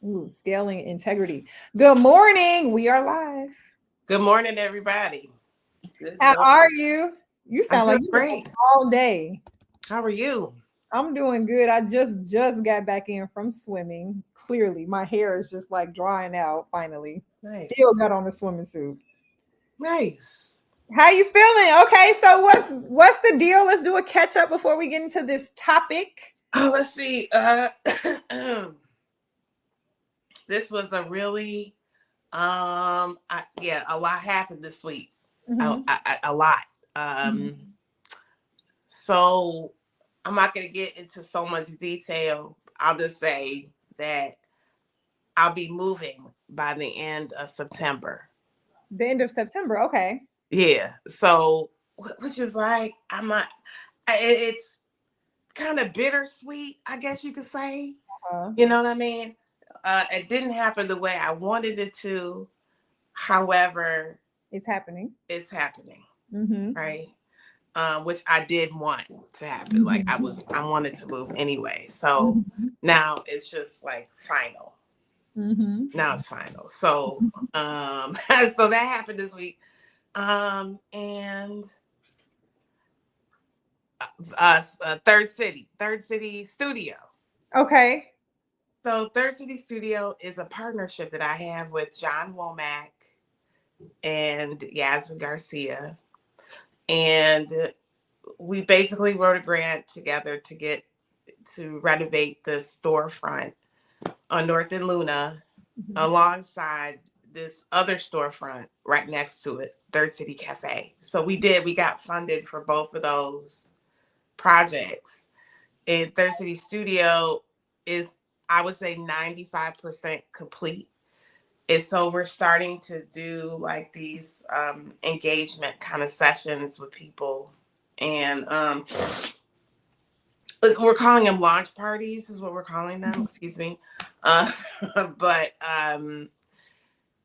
Ooh, scaling integrity. Good morning. We are live. Good morning, everybody. Good How morning. are you? You I'm sound doing like you've been up great. all day. How are you? I'm doing good. I just got back in from swimming. Clearly, my hair is just like drying out finally. Still Nice. got on the swimming suit. Nice. How you feeling? Okay, so what's the deal? Let's do a catch up before we get into this topic. Oh, let's see. This was a really a lot happened this week. Hmm. A lot. Um, so I'm not gonna get into so much detail. I'll just say that I'll be moving by the end of September. The end of September. Okay. Yeah. So which is like it's kind of bittersweet, I guess you could say. Uh, You know what I mean? It didn't happen the way I wanted it to. However, it's happening. it's happening, Mm-hmm. right? Which I did want to happen. Like Mm-hmm. I wanted to move anyway. So Mm-hmm. now it's just like final. Mm-hmm. Now it's final. So so that happened this week. And Third City Studio. Okay. So Third City Studio is a partnership that I have with John Womack and Yasmin Garcia. And we basically wrote a grant together to renovate the storefront on North and Luna Mhm. alongside this other storefront right next to it, Third City Cafe. So we got funded for both of those projects. And Third City Studio is, I would say, 95% complete. And so we're starting to do like these engagement kind of sessions with people. And we're calling them launch parties, is what we're calling them, excuse me. Uh, but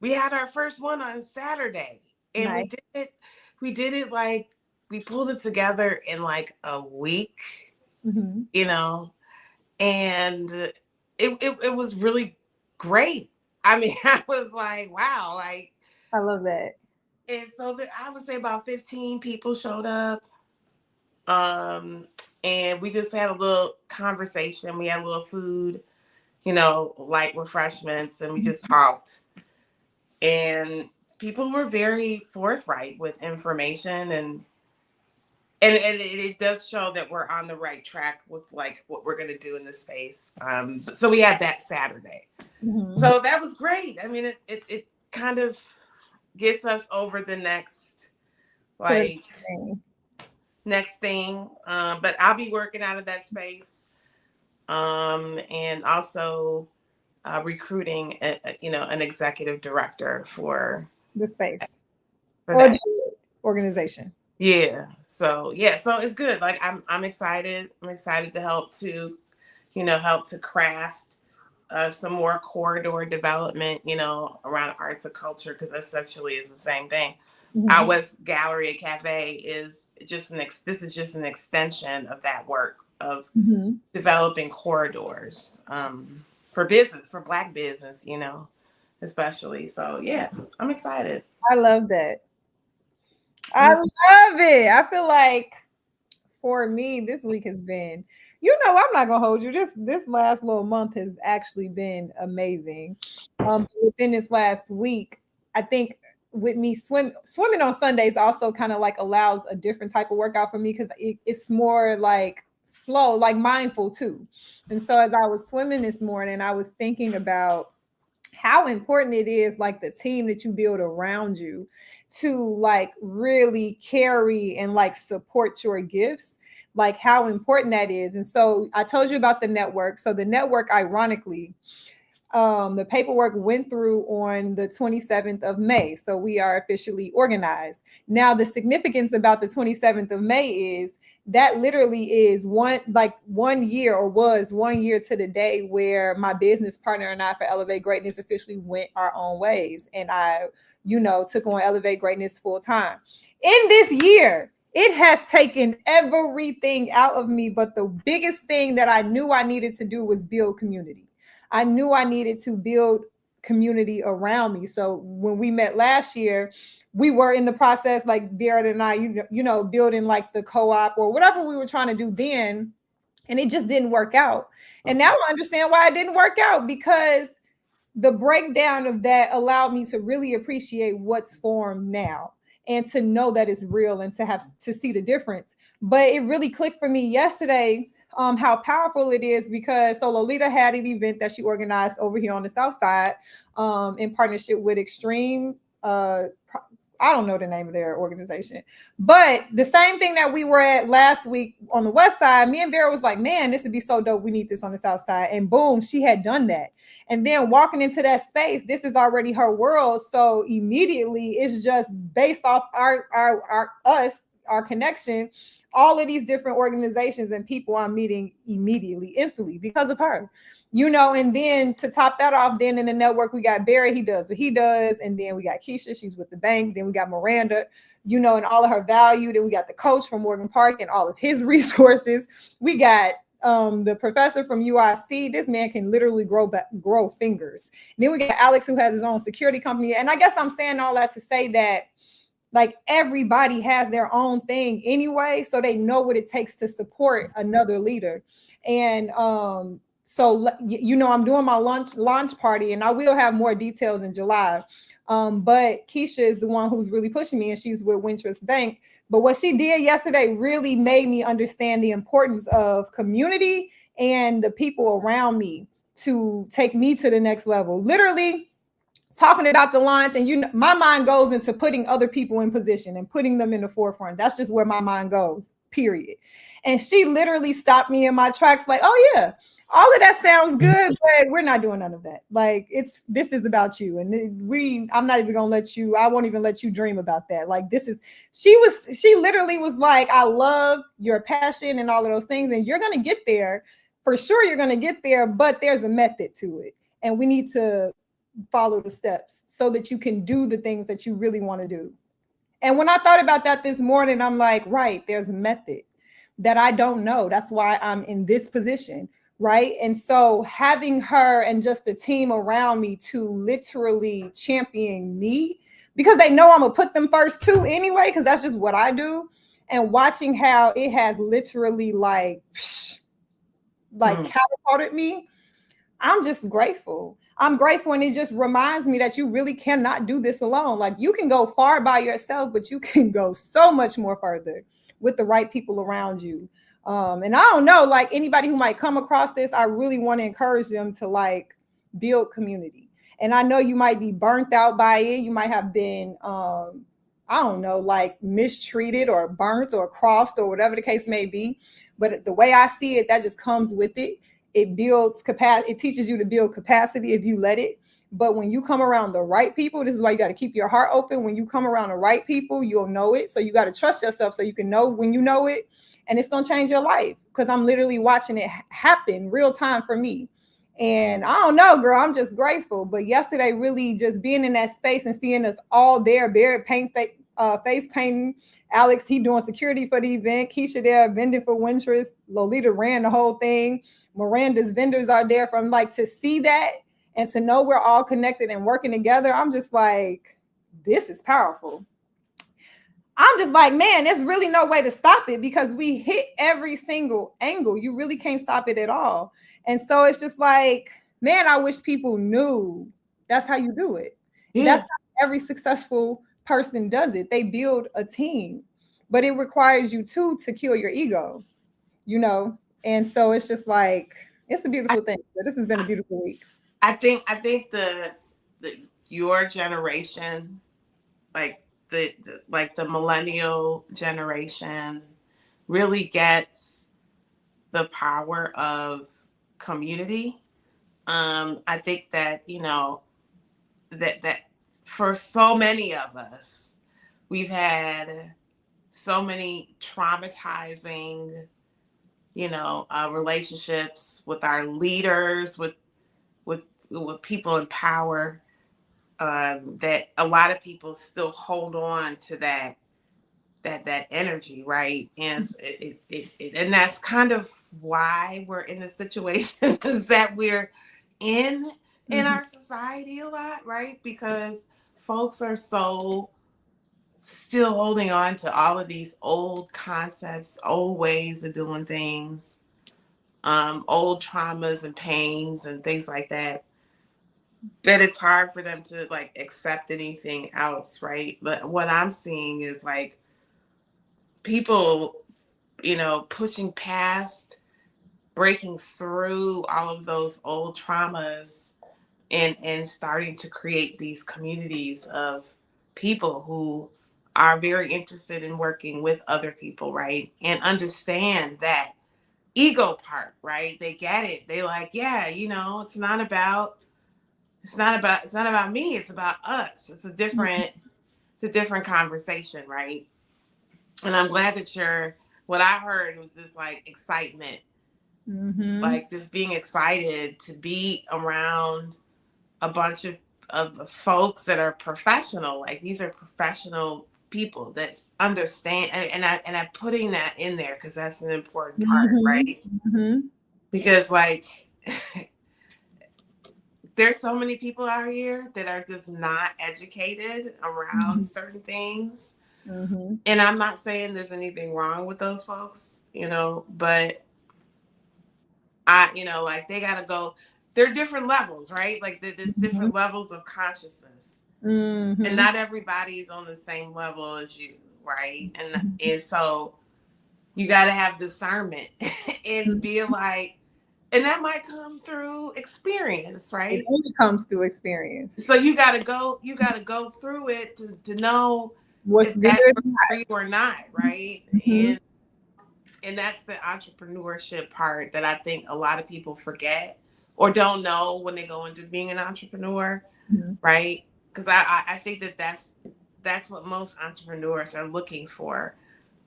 we had our first one on Saturday. And Nice. we did it like, we pulled it together in like a week, Hmm. you know, and it was really great. I mean, I was like, wow, like, I love that. and so I would say about 15 people showed up. Um, and we just had a little conversation. We had a little food, light refreshments, and we just talked. And people were very forthright with information, and it does show that we're on the right track with like what we're going to do in this space. So we had that Saturday. Hmm. So that was great. I mean, it kind of gets us over the To the like thing. next thing. But I'll be working out of that space, and also recruiting, an executive director The space for or that. the organization. Yeah. So yeah. So it's good. Like I'm excited. I'm excited to help to craft some more corridor development, around arts and culture, because essentially is the same thing. Our Hmm. West Gallery and Cafe is just this is just an extension of that work of Hmm. developing corridors for business, for Black business, especially. So yeah, I'm excited. I love that. I I'm love it. I feel like for me, this week has been, I'm not gonna hold you. This last little month has actually been amazing. Within this last week, I think with me swimming on Sundays also kind of like allows a different type of workout for me because it's more like slow, like mindful too. And so as I was swimming this morning, I was thinking about how important it is, like the team that you build around you, to like really carry and like support your gifts, like how important that is. And so I told you about the network. So the network, ironically, the paperwork went through on the 27th of May. So we are officially organized. Now, the significance about the 27th of May is that literally is one year, or was 1 year to the day, where my business partner and I for Elevate Greatness officially went our own ways. And I, took on Elevate Greatness full time. In this year, it has taken everything out of me, but the biggest thing that I knew I needed to do was build community. I knew I needed to build community around me. So when we met last year, we were in the process, like Barrett and I, building like the co-op or whatever we were trying to do then, and it just didn't work out. And now I understand why it didn't work out, because the breakdown of that allowed me to really appreciate what's formed now and to know that it's real and to have to see the difference. But it really clicked for me yesterday, how powerful it is, because so Lolita had an event that she organized over here on the South Side, in partnership with Extreme. I don't know the name of their organization, but the same thing that we were at last week on the West Side, me and Vera was like, man, this would be so dope. We need this on the South Side. And boom, she had done that. And then walking into that space, this is already her world. So immediately it's just based off our connection, all of these different organizations and people I'm meeting immediately, instantly, because of her. And then to top that off, then in the network, we got Barry, he does what he does. And then we got Keisha, she's with the bank. Then we got Miranda, and all of her value. Then we got the coach from Morgan Park and all of his resources. We got the professor from UIC. This man can literally grow fingers. And then we got Alex, who has his own security company. And I guess I'm saying all that to say that, like, everybody has their own thing anyway, so they know what it takes to support another leader. And so, I'm doing my launch party, and I will have more details in July. But Keisha is the one who's really pushing me, and she's with Wintrust Bank. But what she did yesterday really made me understand the importance of community and the people around me to take me to the next level. Literally talking about the launch, and my mind goes into putting other people in position and putting them in the forefront. That's just where my mind goes, period. And she literally stopped me in my tracks, like, oh yeah, all of that sounds good, but we're not doing none of that. Like, this is about you. And I'm not even gonna let you, I won't even let you dream about that. Like, she literally was like, I love your passion and all of those things, and you're gonna get there. For sure you're gonna get there, but there's a method to it. And we need to follow the steps so that you can do the things that you really want to do. And when I thought about that this morning, I'm like, right, there's a method that I don't know. That's why I'm in this position. Right. And so having her and just the team around me to literally champion me, because they know I'm gonna put them first too anyway, because that's just what I do. And watching how it has literally like catapulted me, I'm just grateful. I'm grateful. And it just reminds me that you really cannot do this alone. Like, you can go far by yourself, but you can go so much more further with the right people around you. And I don't know, like, anybody who might come across this, I really want to encourage them to like build community. And I know you might be burnt out by it. You might have been, I don't know, like mistreated or burnt or crossed or whatever the case may be. But the way I see it, that just comes with it. It builds capacity. It teaches you to build capacity if you let it. But when you come around the right people, this is why you got to keep your heart open. When you come around the right people, you'll know it. So you got to trust yourself so you can know when you know it. And it's going to change your life, because I'm literally watching it happen real time for me. And I don't know, girl, I'm just grateful. But yesterday, really just being in that space and seeing us all there, Barrett face painting, Alex, he doing security for the event, Keisha there vending for Wintrust, Lolita ran the whole thing, Miranda's vendors are there, from like, to see that and to know we're all connected and working together. I'm just like, this is powerful. I'm just like, man, there's really no way to stop it, because we hit every single angle. You really can't stop it at all. And so it's just like, man, I wish people knew that's how you do it. Yeah. That's how every successful person does it. They build a team, but it requires you to kill your ego, And so it's just like, it's a beautiful thing. But this has been a beautiful week. I think the your generation, like the millennial generation, really gets the power of community. I think that, that for so many of us, we've had so many traumatizing, relationships with our leaders, with people in power, that a lot of people still hold on to that energy, right? And and that's kind of why we're in the situation is that we're in Mhm. our society a lot, right? Because folks are so still holding on to all of these old concepts, old ways of doing things, old traumas and pains and things like that. That it's hard for them to like accept anything else, right? But what I'm seeing is like people, pushing past, breaking through all of those old traumas and starting to create these communities of people who are very interested in working with other people, right? And understand that ego part, right? They get it. They like, yeah, it's not about me, it's about us. It's a different conversation, right? And I'm glad that what I heard was this like excitement, Mhm. like this being excited to be around a bunch of folks that are professional. Like these are professional people that understand, and I'm putting that in there because that's an important part, Mhm. right? Mhm. Because like there's so many people out here that are just not educated around Mhm. certain things. Mhm. And I'm not saying there's anything wrong with those folks, but like they gotta go. There are different levels, right? Like there's Mhm. different levels of consciousness, and Mhm. not everybody is on the same level as you, right? And so you got to have discernment and Mhm. be like, and that might come through experience, It right? only comes through experience. So you got to go through it to know What's if good? that's for you or not, right? Mhm. And that's the entrepreneurship part that I think a lot of people forget or don't know when they go into being an entrepreneur, Mhm. right? Because I think that's what most entrepreneurs are looking for,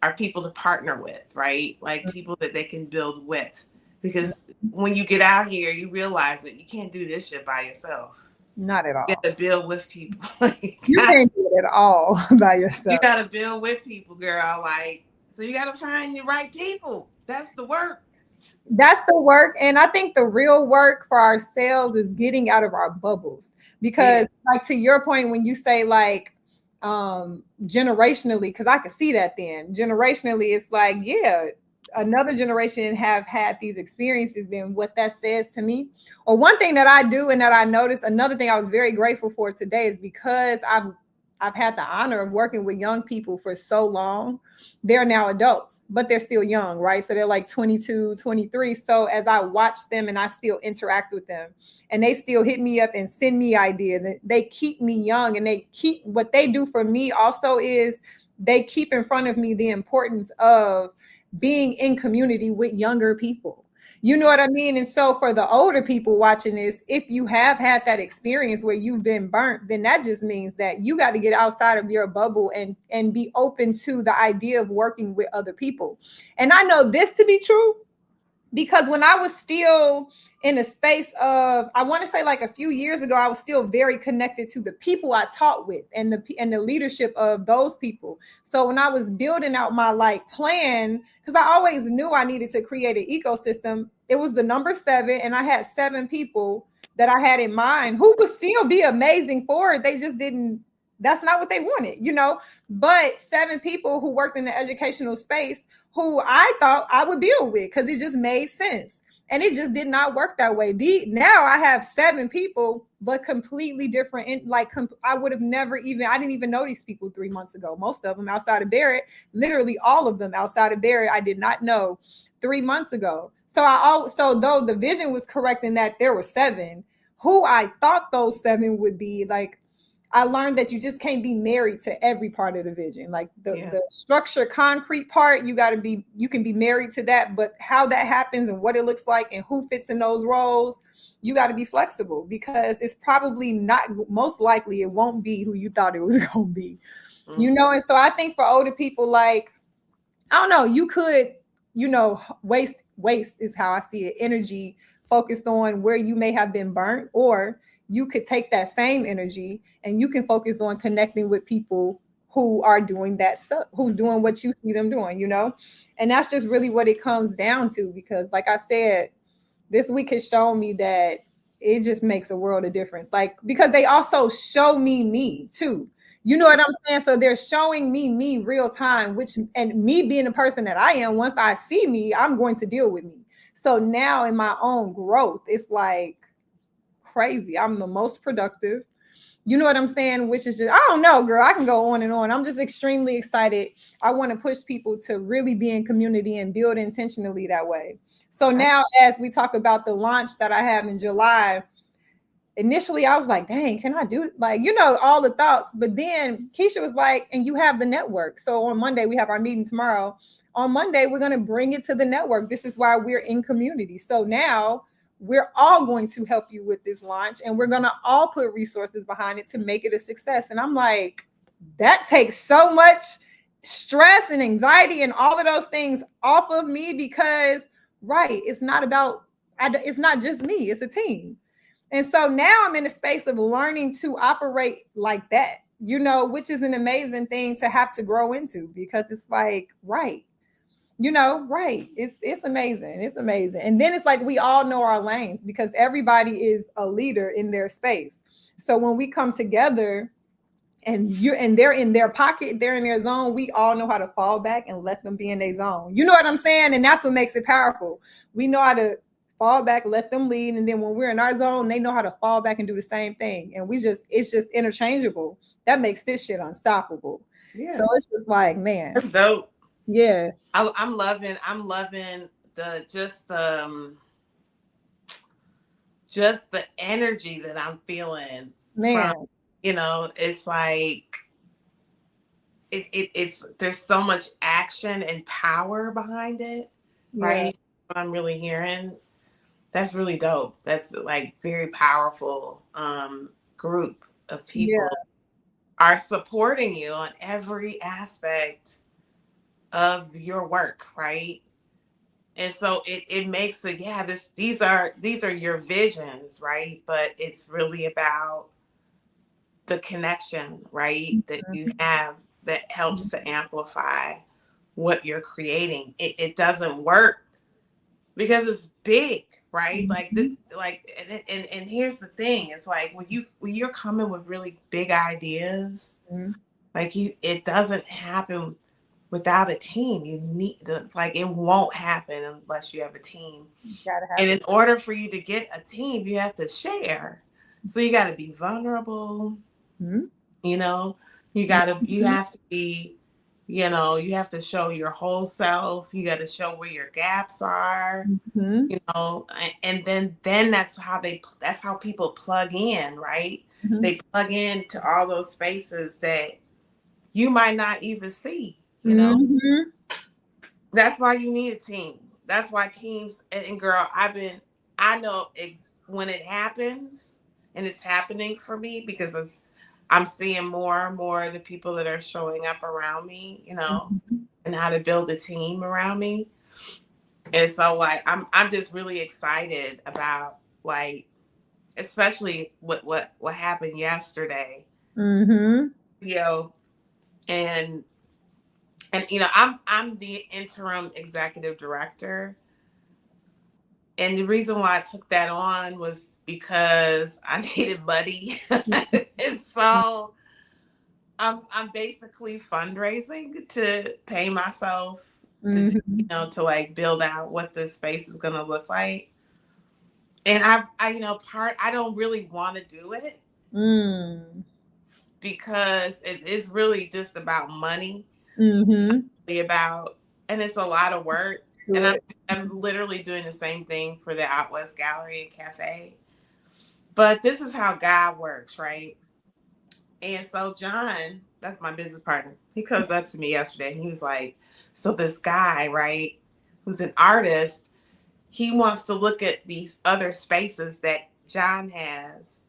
are people to partner with, right? Like people that they can build with. Because when you get out here, you realize that you can't do this shit by yourself. Not at You all. got to build with people. You can't do it at all by You yourself. got to build with people, girl. Like, so you got to find the right people. That's the work. That's the work. And I think the real work for ourselves is getting out of our bubbles. Yeah. Because, like, to your point, when you say, like, generationally, because I can see that then generationally, it's like, yeah, another generation have had these experiences. Then what that says to me, or one thing that I do and that I noticed, another thing I was very grateful for today is because I've had the honor of working with young people for so long. They're now adults, but they're still young, right? So they're like 22, 23. So as I watch them and I still interact with them and they still hit me up and send me ideas and they keep me young, and they keep, what they do for me also is they keep in front of me the importance of being in community with younger people. You know what I mean? And so for the older people watching this, if you have had that experience where you've been burnt, then that just means that you got to get outside of your bubble and be open to the idea of working with other people. And I know this to be true because when I was still in a space of, I want to say like a few years ago, I was still very connected to the people I taught with and the leadership of those people. So when I was building out my like plan, because I always knew I needed to create an ecosystem, it was the number 7, and I had 7 people that I had in mind who would still be amazing for it. They just didn't. That's not what they wanted. But 7 people who worked in the educational space who I thought I would build with because it just made sense. And it just did not work that way. Now I have 7 people, but completely different. I would have never even, I didn't even know these people 3 months ago. Most of them outside of Barrett, literally all of them outside of Barrett, I did not know 3 months ago. So though the vision was correct in that there were 7, who I thought those 7 would be, like, I learned that you just can't be married to every part of the vision. Like Yeah. the structure, concrete part, you can be married to that, but how that happens and what it looks like and who fits in those roles, you got to be flexible because it's probably not, most likely it won't be who you thought it was going to be. Mm-hmm. And so I think for older people, like, I don't know, you could, waste is how I see it, energy focused on where you may have been burnt, or you could take that same energy and you can focus on connecting with people who are doing that stuff, who's doing what you see them doing. And that's just really what it comes down to, because like I said, this week has shown me that it just makes a world of difference. Like, because they also show me too. You know what I'm saying? So they're showing me real time, which, and me being the person that I am, once I see me, I'm going to deal with me. So now in my own growth, it's like crazy. I'm the most productive. You know what I'm saying? Which is just, I don't know, girl. I can go on and on. I'm just extremely excited. I want to push people to really be in community and build intentionally that way. So now, as we talk about the launch that I have in July, initially I was like, dang, can I do it? Like, you know, all the thoughts. But then Keisha was like, and you have the network. So on Monday, we have our meeting tomorrow. On Monday, we're going to bring it to the network. This is why we're in community. So now we're all going to help you with this launch, and we're going to all put resources behind it to make it a success. And I'm like, that takes so much stress and anxiety and all of those things off of me, because right, it's not about, it's not just me, it's a team. And so now I'm in a space of learning to operate like that, you know, which is an amazing thing to have to grow into, because it's like, right, you know, right. It's amazing. It's amazing. And then it's like we all know our lanes, because everybody is a leader in their space. So when we come together and they're in their pocket, they're in their zone, we all know how to fall back and let them be in their zone. You know what I'm saying? And that's what makes it powerful. We know how to fall back, let them lead. And then when we're in our zone, they know how to fall back and do the same thing. And it's just interchangeable. That makes this shit unstoppable. Yeah. So it's just like, man. That's dope. Yeah. I'm loving the just the energy that I'm feeling. Man. From, you know, it's like it's there's so much action and power behind it, right? What I'm really hearing. That's really dope. That's like very powerful group of people are supporting you on every aspect of your work, right? And so it makes it, yeah, these are your visions, right? But it's really about the connection, right? That you have that helps to amplify what you're creating. It doesn't work because it's big, right? Like this, like, and here's the thing: it's like when you're coming with really big ideas, like it doesn't happen without a team. You need like it won't happen unless you have a team. And in order for you to get a team, you have to share. So you got to be vulnerable. You know, you have to be, you know, you have to show your whole self. You got to show where your gaps are, you know, and then that's how people plug in, right? They plug into all those spaces that you might not even see, you know. That's why you need a team. That's why teams, and girl, I know when it happens, and it's happening for me because I'm seeing more and more of the people that are showing up around me, you know, and how to build a team around me. And so like I'm just really excited about, like, especially what happened yesterday. You know, and you know, I'm the interim executive director. And the reason why I took that on was because I needed money. And so I'm basically fundraising to pay myself to, you know, to like build out what this space is going to look like. And I you know, I don't really want to do it because it is really just about money. About, and it's a lot of work. And I'm literally doing the same thing for the Out West Gallery and Cafe. But this is how God works, right? And so John, that's my business partner, he comes up to me yesterday. He was like, so this guy, right, who's an artist, he wants to look at these other spaces that John has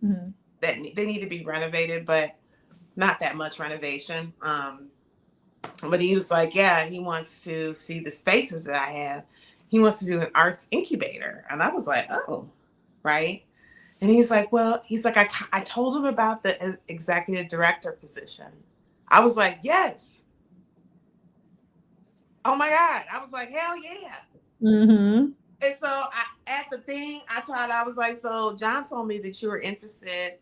that they need to be renovated, but not that much renovation. But he was like, yeah, he wants to see the spaces that I have. He wants to do an arts incubator. And I was like, oh, right. And he's like, well, I told him about the executive director position. I was like, yes. Oh my God. I was like, hell yeah. And so at the thing, I was like, so John told me that you were interested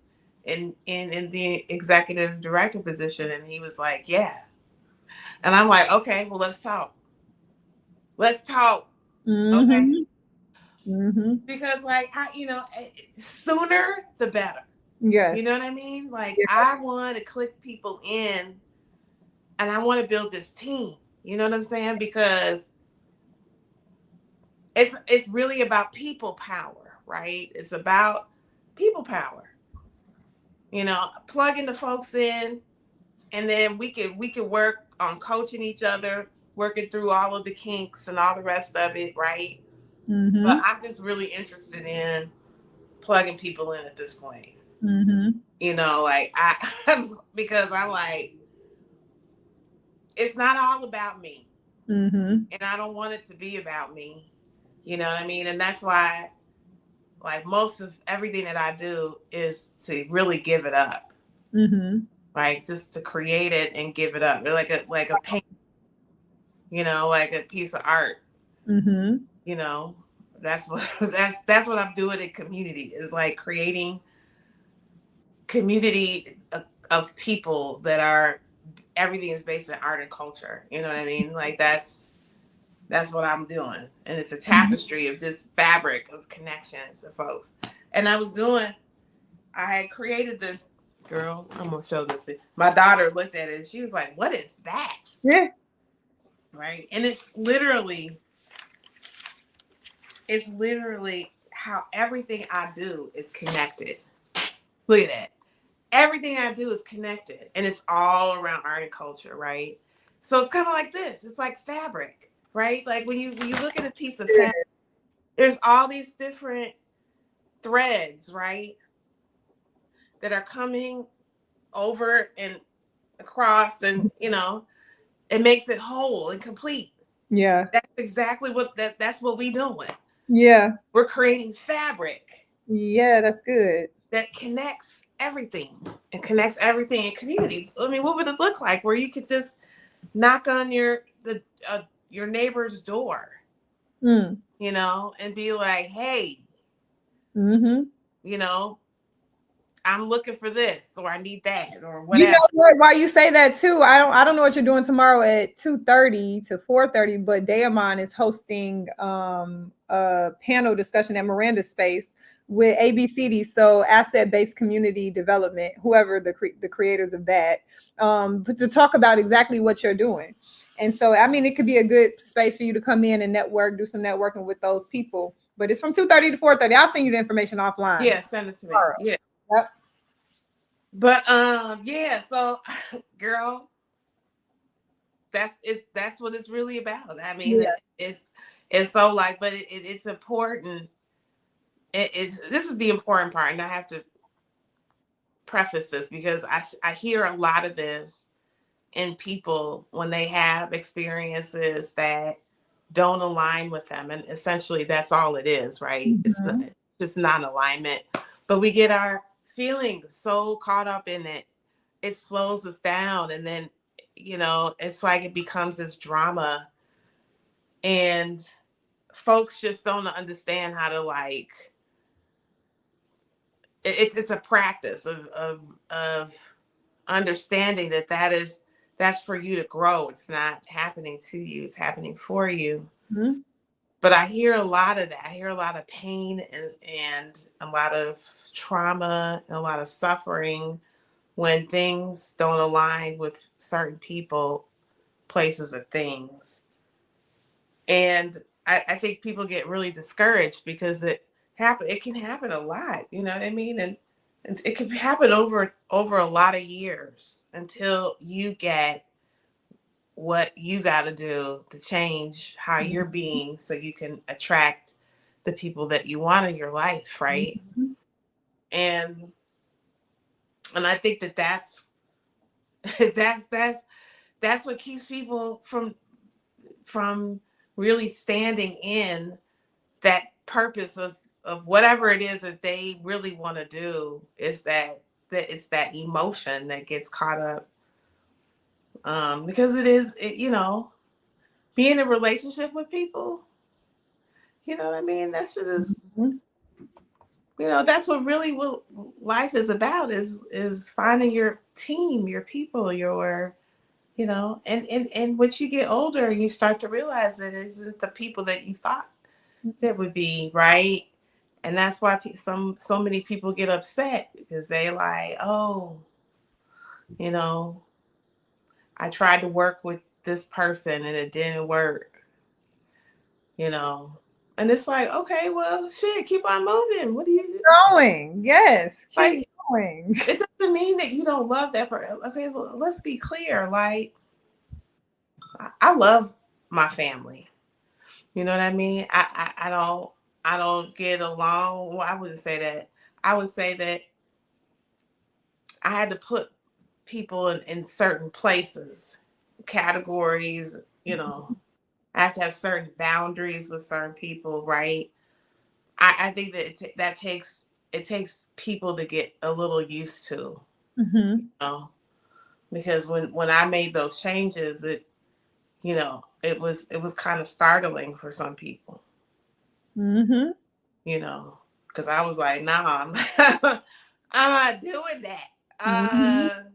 in the executive director position. And he was like, yeah. And I'm like, okay, well, let's talk. Let's talk. Okay. Mm-hmm. Mm-hmm. Because like, sooner the better. You know Yes. what I mean? Like, Yeah. I want to click people in and I want to build this team. You know what I'm saying? Because it's really about people power, right? It's about people power. Plugging the folks in, and then we could work on coaching each other, working through all of the kinks and all the rest of it, right? But Mm-hmm. I'm just really interested in plugging people in at this point. Mm-hmm. Like because I'm like, it's not all about me, Mm-hmm. and I don't want it to be about me. You know what I mean? And that's why, like, most of everything that I do is to really give it up, Mm-hmm. like just to create it and give it up. They're like a paint, like a piece of art. Mm-hmm. You know, that's what that's what I'm doing in community, is like creating community of people that are, everything is based in art and culture. You know what I mean? Like that's what I'm doing, and it's a tapestry of just fabric of connections of folks. And I had created this. Girl, I'm gonna show this. My daughter looked at it and she was like, "What is that?" Yeah. Right? And it's literally how everything I do is connected. Look at that. Everything I do is connected, and it's all around art and culture, right? So it's kind of like this. It's like fabric, right? Like when you look at a piece of fabric, there's all these different threads, right, that are coming over and across, and it makes it whole and complete. Yeah. That's exactly that's what we doing. Yeah. We're creating fabric Yeah, that's good. that connects everything. It connects everything in community. I mean, what would it look like where you could just knock on your neighbor's door, Mm. and be like, hey, Mm-hmm. you know, I'm looking for this, or I need that, or You know whatever. what? Why you say that too? I don't know what you're doing tomorrow at 2:30 to 4:30, but Dayamon is hosting a panel discussion at Miranda Space with ABCD, so asset-based community development, whoever the creators of that, but to talk about exactly what you're doing. And so, I mean, it could be a good space for you to come in and network, do some networking with those people. But it's from 2:30 to 4:30. I'll send you the information offline. Yeah, send it to me. Tomorrow. Yeah. Yep. But yeah, so girl, that's what it's really about. I mean, Yeah. it's so like, but it's important. This is the important part, and I have to preface this because I hear a lot of this in people when they have experiences that don't align with them, and essentially that's all it is, right? It's Mhm. just non-alignment, but we get our feelings so caught up in it, it slows us down, and then it's like it becomes this drama, and folks just don't understand how to, like, it's a practice of understanding that's for you to grow. It's not happening to you, it's happening for you. Mhm. But I hear a lot of that. I hear a lot of pain and a lot of trauma and a lot of suffering when things don't align with certain people, places, or things. And I think people get really discouraged because it can happen a lot, you know what I mean? And it can happen over a lot of years until you get what you got to do to change how you're being, so you can attract the people that you want in your life, right? Mhm. And I think that's that's what keeps people from really standing in that purpose of whatever it is that they really want to do. Is that it's that emotion that gets caught up, because being in a relationship with people, You know what I mean? That shit is, Mhm. that's what really what life is about is finding your team, your people, your, and once you get older, you start to realize it isn't the people that you thought that would be right. And that's why so many people get upset because they like, oh, you know, I tried to work with this person and it didn't work, you know. And it's like, okay, well, shit, keep on moving. What do you Going, yes, keep like? going. It doesn't mean that you don't love that person. Okay, let's be clear. Like, I love my family. You know what I mean? I don't get along. Well, I wouldn't say that. I would say that I had to put people in certain places, categories. I have to have certain boundaries with certain people, right? I think that it takes people to get a little used to, Mm-hmm. because when I made those changes, it was kind of startling for some people, Mm-hmm. because I was like, nah, I'm not doing that. Mm-hmm.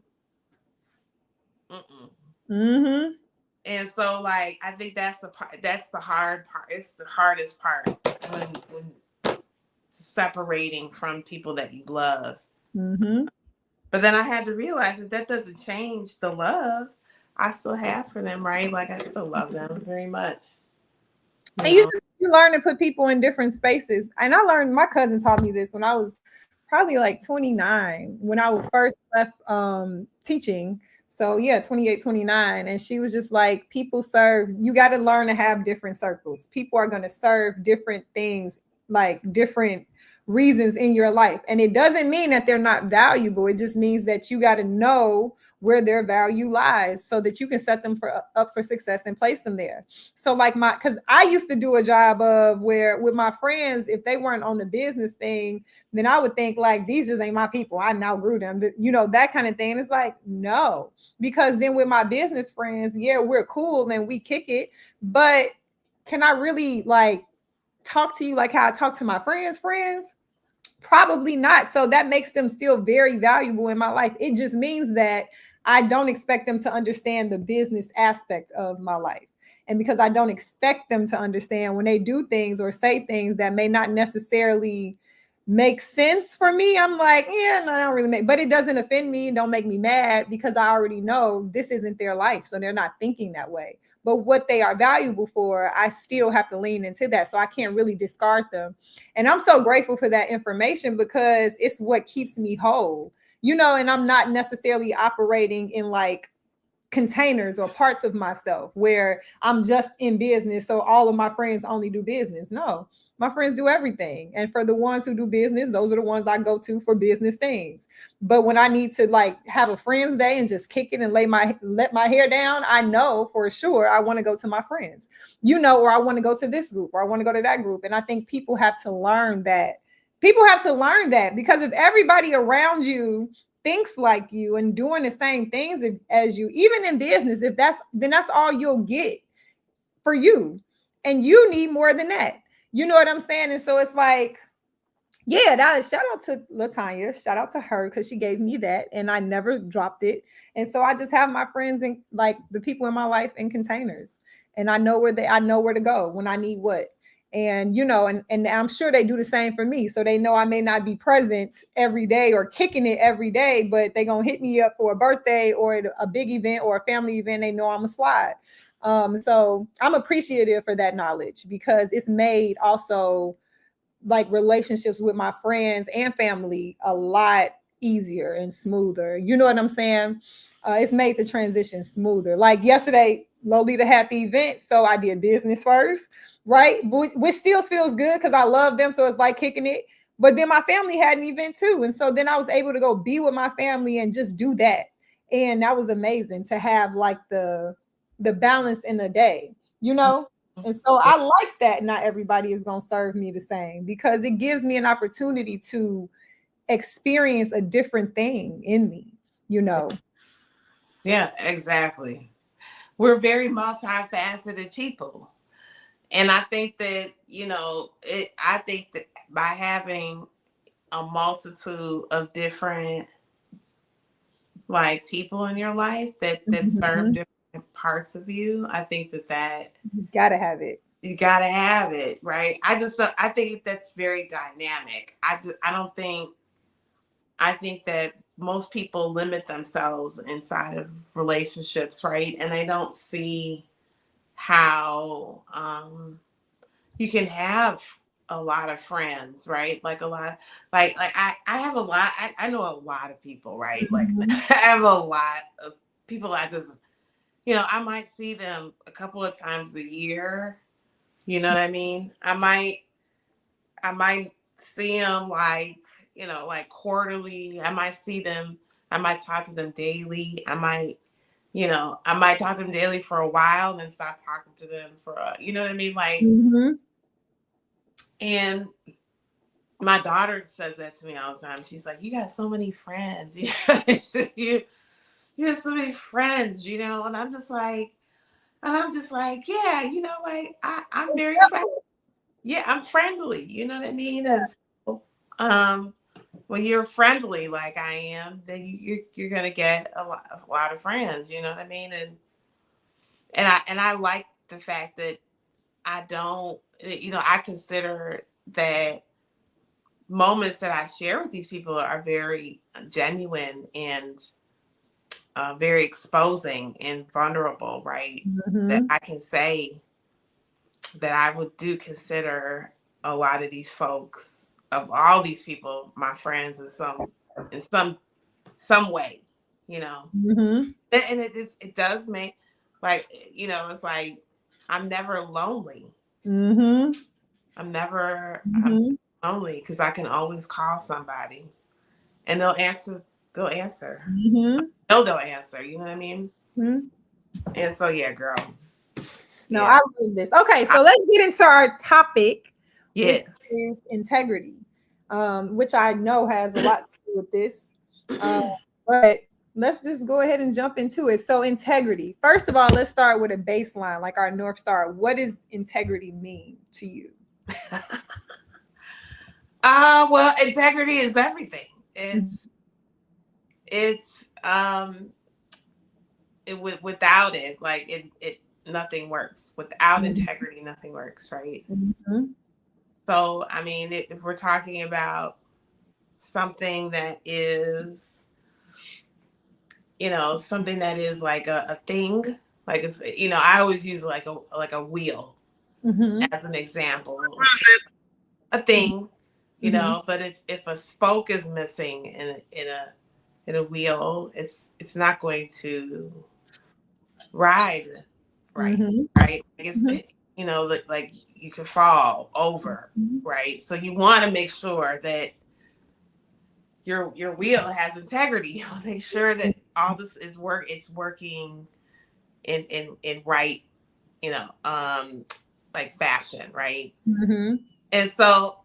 Mm-mm. Mm-hmm. And so, like, I think that's the part. That's the hard part. It's the hardest part when separating from people that you love. Mm-hmm. But then I had to realize that doesn't change the love I still have for them, right? Like, I still love them very much. You And you know. you learn to put people in different spaces. And I learned, my cousin taught me this when I was probably like 29, when I first left teaching. So yeah, 28, 29. And she was just like, people serve, you got to learn to have different circles. People are going to serve different things, like different reasons in your life. And it doesn't mean that they're not valuable. It just means that you got to know where their value lies so that you can set them up for success and place them there. So like because I used to do a job of where with my friends, if they weren't on the business thing, then I would think like, these just ain't my people. I now grew them, that kind of thing. It's like, no, because then with my business friends, yeah, we're cool and we kick it, but can I really like talk to you like how I talk to my friends? Probably not. So that makes them still very valuable in my life. It just means that I don't expect them to understand the business aspect of my life. And because I don't expect them to understand when they do things or say things that may not necessarily make sense for me, I'm like, yeah, no, I don't really make, but it doesn't offend me, don't make me mad because I already know this isn't their life. So they're not thinking that way. But what they are valuable for, I still have to lean into that. So I can't really discard them. And I'm so grateful for that information because it's what keeps me whole, and I'm not necessarily operating in like containers or parts of myself where I'm just in business. So all of my friends only do business. No, my friends do everything. And for the ones who do business, those are the ones I go to for business things. But when I need to like have a friends day and just kick it and let my hair down, I know for sure I want to go to my friends, or I want to go to this group or I want to go to that group. And I think people have to learn that. Because if everybody around you thinks like you and doing the same things as you, even in business, then that's all you'll get for you. And you need more than that. You know what I'm saying? And so it's like, yeah, that is, shout out to Latanya. Shout out to her because she gave me that and I never dropped it. And so I just have my friends and like the people in my life in containers. And I know where to go when I need what. And and I'm sure they do the same for me. So they know I may not be present every day or kicking it every day, but they're gonna hit me up for a birthday or a big event or a family event. They know I'm a slide. So I'm appreciative for that knowledge because it's made also like relationships with my friends and family a lot easier and smoother. You know what I'm saying? It's made the transition smoother. Like yesterday, Lolita had the event, so I did business first, right? Which still feels good because I love them, so it's like kicking it. But then my family had an event too, and so then I was able to go be with my family and just do that, and that was amazing to have like the balance in the day, you know. And so I like that not everybody is going to serve me the same because it gives me an opportunity to experience a different thing in me. Yeah, exactly. We're very multifaceted people. And I think that, I think that by having a multitude of different like people in your life that serve Mhm. different parts of you, I think that You gotta have it. you gotta have it, right? I think that's very dynamic. I don't think I think that most people limit themselves inside of relationships, right? And they don't see how you can have a lot of friends, right? Like a lot, like I have a lot. I know a lot of people, right? Like Mhm. I have a lot of people. I just, I might see them a couple of times a year. You know what I mean? I might see them like, like quarterly. I might see them. I might talk to them daily. I might talk to them daily for a while and then stop talking to them you know what I mean? Like, Mhm. and my daughter says that to me all the time. She's like, "You got so many friends. you you have so many friends, And I'm just like, yeah, like I'm very friendly. Yeah, I'm friendly. You know what I mean? And so, when you're friendly like I am, then you're gonna get a lot of friends. You know what I mean? And I like the fact that I don't, I consider that moments that I share with these people are very genuine and very exposing and vulnerable, right? That Mhm. I can say that I would do consider a lot of these folks, of all these people, my friends in some way, you know. Mhm. And it does make, like, it's like I'm never lonely. Mhm. I'm Mhm. lonely because I can always call somebody and they'll answer. Mhm. They'll answer, you know what I mean? Mhm. And so yeah, girl. No, I Yeah. love this. Okay, I, so let's get into our topic, which yes. is integrity, which I know has a lot to do with this. Uh, but let's just go ahead and jump into it. So, integrity. First of all, let's start with a baseline, like our North Star. What does integrity mean to you? Well, integrity is everything. Mhm. It's without it, like it nothing works. Without integrity, nothing works, right? Mhm. So, I mean, if we're talking about something that is, something that is like a thing, like if, I always use like a wheel Mhm. as an example, a thing, Mhm. but if a spoke is missing in a wheel, it's not going to ride right, Mhm. right? Like Mhm. like you could fall over, Mhm. right? So you want to make sure that your wheel has integrity. You want to make sure that all this it's working in right, you know, um, like fashion, right? Mhm. And so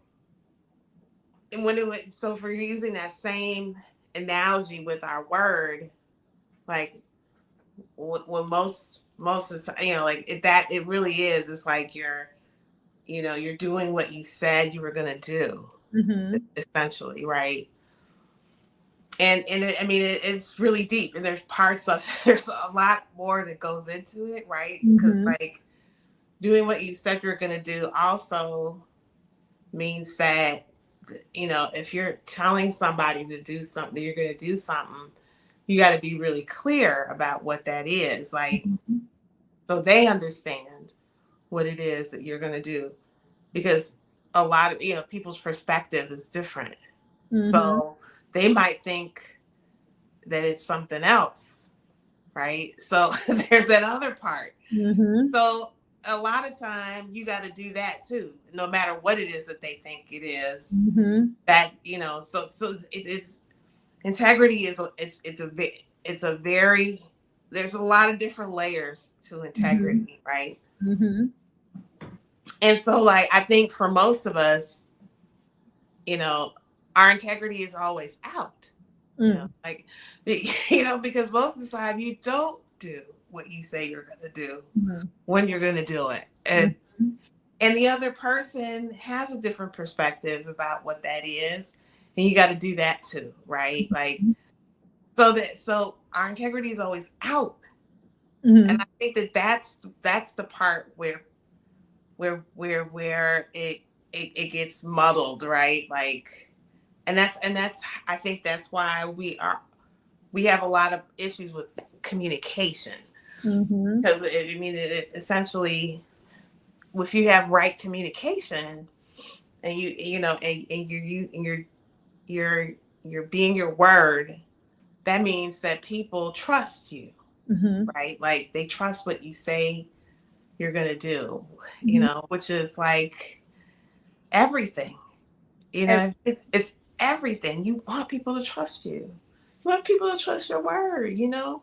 and when it was so if we're using that same analogy with our word, like when most of the time, like it really is. It's like you're doing what you said you were gonna do, Mhm. essentially, right? And I mean, it's really deep, and there's parts of there's a lot more that goes into it, right? Because Mhm. like doing what you said you're gonna do also means that if you're telling somebody to do something, you're gonna do something, you got to be really clear about what that is, like Mhm. so they understand what it is that you're gonna do, because a lot of people's perspective is different, Mhm. so they might think that it's something else, right? So there's that other part. Mhm. So a lot of time you got to do that too, no matter what it is that they think it is. Mhm. That it's integrity is it's a very there's a lot of different layers to Mhm. integrity, right? Mhm. And so like I think for most of us, you know, our integrity is always out. Mm. Like because most of the time you don't do what you say you're gonna do Mhm. when you're gonna do it. Mhm. and the other person has a different perspective about what that is, and you got to do that too, right? Like, so our integrity is always out. And I think that that's the part where it gets muddled, right? Like, and that's I think that's why we have a lot of issues with communication, because I mean, it essentially, if you have right communication, and you know, and you're being your word, that means that people trust you, right? Like, they trust what you say you're gonna do, you know, which is like everything. You know, it's everything. You want people to trust you. You want people to trust your word, you know,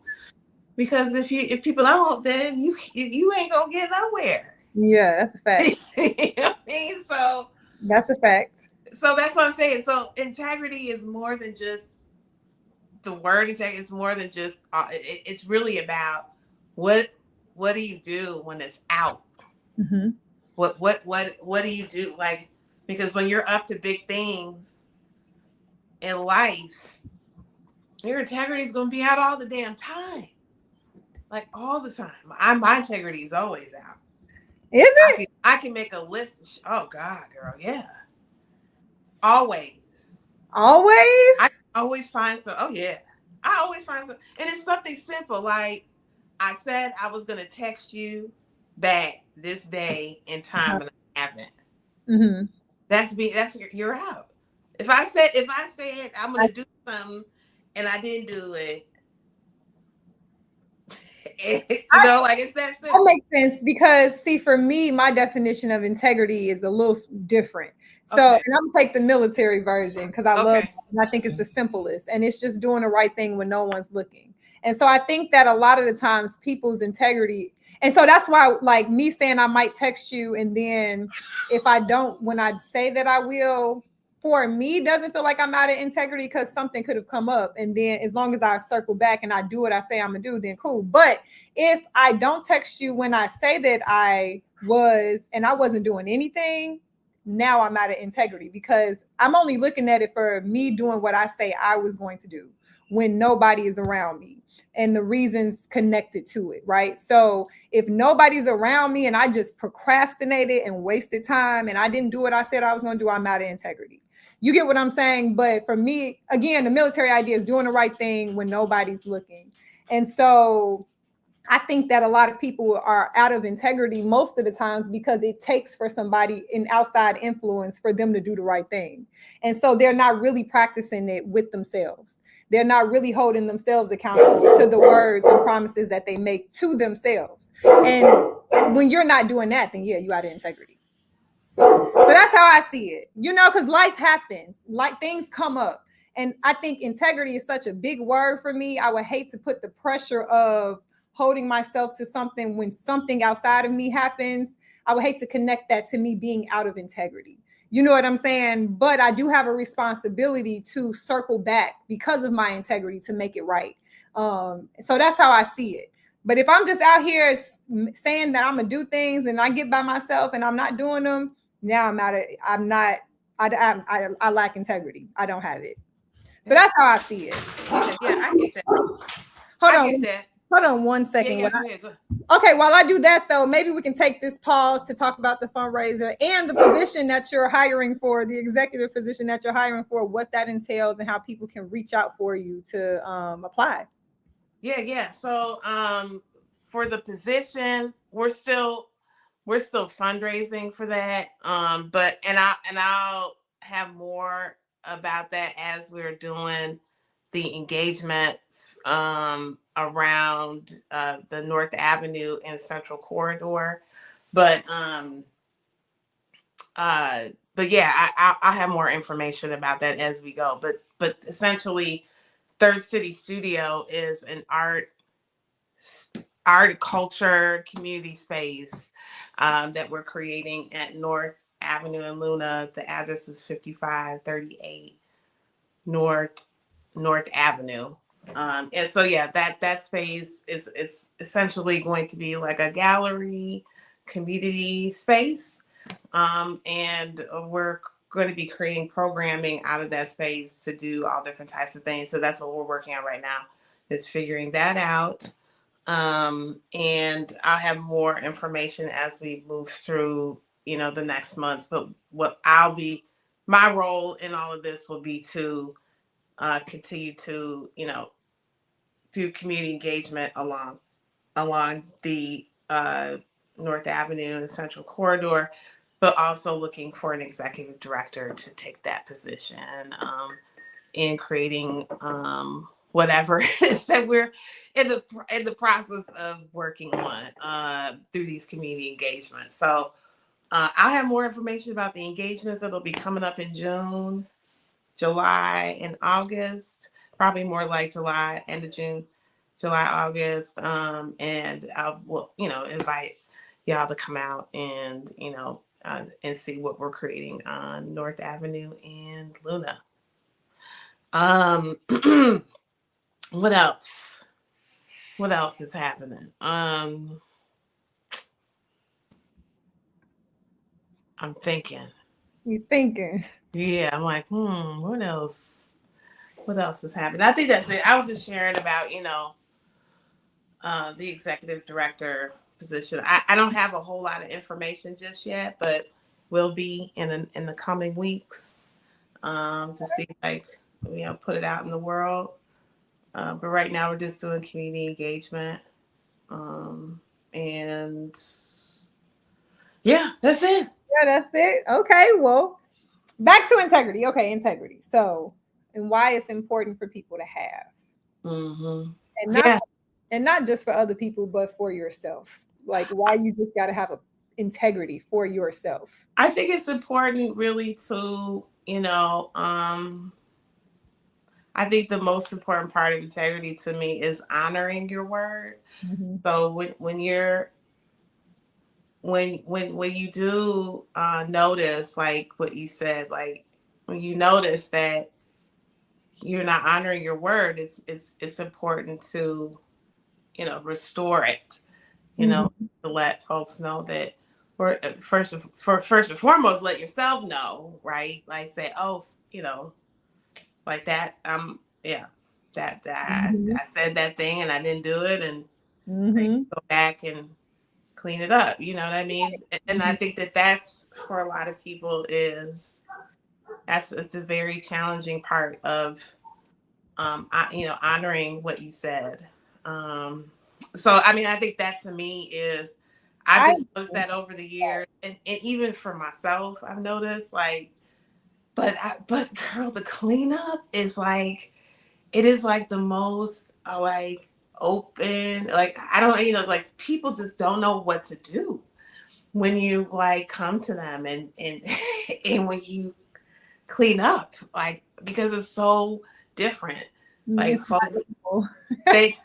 because if people don't, then you ain't gonna get nowhere. Yeah, that's a fact. You know what I mean? So That's a fact. that's what I'm saying. So integrity is more than just the word integrity. It's more than just. It's really about what do you do when it's out. What do you do? Like, because when you're up to big things in life, your integrity is going to be out all the damn time, like all the time. My integrity is always out. Is it? I can make a list. Oh God, girl, yeah, always. I always find some. Oh yeah, I always find some, and it's something simple. Like, I said I was going to text you back this day and time, and I haven't. That's you're out. If I said I'm gonna do something and I didn't do it, you know, like, it's that simple. That makes sense, because see, for me, my definition of integrity is a little different. So, and I'm gonna take the military version because I love it, and I think it's the simplest, and it's just doing the right thing when no one's looking. And so I think that a lot of the times people's integrity, and so that's why, like, me saying I might text you, and then if I don't, when I say that I will, for me, doesn't feel like I'm out of integrity, because something could have come up, and then as long as I circle back and I do what I say I'm gonna do, then cool. But if I don't text you when I say that I was and I wasn't doing anything, now I'm out of integrity, because I'm only looking at it for me doing what I say I was going to do when nobody is around me, and the reasons connected to it, right? So if nobody's around me and I just procrastinated and wasted time and I didn't do what I said I was going to do, I'm out of integrity. You get what I'm saying? But for me, again, the military idea is doing the right thing when nobody's looking. And so I think that a lot of people are out of integrity most of the times because it takes for somebody in outside influence for them to do the right thing. And so they're not really practicing it with themselves. They're not really holding themselves accountable to the words and promises that they make to themselves. And when you're not doing that, then yeah, you out of integrity. So that's how I see it, you know, because life happens, like things come up. And I think integrity is such a big word for me. I would hate to put the pressure of holding myself to something when something outside of me happens. I would hate to connect that to me being out of integrity. You know what I'm saying? But I do have a responsibility to circle back because of my integrity to make it right. So that's how I see it. But if I'm just out here saying that I'm gonna do things and I get by myself and I'm not doing them, now I lack integrity. I don't have it. So that's how I see it. Yeah, I get that. Hold on one second. Go ahead. Okay, while I do that though, maybe we can take this pause to talk about the fundraiser and the position that you're hiring for, the executive position that you're hiring for, what that entails and how people can reach out for you to apply. Yeah. So for the position, we're still fundraising for that. But I'll have more about that as we're doing the engagements around the North Avenue and Central Corridor. But yeah, I'll have more information about that as we go. But essentially, Third City Studio is an art culture community space that we're creating at North Avenue in Luna. The address is 5538 North Avenue. And so yeah, that space it's essentially going to be like a gallery community space. And we're going to be creating programming out of that space to do all different types of things. So that's what we're working on right now, is figuring that out. And I'll have more information as we move through, the next months. But my role in all of this will be to continue to, do community engagement along the North Avenue and Central Corridor, but also looking for an executive director to take that position, in creating whatever it is that we're in the process of working on through these community engagements. So I'll have more information about the engagements that'll be coming up in June, July, and August. Probably more like July, end of June, July, August. And I will, invite y'all to come out and see what we're creating on North Avenue and Luna. What else? What else is happening? I'm thinking. You thinking? Yeah, I'm like, what else? What else is happening? I think that's it. I was just sharing about, the executive director position. I don't have a whole lot of information just yet, but will be in the coming weeks, to see, like, put it out in the world. But right now we're just doing community engagement. And yeah, that's it. Yeah, that's it. Okay, well, back to integrity. Okay, integrity. So, and why it's important for people to have, Mm-hmm. and not just for other people, but for yourself. Like, why you just got to have a integrity for yourself. I think it's important, really, to I think the most important part of integrity to me is honoring your word. Mm-hmm. So when you do notice, like what you said, like when you notice that you're not honoring your word, it's important to restore it. Mm-hmm. To let folks know that, or first and foremost, let yourself know, right? Like, say, oh, like that. Yeah, that Mm-hmm. I said that thing and I didn't do it, and I Mm-hmm. go back and clean it up. You know what I mean? And I think that's, for a lot of people, it's a very challenging part of honoring what you said. So I mean, I think that, to me, is, I've just noticed that over the years, and even for myself, I've noticed, like, but girl, the cleanup is like, it is like the most like open, like, I don't, like, people just don't know what to do when you, like, come to them and and when you clean up, like, because it's so different. Like, It's folks,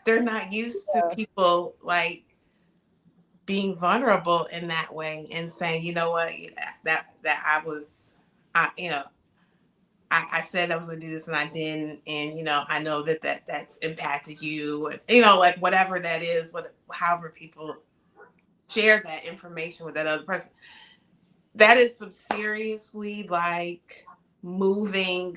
they're not used to people, like, being vulnerable in that way and saying, you know what, that I said I was going to do this and I didn't, and I know that's impacted you, and like, whatever that is, however people share that information with that other person, that is some seriously, like, moving,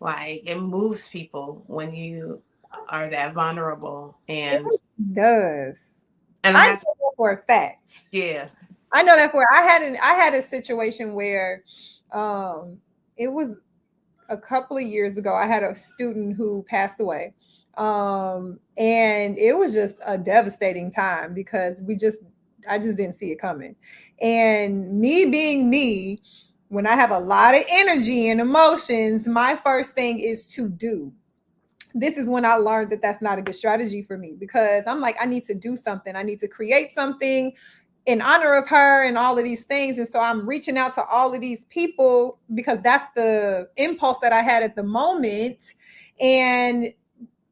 like, it moves people when you are that vulnerable. And it does. I know that for a fact. Yeah, I know that I had a situation where it was a couple of years ago. I had a student who passed away. And it was just a devastating time because I just didn't see it coming. And me being me, when I have a lot of energy and emotions, my first thing is to do. This is when I learned that that's not a good strategy for me, because I'm like, I need to do something. I need to create something in honor of her and all of these things. And so I'm reaching out to all of these people because that's the impulse that I had at the moment. And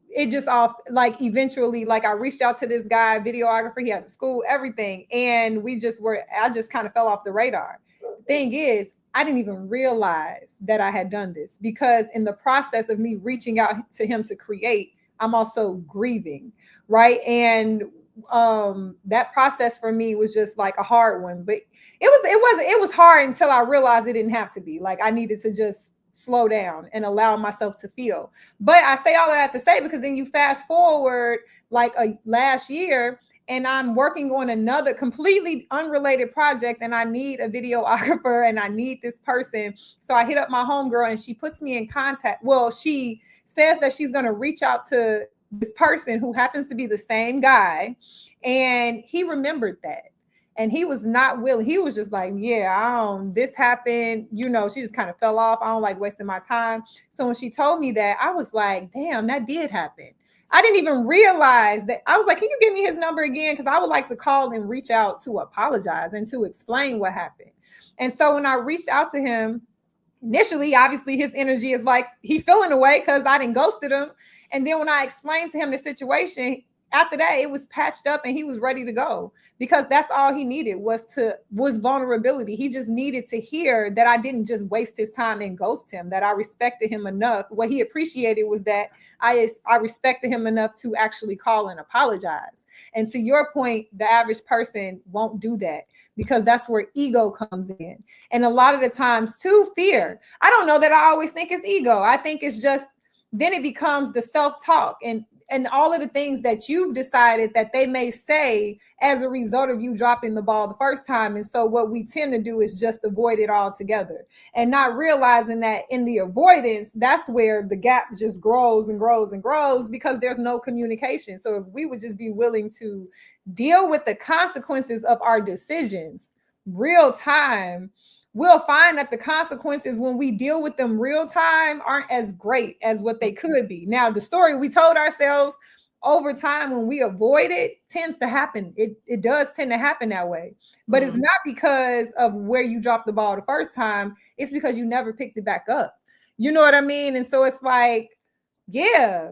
it just off, like, eventually, like, I reached out to this guy, videographer, he has a school, everything. And I just kind of fell off the radar. The thing is, I didn't even realize that I had done this, because in the process of me reaching out to him to create, I'm also grieving, right? And that process for me was just like a hard one, but it was hard until I realized it didn't have to be. Like I needed to just slow down and allow myself to feel. But I say all of that to say, because then you fast forward like a last year, and I'm working on another completely unrelated project, and I need a videographer and I need this person. So I hit up my homegirl and she puts me in contact. Well, she says that she's going to reach out to this person who happens to be the same guy. And he remembered that. And he was not willing. He was just like, yeah, this happened. You know, she just kind of fell off. I don't like wasting my time. So when she told me that, I was like, damn, that did happen. I didn't even realize that. I was like, can you give me his number again? Because I would like to call and reach out to apologize and to explain what happened. And so when I reached out to him, initially, obviously, his energy is like he feeling away because I didn't ghosted him. And then when I explained to him the situation, after that, it was patched up and he was ready to go, because that's all he needed was vulnerability. He just needed to hear that I didn't just waste his time and ghost him, that I respected him enough. What he appreciated was that I respected him enough to actually call and apologize. And to your point, the average person won't do that, because that's where ego comes in. And a lot of the times too, fear. I don't know that I always think it's ego. I think it's just, then it becomes the self-talk and all of the things that you've decided that they may say as a result of you dropping the ball the first time. And so what we tend to do is just avoid it altogether, and not realizing that in the avoidance, that's where the gap just grows and grows and grows, because there's no communication. So if we would just be willing to deal with the consequences of our decisions real time, we'll find that the consequences when we deal with them real time aren't as great as what they could be. Now, the story we told ourselves over time when we avoid it tends to happen. It does tend to happen that way. But it's not because of where you dropped the ball the first time. It's because you never picked it back up. You know what I mean? And so it's like, yeah,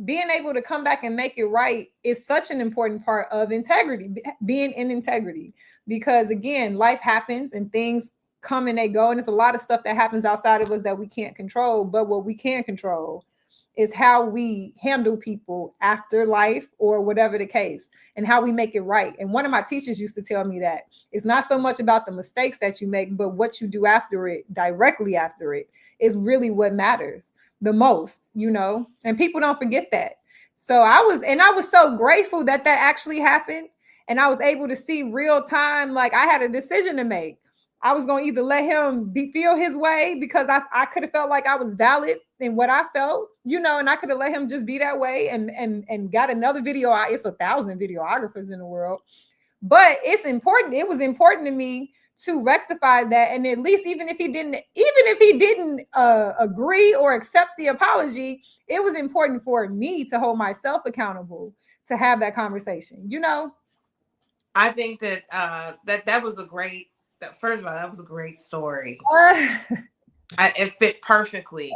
being able to come back and make it right is such an important part of integrity, being in integrity. Because again, life happens and things come and they go, and it's a lot of stuff that happens outside of us that we can't control. But what we can control is how we handle people after life or whatever the case, and how we make it right. And one of my teachers used to tell me that it's not so much about the mistakes that you make, but what you do after it, directly after it, is really what matters the most, you know. And people don't forget that. So I was so grateful that that actually happened, and I was able to see real time, like I had a decision to make. I was going to either let him feel his way, because I could have felt like I was valid in what I felt, you know, and I could have let him just be that way and got another video. It's 1,000 videographers in the world, but it's important. It was important to me to rectify that. And at least even if he didn't agree or accept the apology, it was important for me to hold myself accountable to have that conversation, you know? I think that that was a great, first of all, that was a great story. It fit perfectly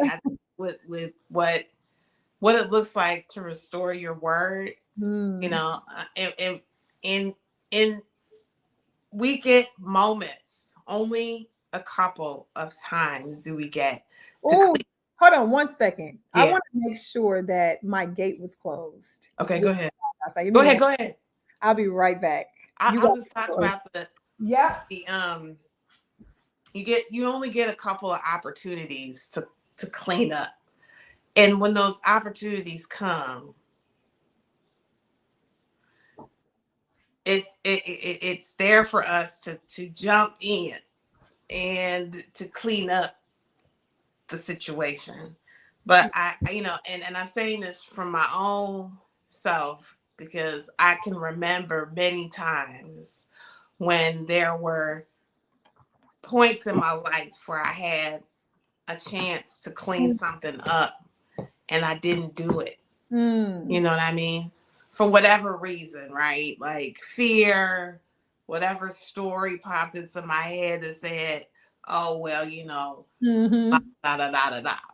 with what it looks like to restore your word. You know, and we get moments. Only a couple of times do we get to hold on one second. Yeah. I want to make sure that my gate was closed. Okay, go ahead. Go ahead. I'll be right back. I'll just talk about the you only get a couple of opportunities to clean up. And when those opportunities come, it's there for us to jump in and to clean up the situation. But I you know, and I'm saying this from my own self, because I can remember many times when there were points in my life where I had a chance to clean something up and I didn't do it. You know what I mean? For whatever reason, right? Like fear, whatever story popped into my head that said, oh, well, you know,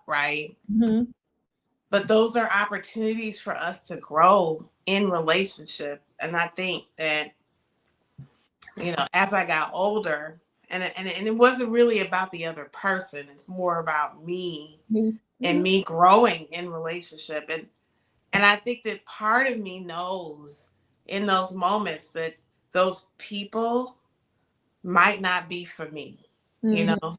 right? But those are opportunities for us to grow in relationship. And I think that, you know, as I got older, and it wasn't really about the other person, it's more about me and me growing in relationship. And I think that part of me knows in those moments that those people might not be for me, you Mm-hmm. know.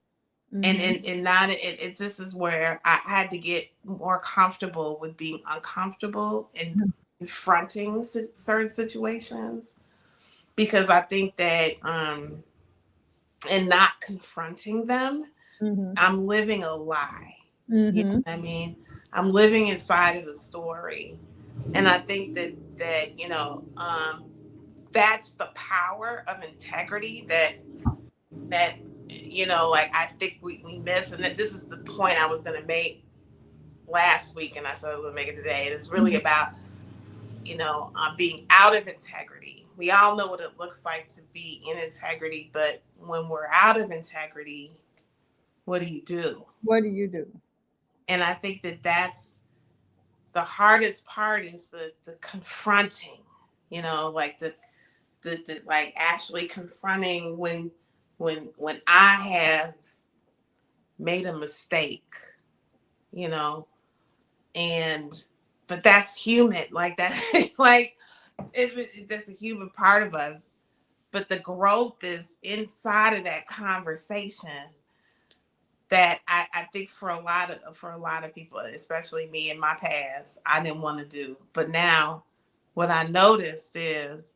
Mm-hmm. And not it's this is where I had to get more comfortable with being uncomfortable and confronting certain situations, because I think that and not confronting them, Mm-hmm. I'm living a lie. You know Mm-hmm. what I mean? I'm living inside of the story. And I think that that's the power of integrity that like I think we miss. And that this is the point I was gonna make last week, and I said I was gonna make it today. And it's really about being out of integrity. We all know what it looks like to be in integrity, but when we're out of integrity, what do you do? What do you do? And I think that that's the hardest part, is the confronting, like the like actually confronting when I have made a mistake, you know, and but that's human, like that, like that's a human part of us. But the growth is inside of that conversation that I think for a lot of people, especially me in my past, I didn't want to do. But now what I noticed is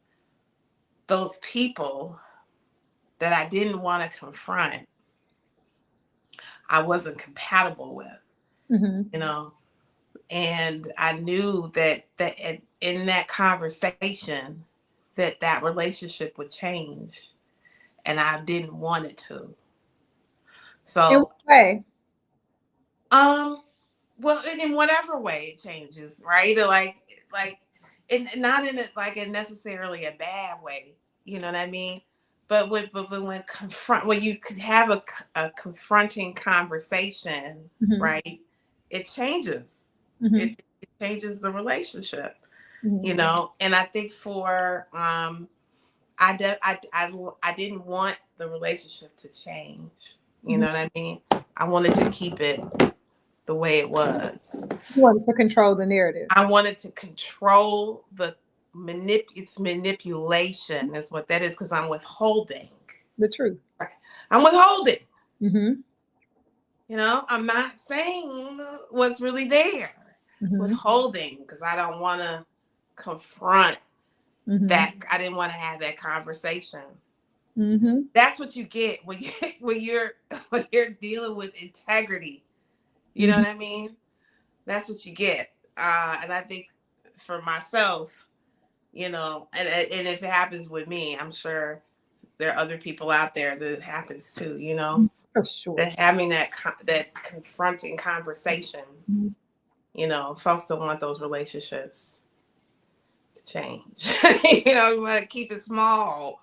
those people that I didn't want to confront, I wasn't compatible with, Mm-hmm. you know. And I knew that in that conversation that relationship would change, and I didn't want it to. In what So way? um well, in whatever way it changes, right? Like and not in it like in necessarily a bad way, you know what I mean? But when confront when you could have a confronting conversation, Mm-hmm. right? It changes. Mm-hmm. It changes the relationship, Mm-hmm. And I think for I didn't want the relationship to change. You Mm-hmm. know what I mean? I wanted to keep it the way it was. You wanted to control the narrative. I wanted to control it's manipulation is what that is, because I'm withholding. The truth. Right. I'm withholding. Mm-hmm. I'm not saying what's really there. Mm-hmm. Withholding because I don't want to confront Mm-hmm. that. I didn't want to have that conversation. Mm-hmm. That's what you get when you're dealing with integrity. You know Mm-hmm. what I mean? That's what you get. And I think for myself, and if it happens with me, I'm sure there are other people out there that it happens to, For sure. that having that confronting conversation, Mm-hmm. folks don't want those relationships to change. You want to keep it small,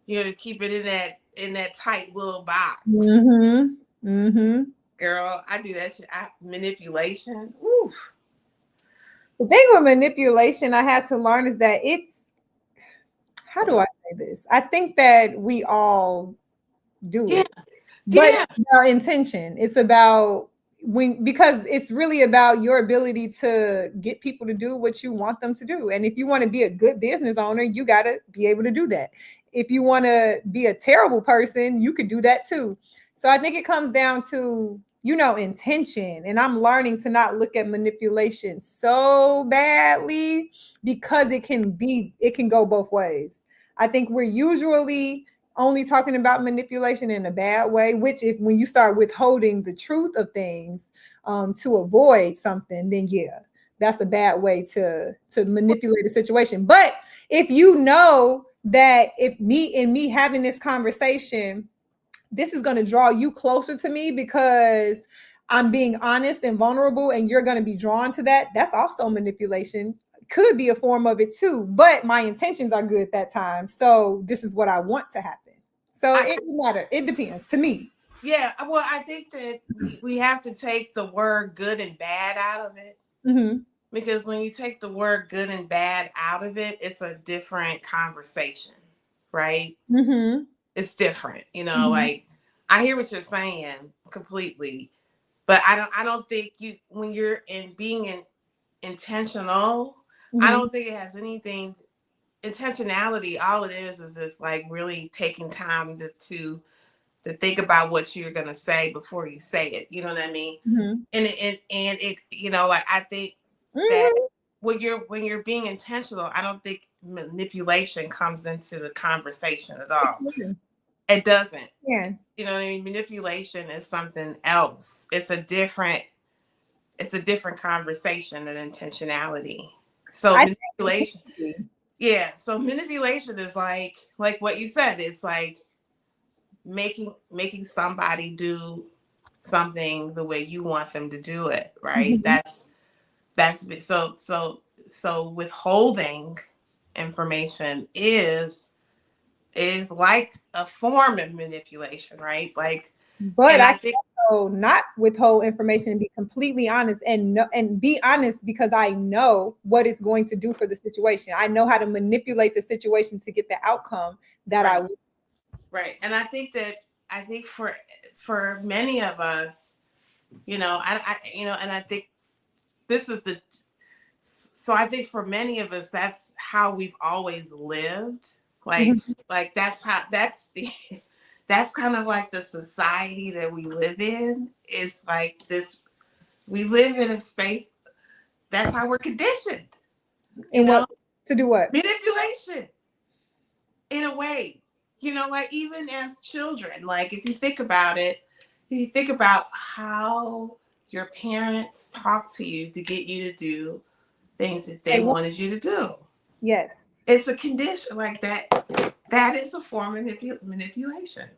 keep it in that tight little box. Mm-hmm. Mm-hmm. Girl, I do that shit. Manipulation. Oof. The thing with manipulation I had to learn is that it's, how do I say this? I think that we all do Yeah. it, but Yeah. it's our intention. It's about because it's really about your ability to get people to do what you want them to do. And if you want to be a good business owner, you got to be able to do that. If you want to be a terrible person, you could do that too. So I think it comes down to, intention. And I'm learning to not look at manipulation so badly because it can go both ways. I think we're usually only talking about manipulation in a bad way, which if when you start withholding the truth of things to avoid something, then yeah, that's a bad way to manipulate a situation. But if you know that if me having this conversation, this is going to draw you closer to me because I'm being honest and vulnerable and you're going to be drawn to that, that's also manipulation. Could be a form of it too, but my intentions are good at that time. So this is what I want to happen. So it matters. It depends to me. Yeah, well, I think that we have to take the word good and bad out of it, Mm-hmm. because when you take the word good and bad out of it, it's a different conversation, right? Mm-hmm. It's different, Mm-hmm. like I hear what you're saying completely, but I don't think when you're in being intentional, I Mm-hmm. don't think it has anything intentionality, all it is just like really taking time to think about what you're gonna say before you say it. You know what I mean? Mhm. And it, you know, like I think that Mhm. when you're being intentional, I don't think manipulation comes into the conversation at all. Yeah. It doesn't. Yeah. You know what I mean? Manipulation is something else. It's a different conversation than intentionality. So I manipulation, think yeah. So manipulation is like what you said. It's like making somebody do something the way you want them to do it, right? Mhm. That's so withholding information is like a form of manipulation, right? Like, But and I I can think also not withhold information and be completely honest and know, and be honest because I know what it's going to do for the situation. I know how to manipulate the situation to get the outcome that I right, want. right, and I think for many of us, and I think this is the so I think for many of us that's how we've always lived. Like Mhm. like that's the that's kind of like the society that we live in. It's like this we live in a space that's how we're conditioned, you And know, what to do what? manipulation in a way, like even as children, like if you think about how your parents talk to you to get you to do things that they They want, wanted you to do. yes. It's a condition like that. That is a form of manipulation.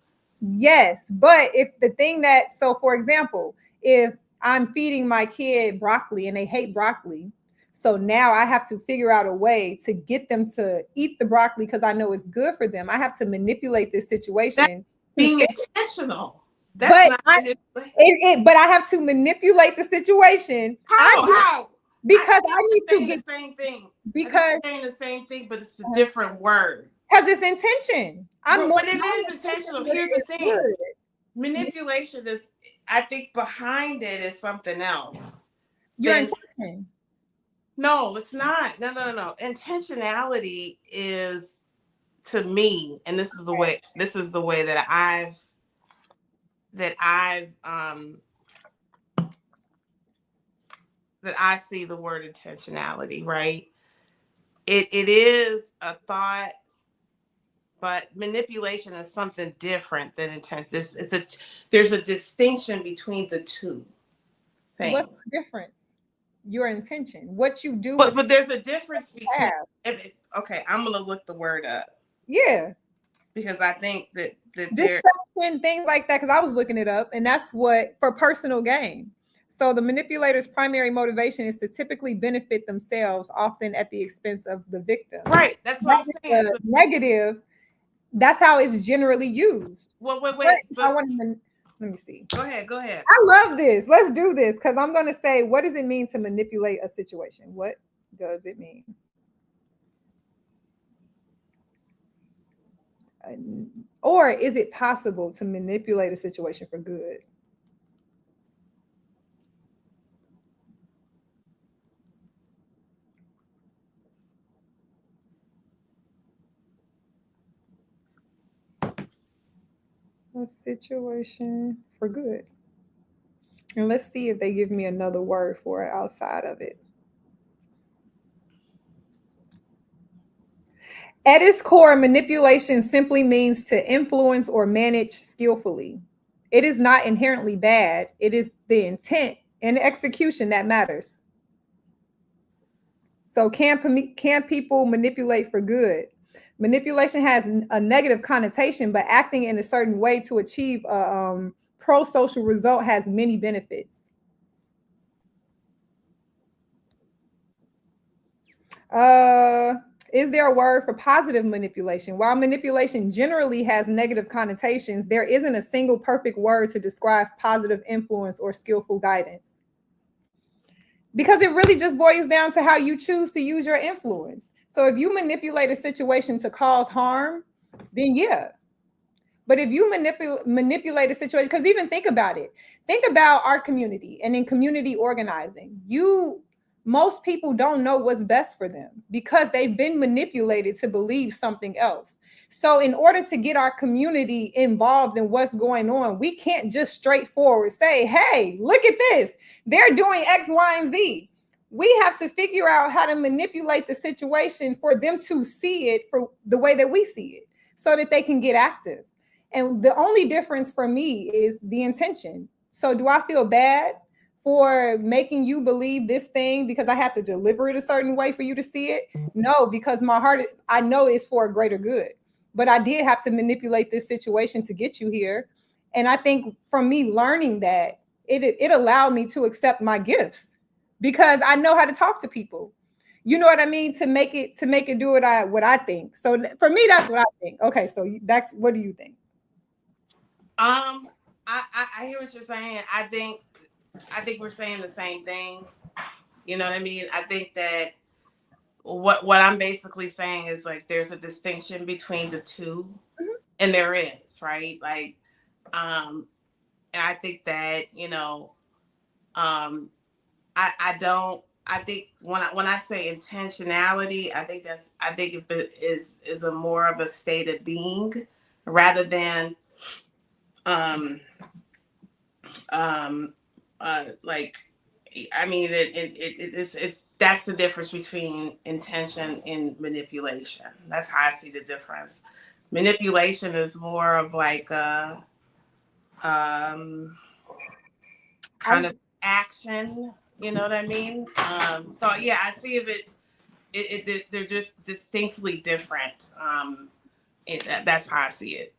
Yes, but if the thing that, so for example, if I'm feeding my kid broccoli and they hate broccoli, so now I have to figure out a way to get them to eat the broccoli because I know it's good for them. I have to manipulate this That's situation to being fix, intentional. That's but not I manipulation. but I have to manipulate the situation. I How? do How? I because think I need you're to saying get the same thing. I think because you're saying the same thing, but it's a different word. because it's intention. I'm more But it my is intentional. intention Here's the is thing. good. Manipulation is, I think behind it is something else. Your Then intention. no, it's not. No. Intentionality is, to me, and this is the way that I've that I see the word intentionality, right? It is a thought, but manipulation is something different than intention. There's a distinction between the two What's things. the difference? Your intention, what you do But with but there's a difference the between. have. Okay, I'm gonna look the word up Yeah, because I think that there. deception, things like that. Because I was looking it up, and that's what for personal gain. So the manipulator's primary motivation is to typically benefit themselves, often at the expense of the victim. Right, that's what That I'm is saying. the So, negative. That's how it's generally used. well, wait, But wait, if I but want to, let me see. go ahead, go ahead. I love this. Let's do this because I'm going to say, what does it mean to manipulate a situation? What does it mean? Or is it possible to manipulate a situation for good? A situation for good. And let's see if they give me another word for it outside of it. At its core, manipulation simply means to influence or manage skillfully. It is not inherently bad, it is the intent and execution that matters. So, can people manipulate for good? Manipulation has a negative connotation, but acting in a certain way to achieve a pro social result has many benefits. Uh, is there a word for positive manipulation? While manipulation generally has negative connotations, there isn't a single perfect word to describe positive influence or skillful guidance. Because it really just boils down to how you choose to use your influence. So if you manipulate a situation to cause harm, then yeah. But if you manipulate a situation, because even think about it, think about our community and in community organizing. most people don't know what's best for them because they've been manipulated to believe something else. So, in order to get our community involved in what's going on, we can't just straightforward say, hey, look at this. They're doing X, Y, and Z. We have to figure out how to manipulate the situation for them to see it for the way that we see it so that they can get active. And the only difference for me is the intention. So, do I feel bad for making you believe this thing because I have to deliver it a certain way for you to see it? No, because my heart, I know it's for a greater good. But I did have to manipulate this situation to get you here. And I think from me learning that, it allowed me to accept my gifts because I know how to talk to people. You know what I mean? To make it do what I think. So for me, that's what I think. Okay, so that's what do you think? I hear what you're saying. I think we're saying the same thing. You know what I mean? I think that what I'm basically saying is like there's a distinction between the two, Mhm. and there is, right? Like, and I think that I don't. I think when I say intentionality, I think if it is a more of a state of being rather than um um like I mean it's that's the difference between intention and manipulation. That's how I see the difference. Manipulation is more of like a um kind I of action, you know what I mean? So yeah, I see if they're just distinctly different. That's how I see it.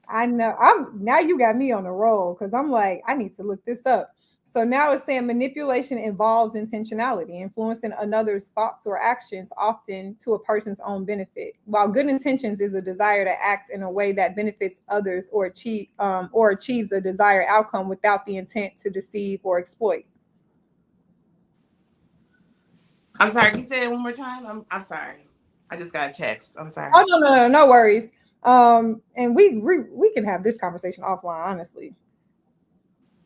I know. I'm now you got me on a roll because I'm like, I need to look this up. So now it's saying manipulation involves intentionality, influencing another's thoughts or actions, often to a person's own benefit. While good intentions is a desire to act in a way that benefits others or achieves a desired outcome without the intent to deceive or exploit. I'm sorry. Can you say it one more time? I'm sorry. I just got a text. I'm Oh sorry. no worries. And we can have this conversation offline, honestly.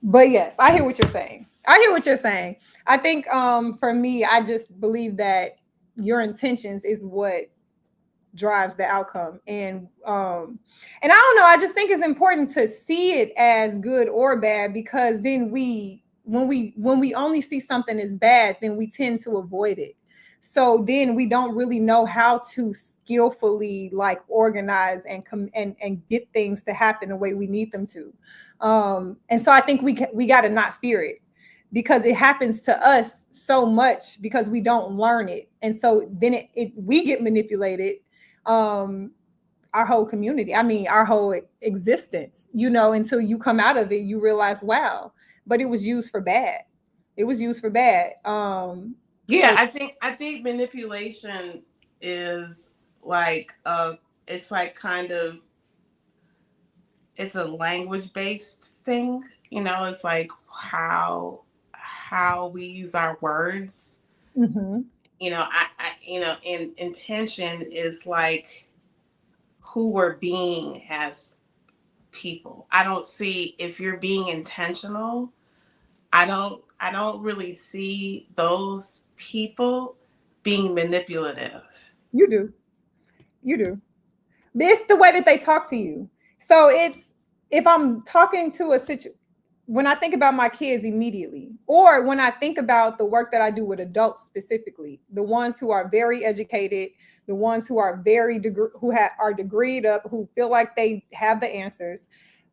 But yes, I hear what you're saying. I hear what you're saying. I think for me, I just believe that your intentions is what drives the outcome. And I don't know, I just think it's important to see it as good or bad because then when we only see something as bad, then we tend to avoid it. So then we don't really know how to skillfully like organize and get things to happen the way we need them to. And so I think we got to not fear it because it happens to us so much because we don't learn it. And so then we get manipulated, um our whole community, I mean our whole existence, until you come out of it you realize, wow, but it was used for bad. It was used for bad. Yeah, So I think manipulation is like it's like kind of it's a language based thing. You know, it's like how we use our words. mhm, I and intention is like who we're being as people. I don't see if you're being intentional. I don't really see those people being manipulative. you do, you do. It's the way that they talk to you. So it's if I'm talking to a situation, when I think about my kids immediately, or when I think about the work that I do with adults specifically, the ones who are very educated, the ones who are are degreed up, who feel like they have the answers.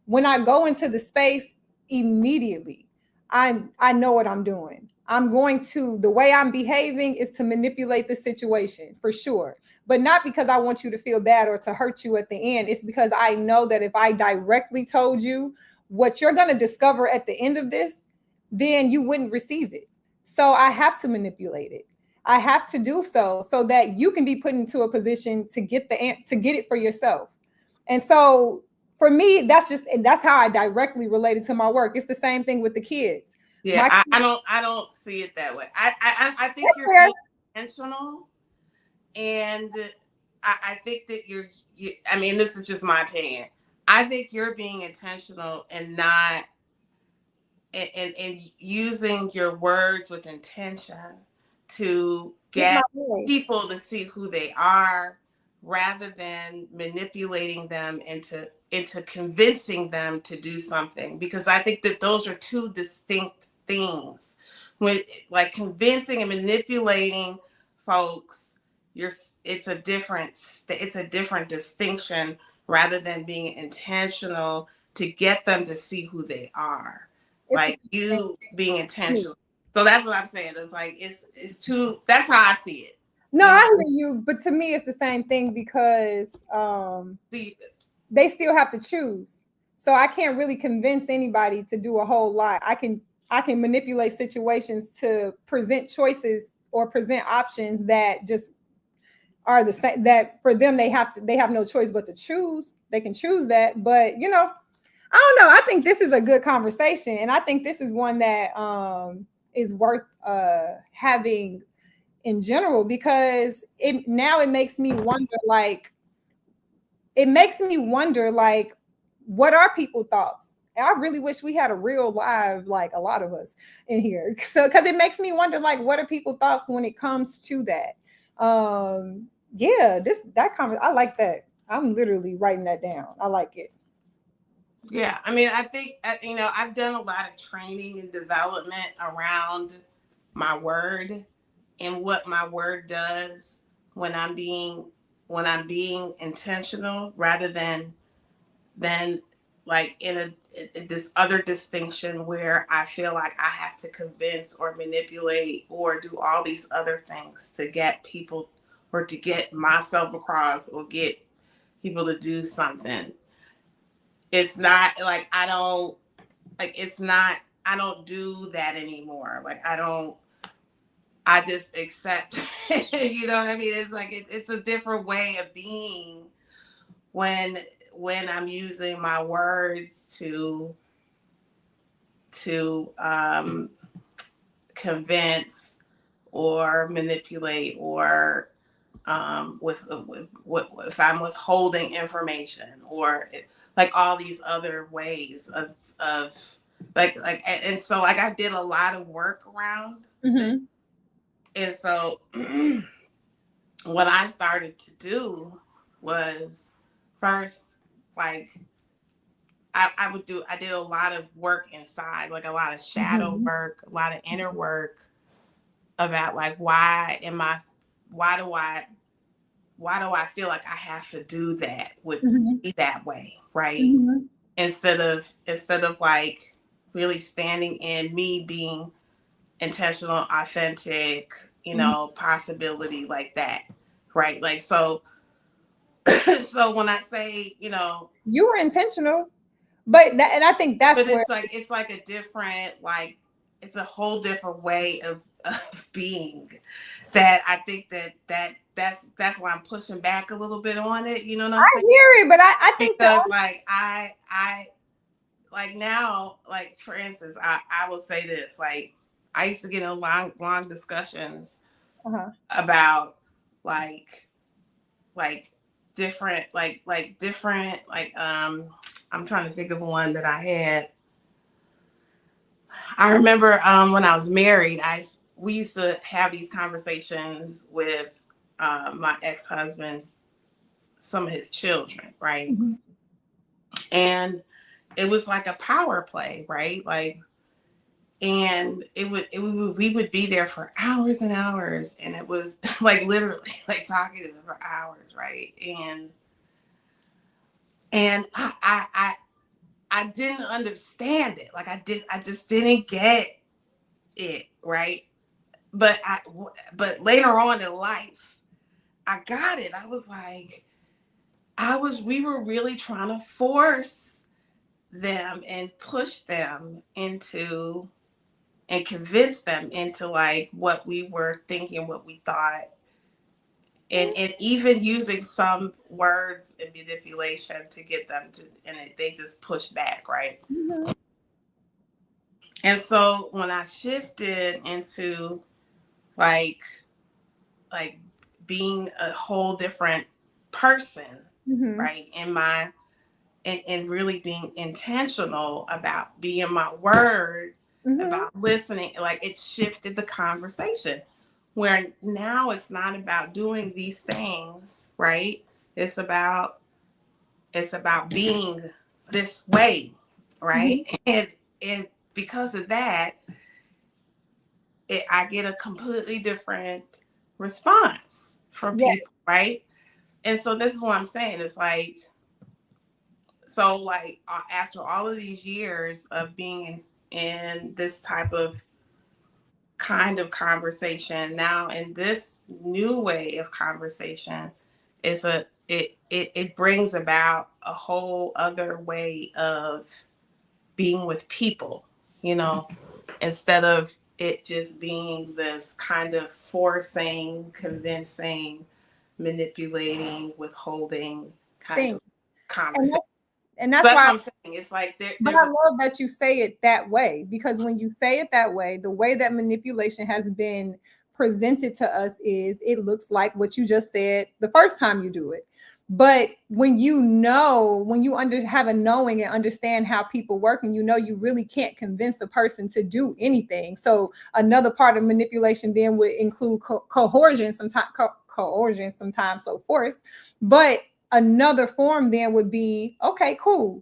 When I go into the space immediately, I know what I'm doing. I'm going to the way I'm behaving is to manipulate the situation for sure, but not because I want you to feel bad or to hurt you at the end. It's because I know that if I directly told you what you're going to discover at the end of this, then you wouldn't receive it. So I have to manipulate it. I have to do so that you can be put into a position to get it for yourself. And so for me, that's how I directly related to my work. It's the same thing with the kids. Yeah, My kids, I don't see it that way. I think that's you're fair. being intentional, and I think that I mean, this is just my opinion. I think you're being intentional and not and using your words with intention to get people to see who they are rather than manipulating them into convincing them to do something, because I think that those are two distinct things. When like convincing and manipulating folks, it's a different distinction rather than being intentional to get them to see who they are. Like you being intentional. So that's what I'm saying. It's like it's too. That's how I see it. No, I hear you, but to me, it's the same thing because they still have to choose. So I can't really convince anybody to do a whole lot. I can manipulate situations to present choices or present options that just are the same. That for them, they have no choice but to choose. They can choose that, but I don't know. I think this is a good conversation, and I think this is one that is worth having in general, because it makes me wonder, like, what are people's thoughts? I really wish we had a real live, like a lot of us in here. So, because it makes me wonder, like, what are people's thoughts when it comes to that? Yeah, I like that. I'm literally writing that down. I like it. Yeah, I mean, I think I've done a lot of training and development around my word and what my word does when I'm being intentional, rather than like in this other distinction where I feel like I have to convince or manipulate or do all these other things to get people or to get myself across or get people to do something. It's not like I don't do that anymore. Like I just accept, you know what I mean? It's like, it's a different way of being when I'm using my words to convince or manipulate, or if I'm withholding information, or like all these other ways of like and so like I did a lot of work around it. And so what I started to do was first, like I did a lot of work inside, like a lot of shadow work, a lot of inner work about like why do I feel like I have to do that, would be that way, right? Instead of like really standing in me being intentional, authentic, possibility, like that, right? Like so so when I say, you were intentional, but I think that's where it's like a different, like it's a whole different way of being, that I think that's why I'm pushing back a little bit on it. You know what I'm saying? I hear it, but I think because like I like now, like for instance, I will say this, like I used to get in long discussions about like different I'm trying to think of one that I had. I remember when I was married, we used to have these conversations with my ex-husband's, some of his children, right? And it was like a power play, right? Like, and we would be there for hours and hours, and it was like literally like talking to them for hours, right? And I didn't understand it. Like I just didn't get it, right? But later on in life, I got it. I was like, we were really trying to force them and push them into and convince them into like what we were thinking, what we thought. And even using some words and manipulation to get them to, and they just push back, right? And so when I shifted into like being a whole different person, right? And really being intentional about being my word, about listening, like it shifted the conversation. where now it's not about doing these things, right? It's about being this way, right? And because of that, I get a completely different response from Yes. people, right? And so this is what I'm saying. It's like, so like after all of these years of being in this type of kind of conversation, now in this new way of conversation, it brings about a whole other way of being with people, you know, instead of it just being this kind of forcing, convincing, manipulating, withholding kind Thing. of And conversation. that's and that's That's why what I'm saying. It's like but there's I a love that you say it that way, because when you say it that way, the way that manipulation has been presented to us is it looks like what you just said the first time you do it. But when you know, when you have a knowing and understand how people work, and you know you really can't convince a person to do anything. So another part of manipulation then would include coercion, sometimes coercion, sometimes so force. But another form then would be, okay, cool,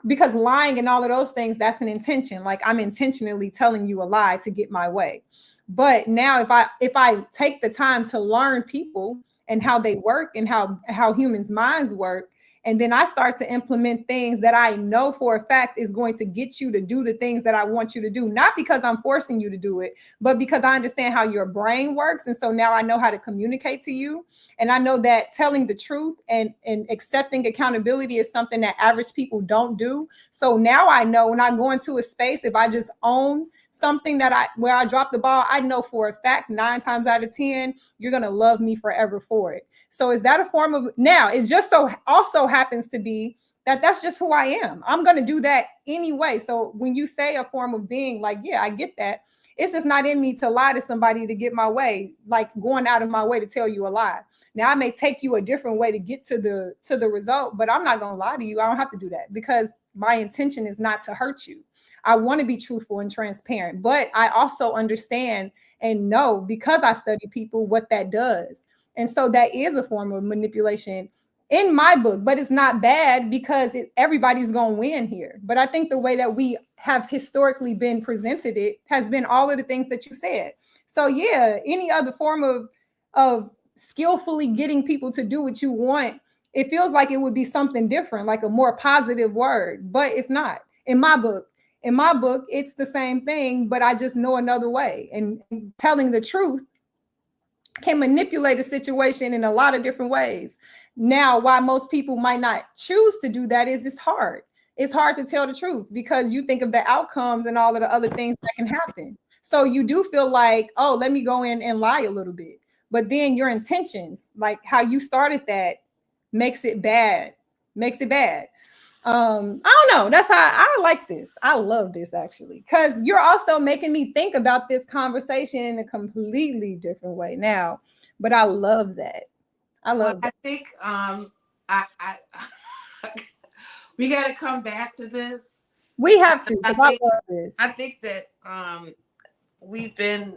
because lying and all of those things, that's an intention. Like, I'm intentionally telling you a lie to get my way. But now if I take the time to learn people and how they work and how humans minds work, and then I start to implement things that I know for a fact is going to get you to do the things that I want you to do, not because I'm forcing you to do it, but because I understand how your brain works. And so now I know how to communicate to you. And I know that telling the truth and accepting accountability is something that average people don't do. So now I know when I go into a space, if I just own something where I drop the ball, I know for a fact 9 times out of 10, you're going to love me forever for it. So is that a form of, now it just so also happens to be that that's just who I am. I'm going to do that anyway. So when you say a form of being, like, yeah, I get that. It's just not in me to lie to somebody to get my way, like going out of my way to tell you a lie. Now I may take you a different way to get to the result, but I'm not going to lie to you. I don't have to do that because my intention is not to hurt you. I want to be truthful and transparent, but I also understand and know, because I study people, what that does. And so that is a form of manipulation in my book, but it's not bad because everybody's going to win here. But I think the way that we have historically been presented, it has been all of the things that you said. So yeah, any other form of skillfully getting people to do what you want, it feels like it would be something different, like a more positive word, but it's not in my book. In my book, it's the same thing, but I just know another way. And telling the truth can manipulate a situation in a lot of different ways. Now, why most people might not choose to do that is it's hard. It's hard to tell the truth because you think of the outcomes and all of the other things that can happen. So you do feel like, oh, let me go in and lie a little bit. But then your intentions, like how you started that, makes it bad, makes it bad. I don't know, that's how I like this. I love this actually, because you're also making me think about this conversation in a completely different way now. But I love that. I well, love I that. think I we got to come back to this. We have to, I because I think love this. I think that we've been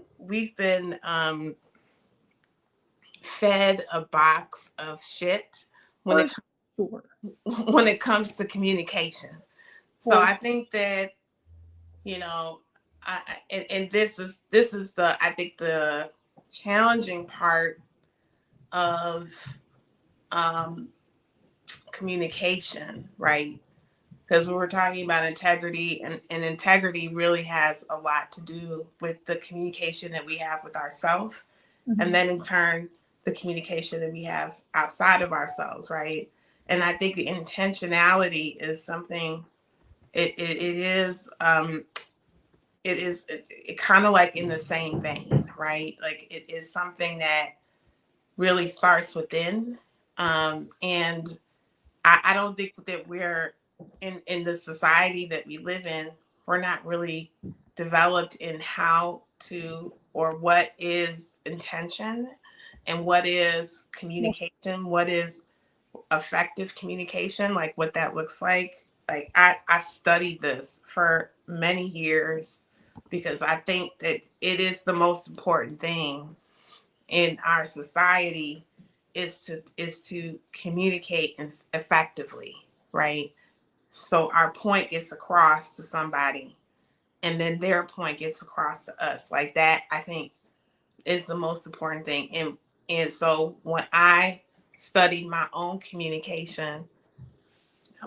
fed a box of shit when For it sure. when it comes to communication. So For I think that, you know, and this is the, I think, the challenging part of um, communication, right? Because we were talking about integrity, and integrity really has a lot to do with the communication that we have with ourselves, and Mhm. then in turn the communication that we have outside of ourselves, right? And I think the intentionality is something, it kind of like in the same vein, right? Like it is something that really starts within. And I don't think that we're in the society that we live in, we're not really developed in how to, or what is intention and what is communication, what is effective communication, like what that looks like. Like I studied this for many years because I think that it is the most important thing in our society is to communicate effectively, right? So our point gets across to somebody, and then their point gets across to us. Like that, I think is the most important thing. And so when I studied my own communication,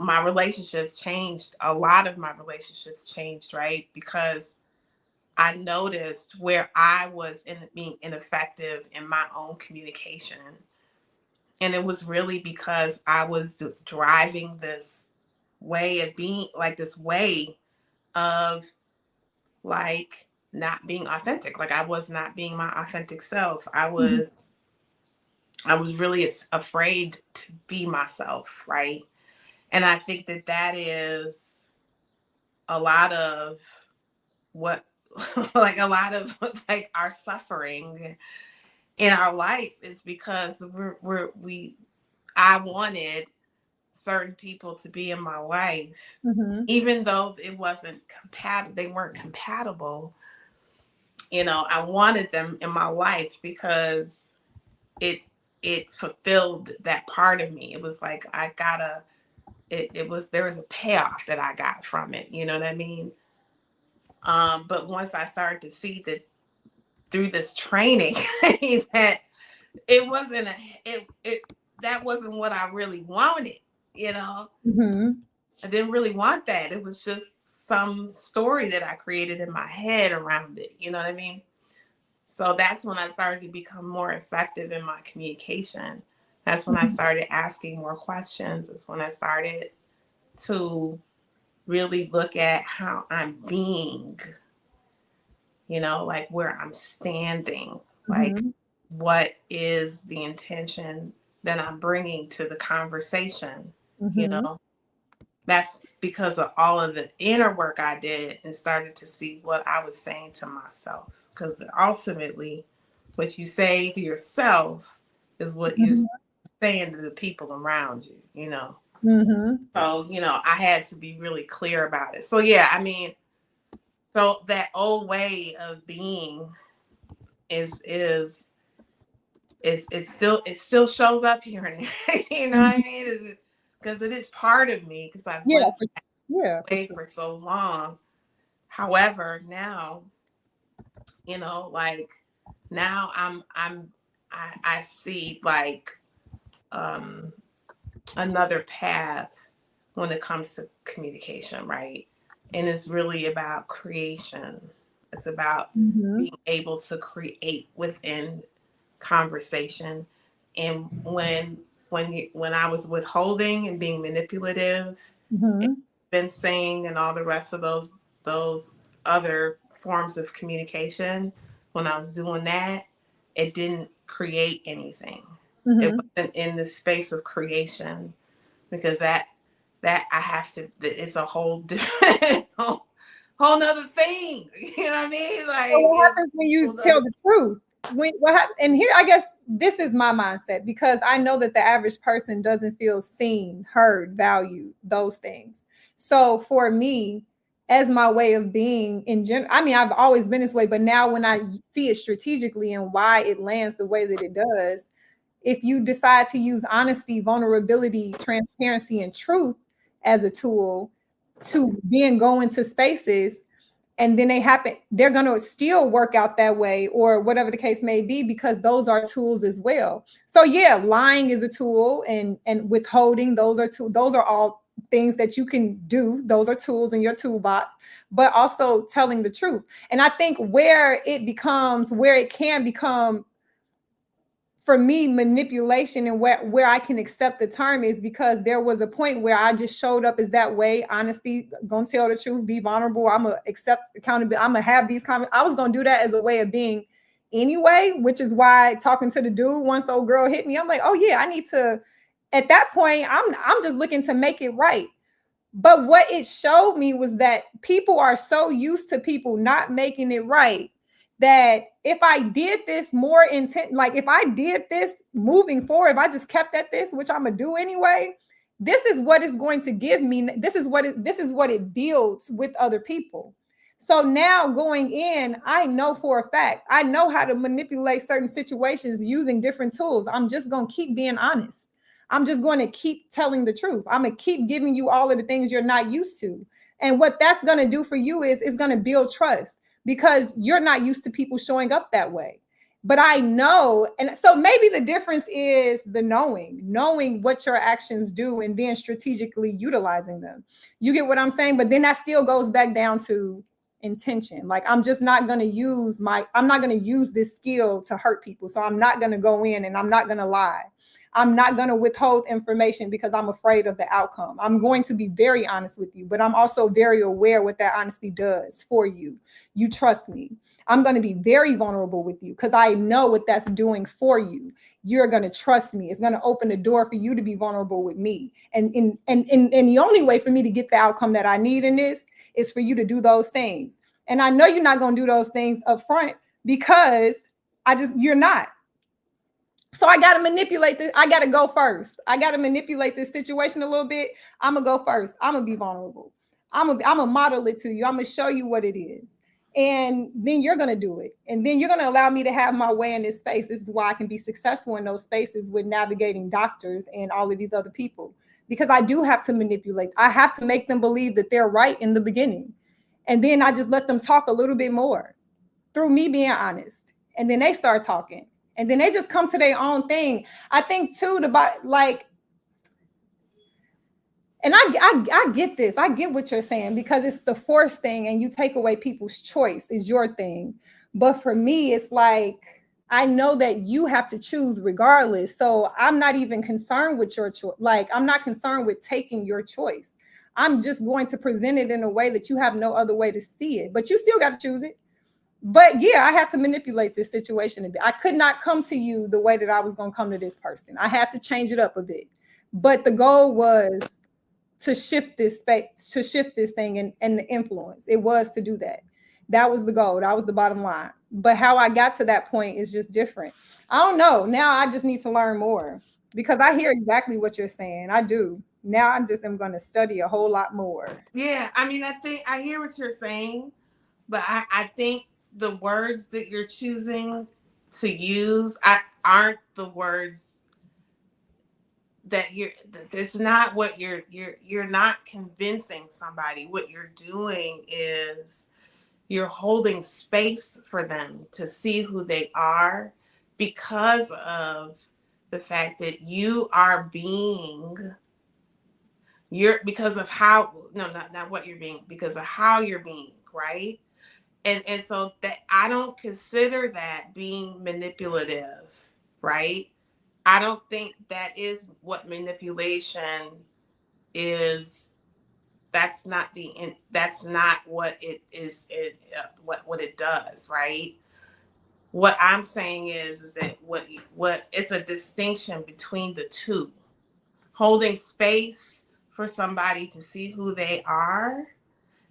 my relationships changed. A lot of my relationships changed, right? Because I noticed where I was being ineffective in my own communication. And it was really because I was driving this way of being, like this way of like not being authentic. Like I was not being my authentic self. I was really afraid to be myself, right? And I think that that is a lot of what like a lot of like our suffering in our life is because I wanted certain people to be in my life, even though it wasn't compatible, they weren't compatible. You know, I wanted them in my life because it fulfilled that part of me. It was like there was a payoff that I got from it. You know what I mean? But once I started to see that through this training that it wasn't that wasn't what I really wanted, you know. I didn't really want that. It was just some story that I created in my head around it, you know what I mean? So that's when I started to become more effective in my communication. That's when I started asking more questions. It's when I started to really look at how I'm being, you know, like where I'm standing, like what is the intention that I'm bringing to the conversation, you know. That's because of all of the inner work I did and started to see what I was saying to myself. Because ultimately, what you say to yourself is what you're saying to the people around you, you know. So, you know, I had to be really clear about it. So, yeah, I mean, so that old way of being it still shows up here and there. You know what I mean? Because it is part of me because I've lived that way for so long. However, now, you know, like now I see like another path when it comes to communication, right? And it's really about creation. It's about being able to create within conversation. And when I was withholding and being manipulative, and fencing and all the rest of those other forms of communication, when I was doing that, it didn't create anything. It wasn't in the space of creation, because that I have to. It's a whole different whole nother thing. You know what I mean? Like, so what happens when you tell the truth? And here, I guess this is my mindset, because I know that the average person doesn't feel seen, heard, valued, those things. So for me, as my way of being in general, I mean, I've always been this way, but now when I see it strategically and why it lands the way that it does, if you decide to use honesty, vulnerability, transparency, and truth as a tool to then go into spaces, and then they're going to still work out that way, or whatever the case may be, because those are tools as well. So yeah, lying is a tool, and withholding, those are all things that you can do. Those are tools in your toolbox, but also telling the truth. And I think where it can become, for me, manipulation, and where I can accept the term, is because there was a point where I just showed up as that way. Honesty, gonna tell the truth, be vulnerable. I'm gonna accept accountability. I'm gonna have these comments. I was gonna do that as a way of being anyway, which is why talking to the dude, once old girl hit me, I'm like, oh yeah, I need to. At that point, I'm just looking to make it right. But what it showed me was that people are so used to people not making it right, that if I did this more intent, like if I did this moving forward, if I just kept at this, which I'm gonna do anyway, this is what it's going to give me. This is what it builds with other people. So now going in, I know for a fact, I know how to manipulate certain situations using different tools. I'm just going to keep being honest. I'm just going to keep telling the truth. I'm going to keep giving you all of the things you're not used to. And what that's going to do for you is it's going to build trust because you're not used to people showing up that way. But I know, and so maybe the difference is the knowing what your actions do and then strategically utilizing them. You get what I'm saying? But then that still goes back down to intention. Like I'm just not going to I'm not going to use this skill to hurt people. So I'm not going to go in and I'm not going to lie. I'm not going to withhold information because I'm afraid of the outcome. I'm going to be very honest with you, but I'm also very aware what that honesty does for you. You trust me. I'm going to be very vulnerable with you because I know what that's doing for you. You're going to trust me. It's going to open the door for you to be vulnerable with me. And the only way for me to get the outcome that I need in this is for you to do those things. And I know you're not going to do those things up front because you're not. So I got to manipulate this. I got to go first. I got to manipulate this situation a little bit. I'm going to go first. I'm going to be vulnerable. I'm going to model it to you. I'm going to show you what it is. And then you're going to do it. And then you're going to allow me to have my way in this space. This is why I can be successful in those spaces with navigating doctors and all of these other people. Because I do have to manipulate. I have to make them believe that they're right in the beginning. And then I just let them talk a little bit more through me being honest. And then they start talking. And then they just come to their own thing. I think too, and I get this. I get what you're saying because it's the force thing and you take away people's choice is your thing. But for me, it's like, I know that you have to choose regardless. So I'm not even concerned with your choice. Like, I'm not concerned with taking your choice. I'm just going to present it in a way that you have no other way to see it, but you still got to choose it. But yeah, I had to manipulate this situation a bit. I could not come to you the way that I was going to come to this person. I had to change it up a bit. But the goal was to shift this space, to shift this thing and the influence. It was to do that. That was the goal. That was the bottom line. But how I got to that point is just different. I don't know. Now I just need to learn more because I hear exactly what you're saying. I do. Now I'm going to study a whole lot more. Yeah, I mean, I think I hear what you're saying, but I think the words that you're choosing to use aren't the words that it's not what you're not convincing somebody. What you're doing is you're holding space for them to see who they are because of the fact that because of how, no, not what you're being, because of how you're being, right? And so that I don't consider that being manipulative, right? I don't think that is what manipulation is. That's not what it is. What it does, right? What I'm saying is that what it's a distinction between the two. Holding space for somebody to see who they are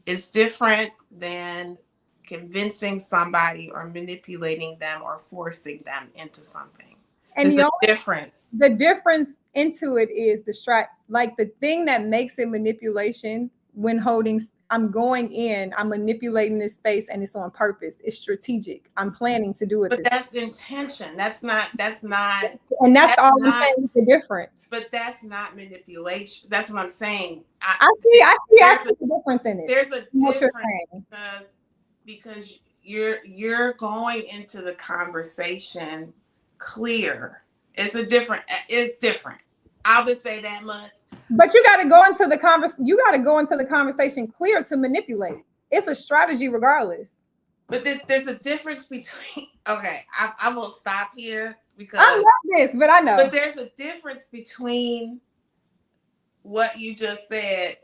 is different than convincing somebody or manipulating them or forcing them into something. And There's a difference. The difference into it is like the thing that makes it manipulation when I'm going in, I'm manipulating this space and it's on purpose. It's strategic. I'm planning to do it. But that's intention. That's not. And that's all I'm saying is the difference. But that's not manipulation. That's what I'm saying. I see the difference in it. There's a difference because you're going into the conversation clear. It's different. I'll just say that much. But you got to go into the conversation clear to manipulate. It's a strategy regardless. But there's a difference between. Okay, I will stop here because I love this, but I know. But there's a difference between what you just said.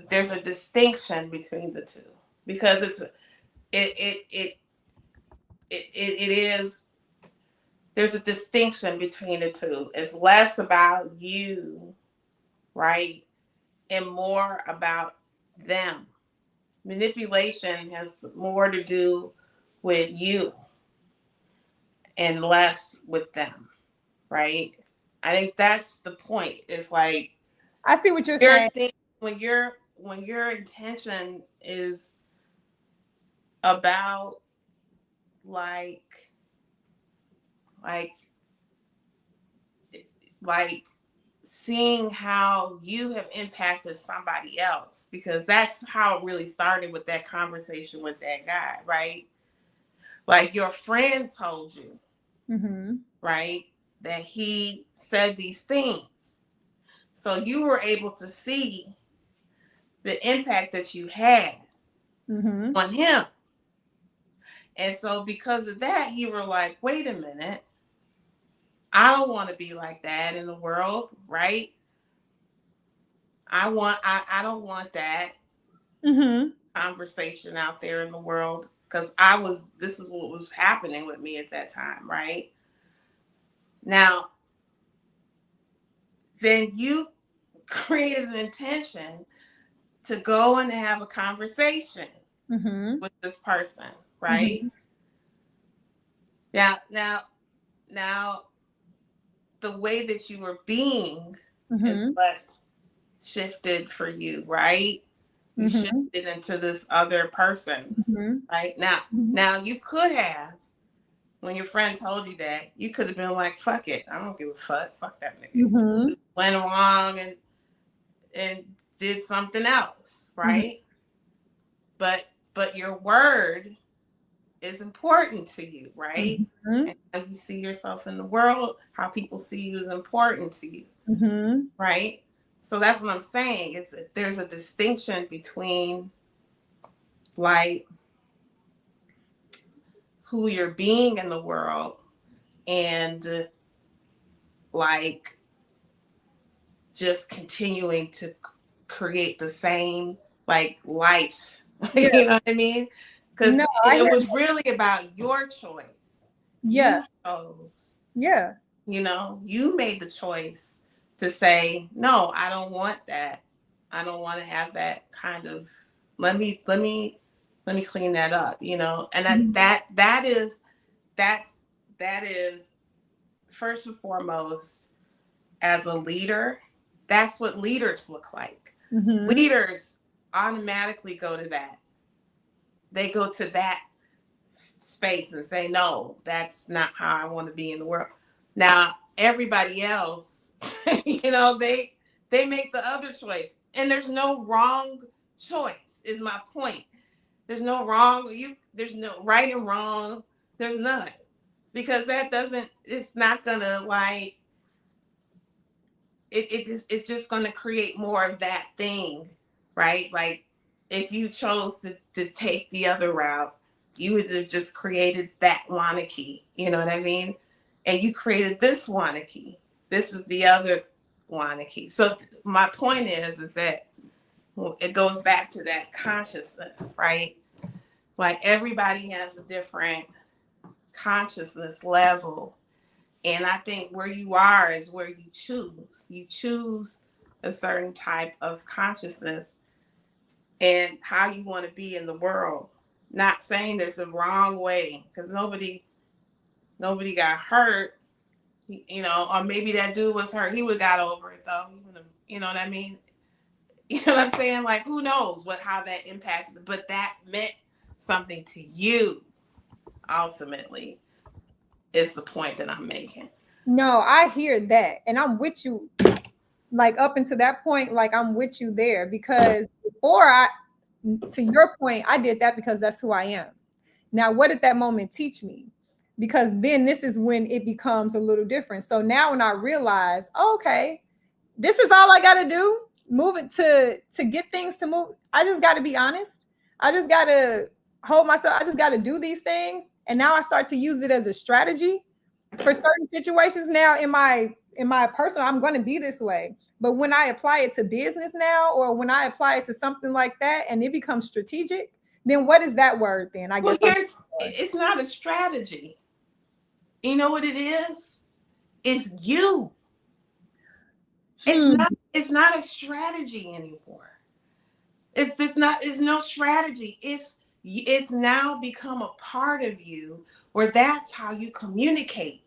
There's a distinction between the two because it is. There's a distinction between the two. It's less about you, right? And more about them. Manipulation has more to do with you and less with them, right? I think that's the point. It's like I see what you're saying. When your intention is about like like like seeing how you have impacted somebody else, because that's how it really started with that conversation with that guy, right? Like your friend told you, right, that he said these things. So you were able to see the impact that you had on him. And so because of that, you were like, wait a minute, I don't want to be like that in the world, right? I don't want that conversation out there in the world, because this is what was happening with me at that time, right? Now, then you created an intention to go and have a conversation with this person, right? Now, the way that you were being is what shifted for you, right? You shifted into this other person, right? Now you could have, when your friend told you that, you could have been like, fuck it, I don't give a fuck that nigga. Went wrong and did something else, right? But your word is important to you, right? And how you see yourself in the world, how people see you is important to you, right? So that's what I'm saying. There's a distinction between like who you're being in the world and like just continuing to create the same like life. Yeah. You know what I mean? Because it was really about your choice. Yeah. You chose. Yeah. You know, you made the choice to say, no, I don't want that. I don't want to have that kind of, let me clean that up, you know? And that is first and foremost, as a leader, that's what leaders look like. Leaders automatically go to that. They go to that space and say, no, that's not how I want to be in the world. Now, everybody else, you know, they make the other choice. And there's no wrong choice, is my point. There's no wrong, there's no right and wrong. There's none. Because it's not gonna like, it's just gonna create more of that thing, right? Like if you chose to take the other route, you would have just created that Wanakee, you know what I mean? And you created this Wanakee. This is the other Wanakee. So my point is that it goes back to that consciousness, right? Like everybody has a different consciousness level. And I think where you are is where you choose. You choose a certain type of consciousness and how you want to be in the world. Not saying there's a wrong way, because nobody got hurt, you know, or maybe that dude was hurt. He would have got over it though. You know what I mean? You know what I'm saying? Like, who knows how that impacts it, but that meant something to you ultimately is the point that I'm making. No, I hear that. And I'm with you, like up until that point, like I'm with you there, because to your point, I did that because that's who I am. Now, what did that moment teach me? Because then this is when it becomes a little different. So now when I realize, okay, this is all I got to do, move it to get things to move. I just got to be honest. I just got to hold myself. I just got to do these things. And now I start to use it as a strategy for certain situations. Now in my personal, I'm going to be this way. But when I apply it to business now, or when I apply it to something like that and it becomes strategic, then what is that word then? I guess it's not a strategy. You know what it is? It's you. It's not a strategy anymore. It's no strategy. It's now become a part of you where that's how you communicate.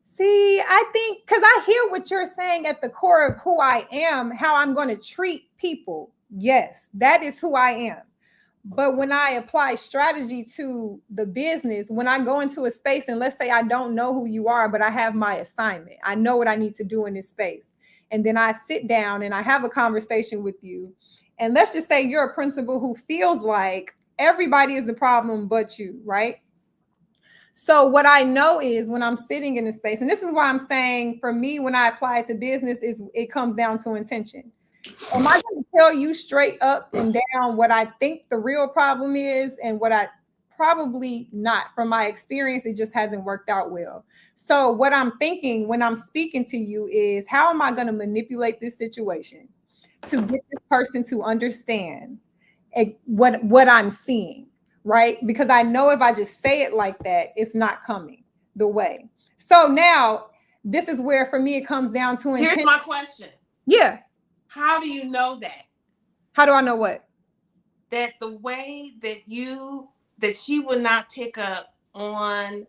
See, I think, because I hear what you're saying at the core of who I am, how I'm going to treat people. Yes, that is who I am. But when I apply strategy to the business, when I go into a space and let's say I don't know who you are, but I have my assignment, I know what I need to do in this space. And then I sit down and I have a conversation with you. And let's just say you're a principal who feels like everybody is the problem but you, right? So what I know is when I'm sitting in a space, and this is why I'm saying for me, when I apply it to business, is it comes down to intention. Am I going to tell you straight up and down what I think the real problem is and what I probably not? From my experience, it just hasn't worked out well. So what I'm thinking when I'm speaking to you is how am I going to manipulate this situation to get this person to understand what I'm seeing, right? Because I know if I just say it like that, it's not coming the way. So now this is where for me it comes down to intent. Here's my question. Yeah. How do you know that? How do I know what? That the way that she would not pick up on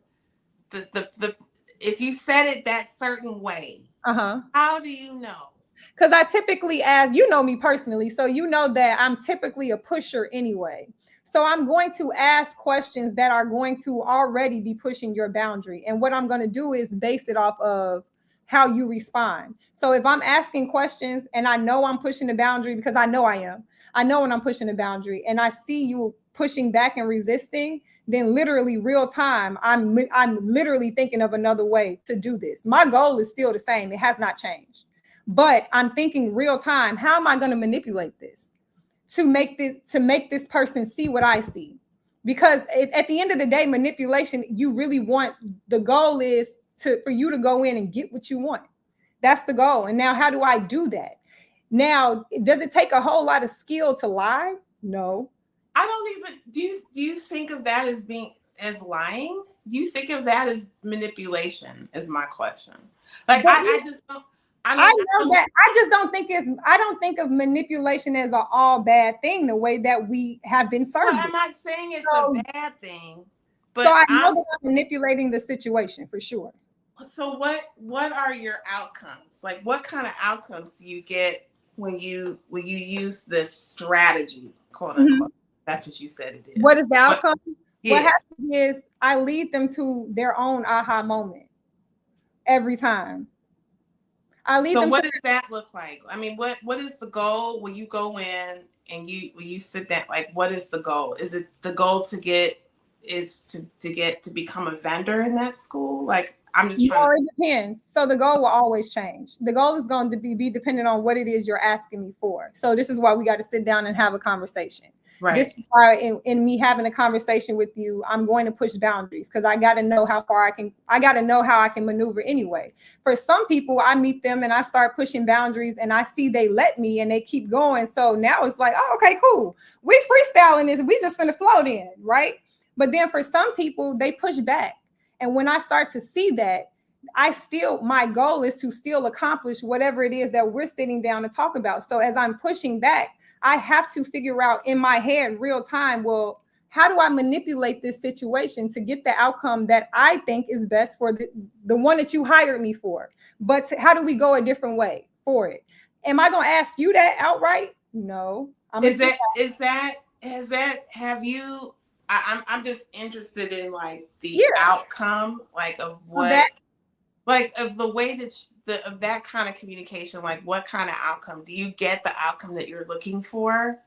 the if you said it that certain way. How do you know? Because I typically ask, you know me personally, so you know that I'm typically a pusher anyway. So I'm going to ask questions that are going to already be pushing your boundary. And what I'm going to do is base it off of how you respond. So if I'm asking questions and I know I'm pushing the boundary because I know I am, I know when I'm pushing the boundary and I see you pushing back and resisting, then literally real time, I'm literally thinking of another way to do this. My goal is still the same. It has not changed, but I'm thinking real time, how am I going to manipulate this to make this person see what I see? Because at the end of the day, manipulation, you really want, the goal is for you to go in and get what you want. That's the goal. And now how do I do that? Now, does it take a whole lot of skill to lie? No. I don't even, do you think of that as lying? Do you think of that as manipulation is my question. Like, I just don't. I know that. I just don't think I don't think of manipulation as an all bad thing the way that we have been served. Well, I'm not saying it's a bad thing, but so I know that I'm manipulating the situation for sure. So what are your outcomes? Like, what kind of outcomes do you get when you use this strategy, quote unquote? That's what you said it is. What is the outcome? What happens is I lead them to their own aha moment every time. So what does that look like? I mean, what is the goal when you go in and when you sit down? Like, what is the goal? Is it the goal to become a vendor in that school? Like, I'm just trying. It depends. So the goal will always change. The goal is going to be dependent on what it is you're asking me for. So this is why we got to sit down and have a conversation. Right. This is why in me having a conversation with you, I'm going to push boundaries because I got to know how far I got to know how I can maneuver anyway. For some people, I meet them and I start pushing boundaries and I see they let me and they keep going. So now it's like, oh, okay, cool. We freestyling this. We just finna float in, right? But then for some people, they push back. And when I start to see that, my goal is to still accomplish whatever it is that we're sitting down to talk about. So as I'm pushing back, I have to figure out in my head real time, well, how do I manipulate this situation to get the outcome that I think is best for the one that you hired me for? But how do we go a different way for it? Am I going to ask you that outright? No. I'm just interested in like the outcome, like of what, like of the way that of that kind of communication, like what kind of outcome do you get the outcome that you're looking for?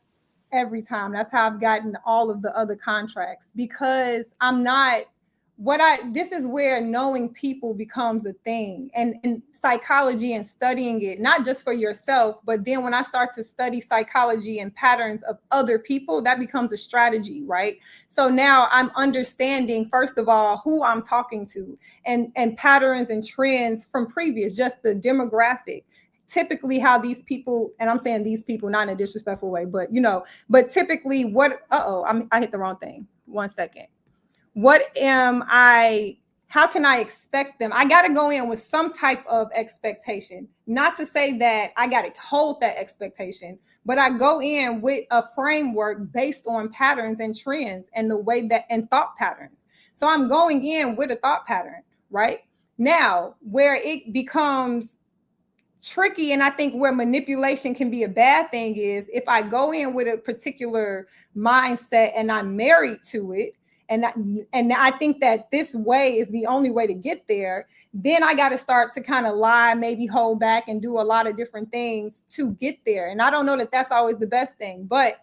Every time. That's how I've gotten all of the other contracts because this is where knowing people becomes a thing and psychology and studying it, not just for yourself, but then when I start to study psychology and patterns of other people, that becomes a strategy, right? So now I'm understanding, first of all, who I'm talking to and patterns and trends from previous, just the demographic. Typically how these people, and I'm saying these people, not in a disrespectful way, but typically I hit the wrong thing. 1 second. How can I expect them? I got to go in with some type of expectation, not to say that I got to hold that expectation, but I go in with a framework based on patterns and trends and the way and thought patterns. So I'm going in with a thought pattern, right? Now, where it becomes tricky, and I think where manipulation can be a bad thing is if I go in with a particular mindset and I'm married to it, and I think that this way is the only way to get there, then I got to start to kind of lie, maybe hold back and do a lot of different things to get there. And I don't know that that's always the best thing, but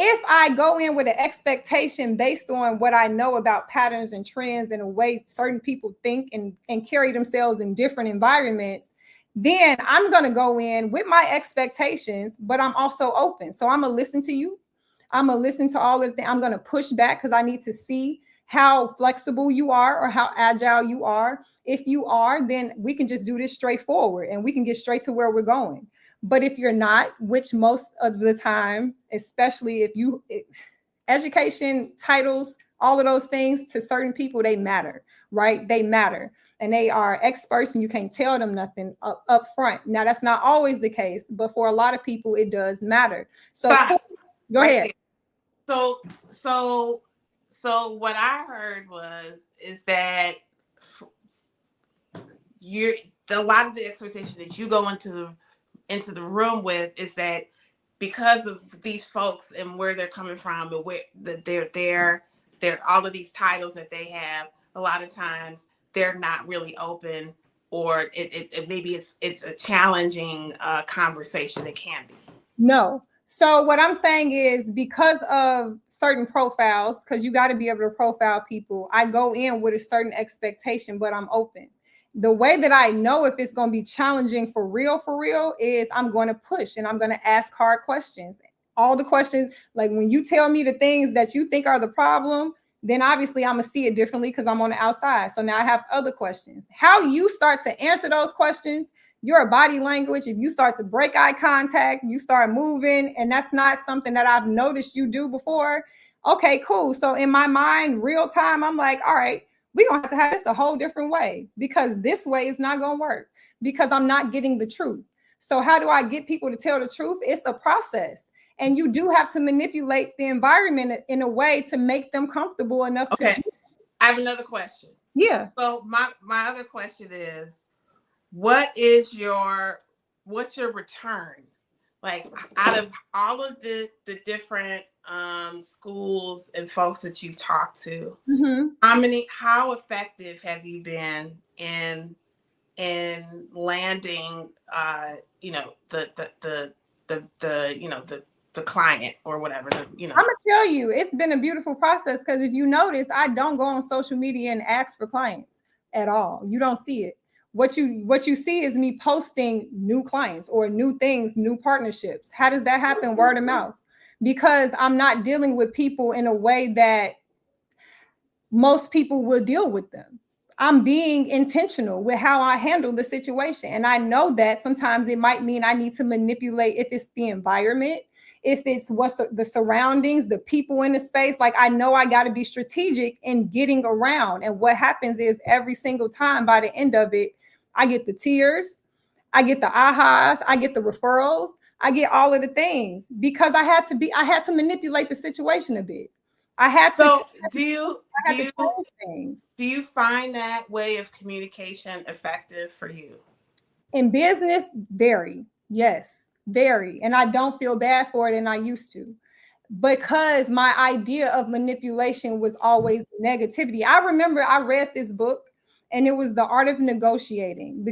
if I go in with an expectation based on what I know about patterns and trends and the way certain people think and carry themselves in different environments, then I'm going to go in with my expectations, but I'm also open. So I'm going to listen to you. I'm going to listen to all of the things. I'm going to push back because I need to see how flexible you are or how agile you are. If you are, then we can just do this straightforward and we can get straight to where we're going. But if you're not, which most of the time, especially if you, education, titles, all of those things to certain people, they matter, right? They matter. And they are experts and you can't tell them nothing up front. Now, that's not always the case, but for a lot of people, it does matter. So go ahead. So what I heard is that a lot of the expectation that you go into the room with is that because of these folks and where they're coming from and where they're all of these titles that they have, a lot of times they're not really open, or it maybe it's a challenging conversation. It can be. No. So what I'm saying is because of certain profiles, because you got to be able to profile people, I go in with a certain expectation, but I'm open. The way that I know if it's going to be challenging for real is I'm going to push and I'm going to ask hard questions. All the questions, like when you tell me the things that you think are the problem, then obviously I'm going to see it differently because I'm on the outside. So now I have other questions. How you start to answer those questions, your body language, if you start to break eye contact, you start moving, and that's not something that I've noticed you do before. Okay, cool. So in my mind, real time, I'm like, all right, we're going to have this a whole different way because this way is not going to work because I'm not getting the truth. So how do I get people to tell the truth? It's a process. And you do have to manipulate the environment in a way to make them comfortable enough to. Okay. I have another question. Yeah. So my other question is, what's your return? Like out of all of the different schools and folks that you've talked to, how effective have you been in landing the client or whatever, I'm gonna tell you, it's been a beautiful process because if you notice, I don't go on social media and ask for clients at all. You don't see it. What you see is me posting new clients or new things, new partnerships. How does that happen? Word of mouth. Because I'm not dealing with people in a way that most people will deal with them. I'm being intentional with how I handle the situation. And I know that sometimes it might mean I need to manipulate if it's the environment, if it's what's the surroundings, the people in the space. Like I know I got to be strategic in getting around. And what happens is every single time by the end of it, I get the tears, I get the ahas, I get the referrals, I get all of the things because I had to manipulate the situation a bit. I had to. So do you find that way of communication effective for you? In business, very. Yes, very. And I don't feel bad for it, and I used to. Because my idea of manipulation was always negativity. I remember I read this book and it was The Art of Negotiating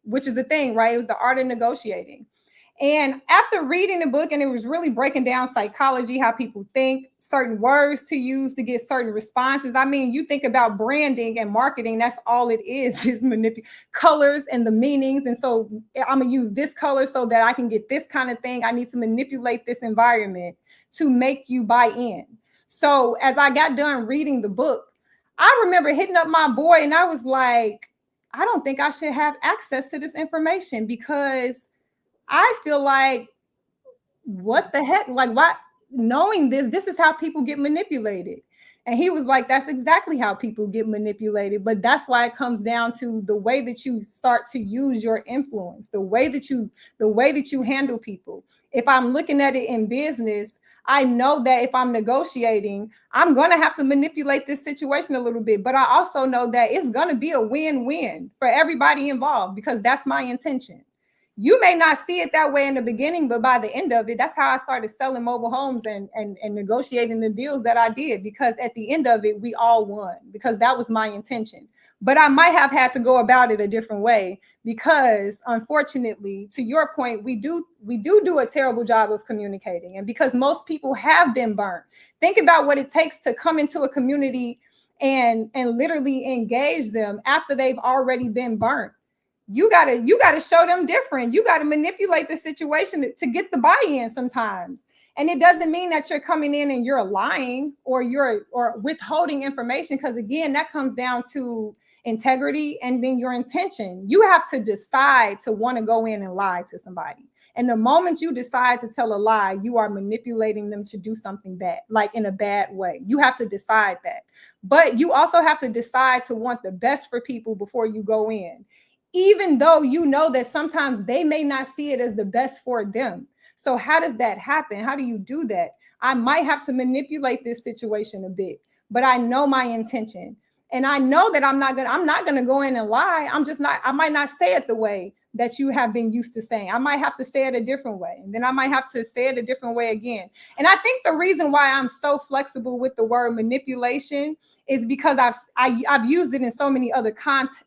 which is a thing, right? It was The Art of Negotiating. And after reading the book, and it was really breaking down psychology, how people think, certain words to use to get certain responses. I mean, you think about branding and marketing, that's all it is colors and the meanings. And so I'm going to use this color so that I can get this kind of thing. I need to manipulate this environment to make you buy in. So as I got done reading the book, I remember hitting up my boy and I was like, I don't think I should have access to this information because I feel like, what the heck? Like, why? Knowing this is how people get manipulated. And he was like, that's exactly how people get manipulated. But that's why it comes down to the way that you start to use your influence, the way that you handle people. If I'm looking at it in business, I know that if I'm negotiating, I'm going to have to manipulate this situation a little bit. But I also know that it's going to be a win-win for everybody involved because that's my intention. You may not see it that way in the beginning, but by the end of it, that's how I started selling mobile homes and negotiating the deals that I did, because at the end of it, we all won because that was my intention. But I might have had to go about it a different way because, unfortunately, to your point, we do a terrible job of communicating. And because most people have been burnt, think about what it takes to come into a community and literally engage them after they've already been burnt. You gotta show them different. You gotta manipulate the situation to get the buy-in sometimes. And it doesn't mean that you're coming in and you're lying or withholding information, because again, that comes down to integrity and then your intention. You have to decide to want to go in and lie to somebody. And the moment you decide to tell a lie, you are manipulating them to do something bad, like in a bad way. You have to decide that. But you also have to decide to want the best for people before you go in, even though you know that sometimes they may not see it as the best for them. So how does that happen? How do you do that? I might have to manipulate this situation a bit, but I know my intention. And I know that I'm not gonna go in and lie. I might not say it the way that you have been used to saying. I might have to say it a different way. And then I might have to say it a different way again. And I think the reason why I'm so flexible with the word manipulation is because I've used it in so many other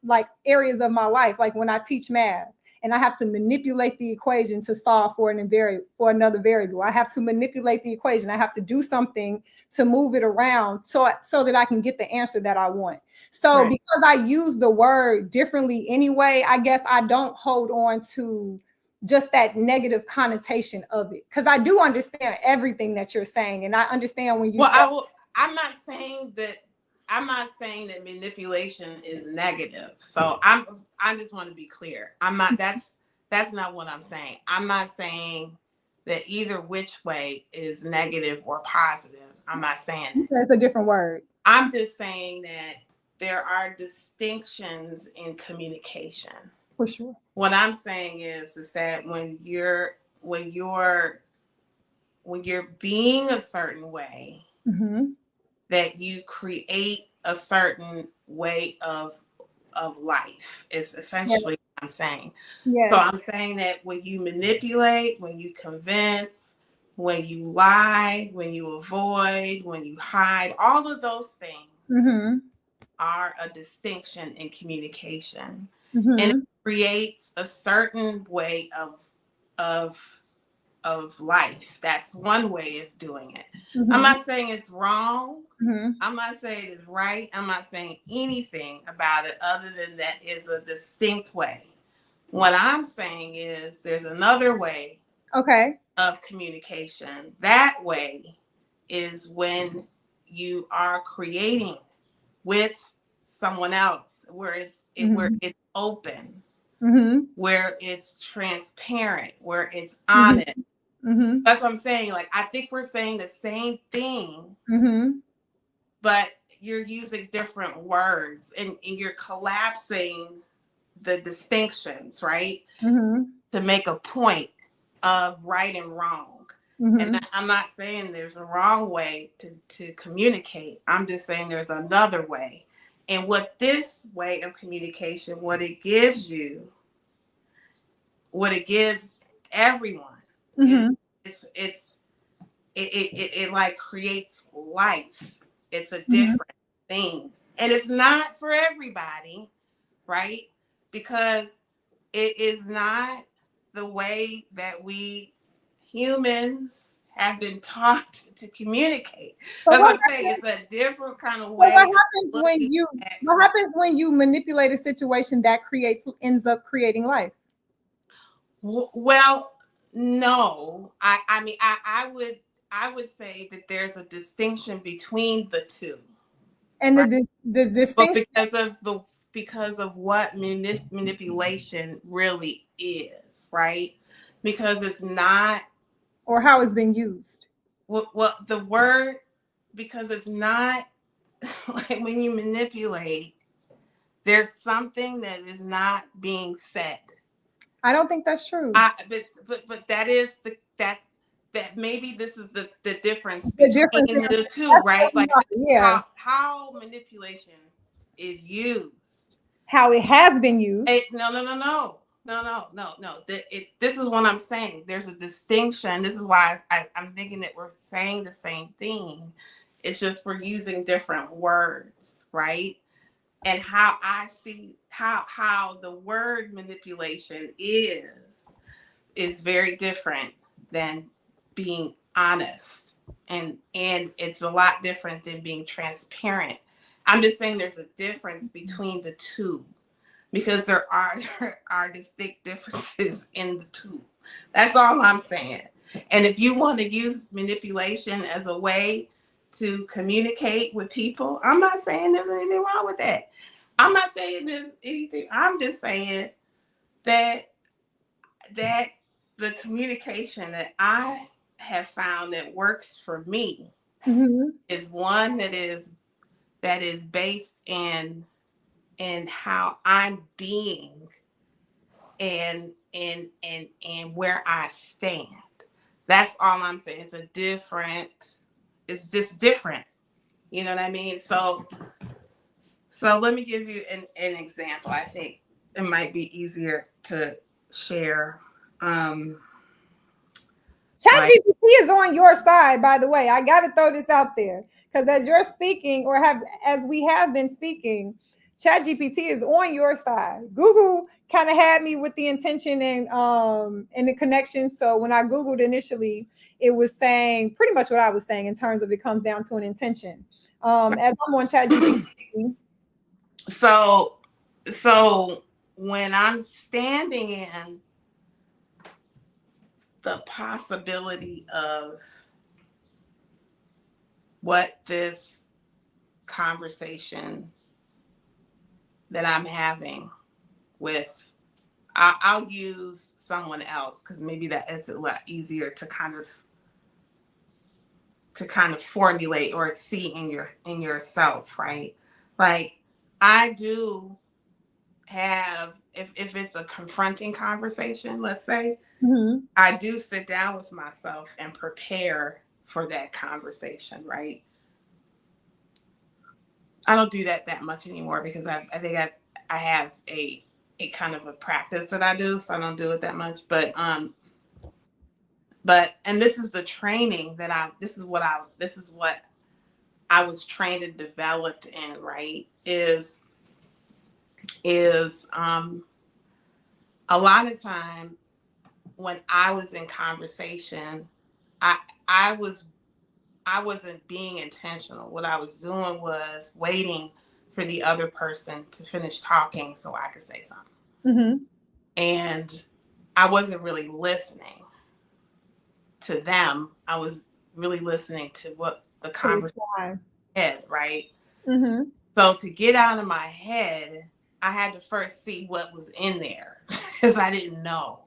like areas of my life. Like when I teach math and I have to manipulate the equation to solve for another variable. I have to manipulate the equation. I have to do something to move it around so that I can get the answer that I want. So right. Because I use the word differently anyway, I guess I don't hold on to just that negative connotation of it, because I do understand everything that you're saying, and I understand when you. Well, I'm not saying that manipulation is negative. So I just want to be clear. I'm not. That's not what I'm saying. I'm not saying that either which way is negative or positive. I'm not saying that. That's a different word. I'm just saying that there are distinctions in communication. For sure. What I'm saying is that when you're being a certain way, mm-hmm. that you create a certain way of life is essentially what I'm saying. Yes. So I'm saying that when you manipulate, when you convince, when you lie, when you avoid, when you hide, all of those things mm-hmm. are a distinction in communication. Mm-hmm. And it creates a certain way of life. That's one way of doing it. Mm-hmm. I'm not saying it's wrong. Mm-hmm. I'm not saying it's right. I'm not saying anything about it other than that is a distinct way. What I'm saying is there's another way of communication. That way is when you are creating with someone else where it's open, mm-hmm. where it's transparent, where it's honest. Mm-hmm. That's what I'm saying. Like, I think we're saying the same thing, mm-hmm. but you're using different words and you're collapsing the distinctions, right? Mm-hmm. To make a point of right and wrong. Mm-hmm. And I'm not saying there's a wrong way to communicate. I'm just saying there's another way. And what this way of communication, what it gives you, what it gives everyone, mm-hmm. it like creates life. It's a different mm-hmm. thing. And it's not for everybody, right? Because it is not the way that we humans have been taught to communicate. That's what I'm saying. It's a different kind of way. What happens when you manipulate a situation that ends up creating life? Well, no. I mean, I would say that there's a distinction between the two. And right? the distinction, but because of what manipulation really is, right? Because it's not, or how it's been used. Well, the word, because it's not like when you manipulate, there's something that is not being said. I don't think that's true. But that is that maybe this is the difference The difference between is the two, right? Like yeah, how manipulation is used. how it has been used. No. This is what I'm saying. There's a distinction. This is why I'm thinking that we're saying the same thing. It's just we're using different words, right? And how I see how the word manipulation is very different than being honest, and it's a lot different than being transparent. I'm just saying there's a difference between the two, because there are distinct differences in the two. That's all I'm saying. And if you want to use manipulation as a way to communicate with people, I'm not saying there's anything wrong with that. I'm not saying there's anything. I'm just saying that the communication that I have found that works for me is one that is based in how I'm being and where I stand. That's all I'm saying. It's just different. You know what I mean? So let me give you an example. I think it might be easier to share. Like, ChatGPT is on your side, by the way. I got to throw this out there because as you're speaking, or as we have been speaking, ChatGPT is on your side. Google kind of had me with the intention and the connection. So when I Googled initially, it was saying pretty much what I was saying in terms of it comes down to an intention. As I'm on ChatGPT. So when I'm standing in the possibility of what this conversation that I'm having with, I'll use someone else because maybe that is a lot easier to kind of formulate or see in yourself, right? Like I do have, if it's a confronting conversation, let's say, I do sit down with myself and prepare for that conversation, right? I don't do that much anymore because I think I have a kind of a practice that I do, so I don't do it that much. But and this is the training that this is what I was trained and developed in, right? Is a lot of time when I was in conversation, I wasn't being intentional. What I was doing was waiting for the other person to finish talking so I could say something. And I wasn't really listening to them. I was really listening to what the conversation had, right? So to get out of my head, I had to first see what was in there because I didn't know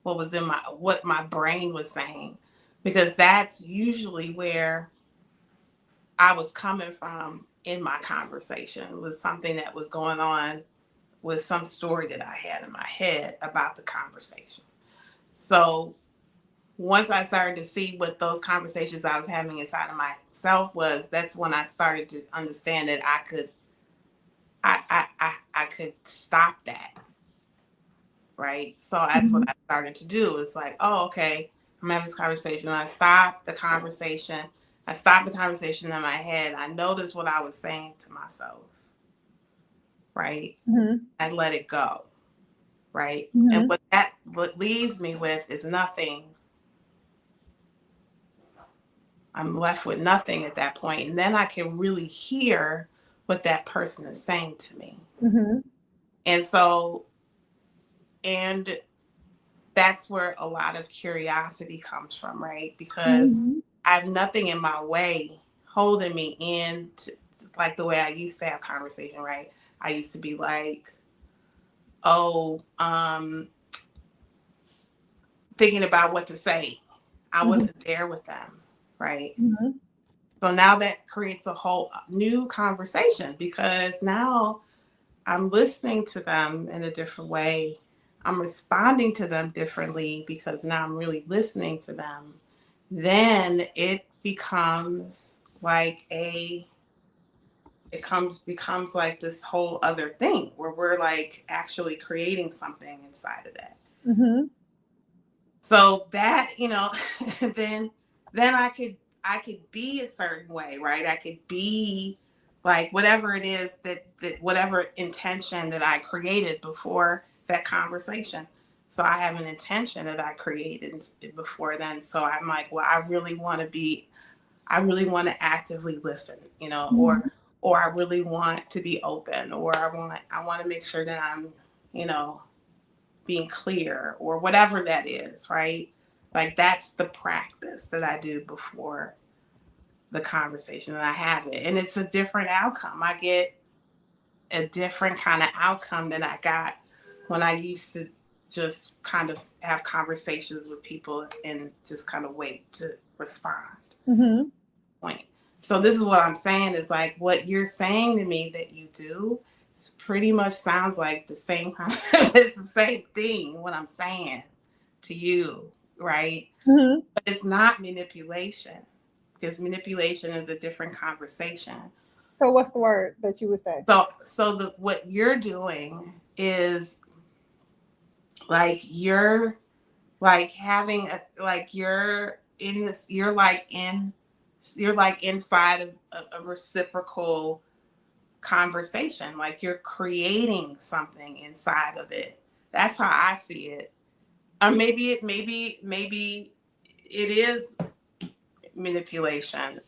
what my brain was saying, because that's usually where I was coming from in my conversation, was something that was going on with some story that I had in my head about the conversation. So once I started to see what those conversations I was having inside of myself was, that's when I started to understand that I could stop that. Right. So that's what I started to do. It's like, oh, okay, I'm having this conversation. I stopped the conversation. I stopped the conversation in my head. I noticed what I was saying to myself. Right. I let it go. Right. And what leaves me with is nothing. I'm left with nothing at that point. And then I can really hear what that person is saying to me. And so, and that's where a lot of curiosity comes from, right? Because I have nothing in my way holding me in like the way I used to have conversation, right? I used to be like, thinking about what to say. I wasn't there with them, right? So now that creates a whole new conversation, because now I'm listening to them in a different way. I'm responding to them differently because now I'm really listening to them then it becomes like becomes like this whole other thing where we're like actually creating something inside of that. Mm-hmm. So that, then I could be a certain way, right? I could be like whatever it is that whatever intention that I created before that conversation. So I have an intention that I created before then. So I'm like, well, I really want to actively listen, Mm-hmm. or I really want to be open, or I want to make sure that I'm, you know, being clear, or whatever that is, right? Like that's the practice that I do before the conversation, and I have it. And it's a different outcome. I get a different kind of outcome than I got when I used to just kind of have conversations with people and just kind of wait to respond. Mm-hmm. Point. So this is what I'm saying is like what you're saying to me that you do pretty much sounds like the same it's the same thing what I'm saying to you, right? Mm-hmm. But it's not manipulation, because manipulation is a different conversation. So what's the word that you would say? So the what you're doing is like you're like having a like you're in this you're like inside of a reciprocal conversation, like you're creating something inside of it. That's how I see it. Or maybe it is manipulation.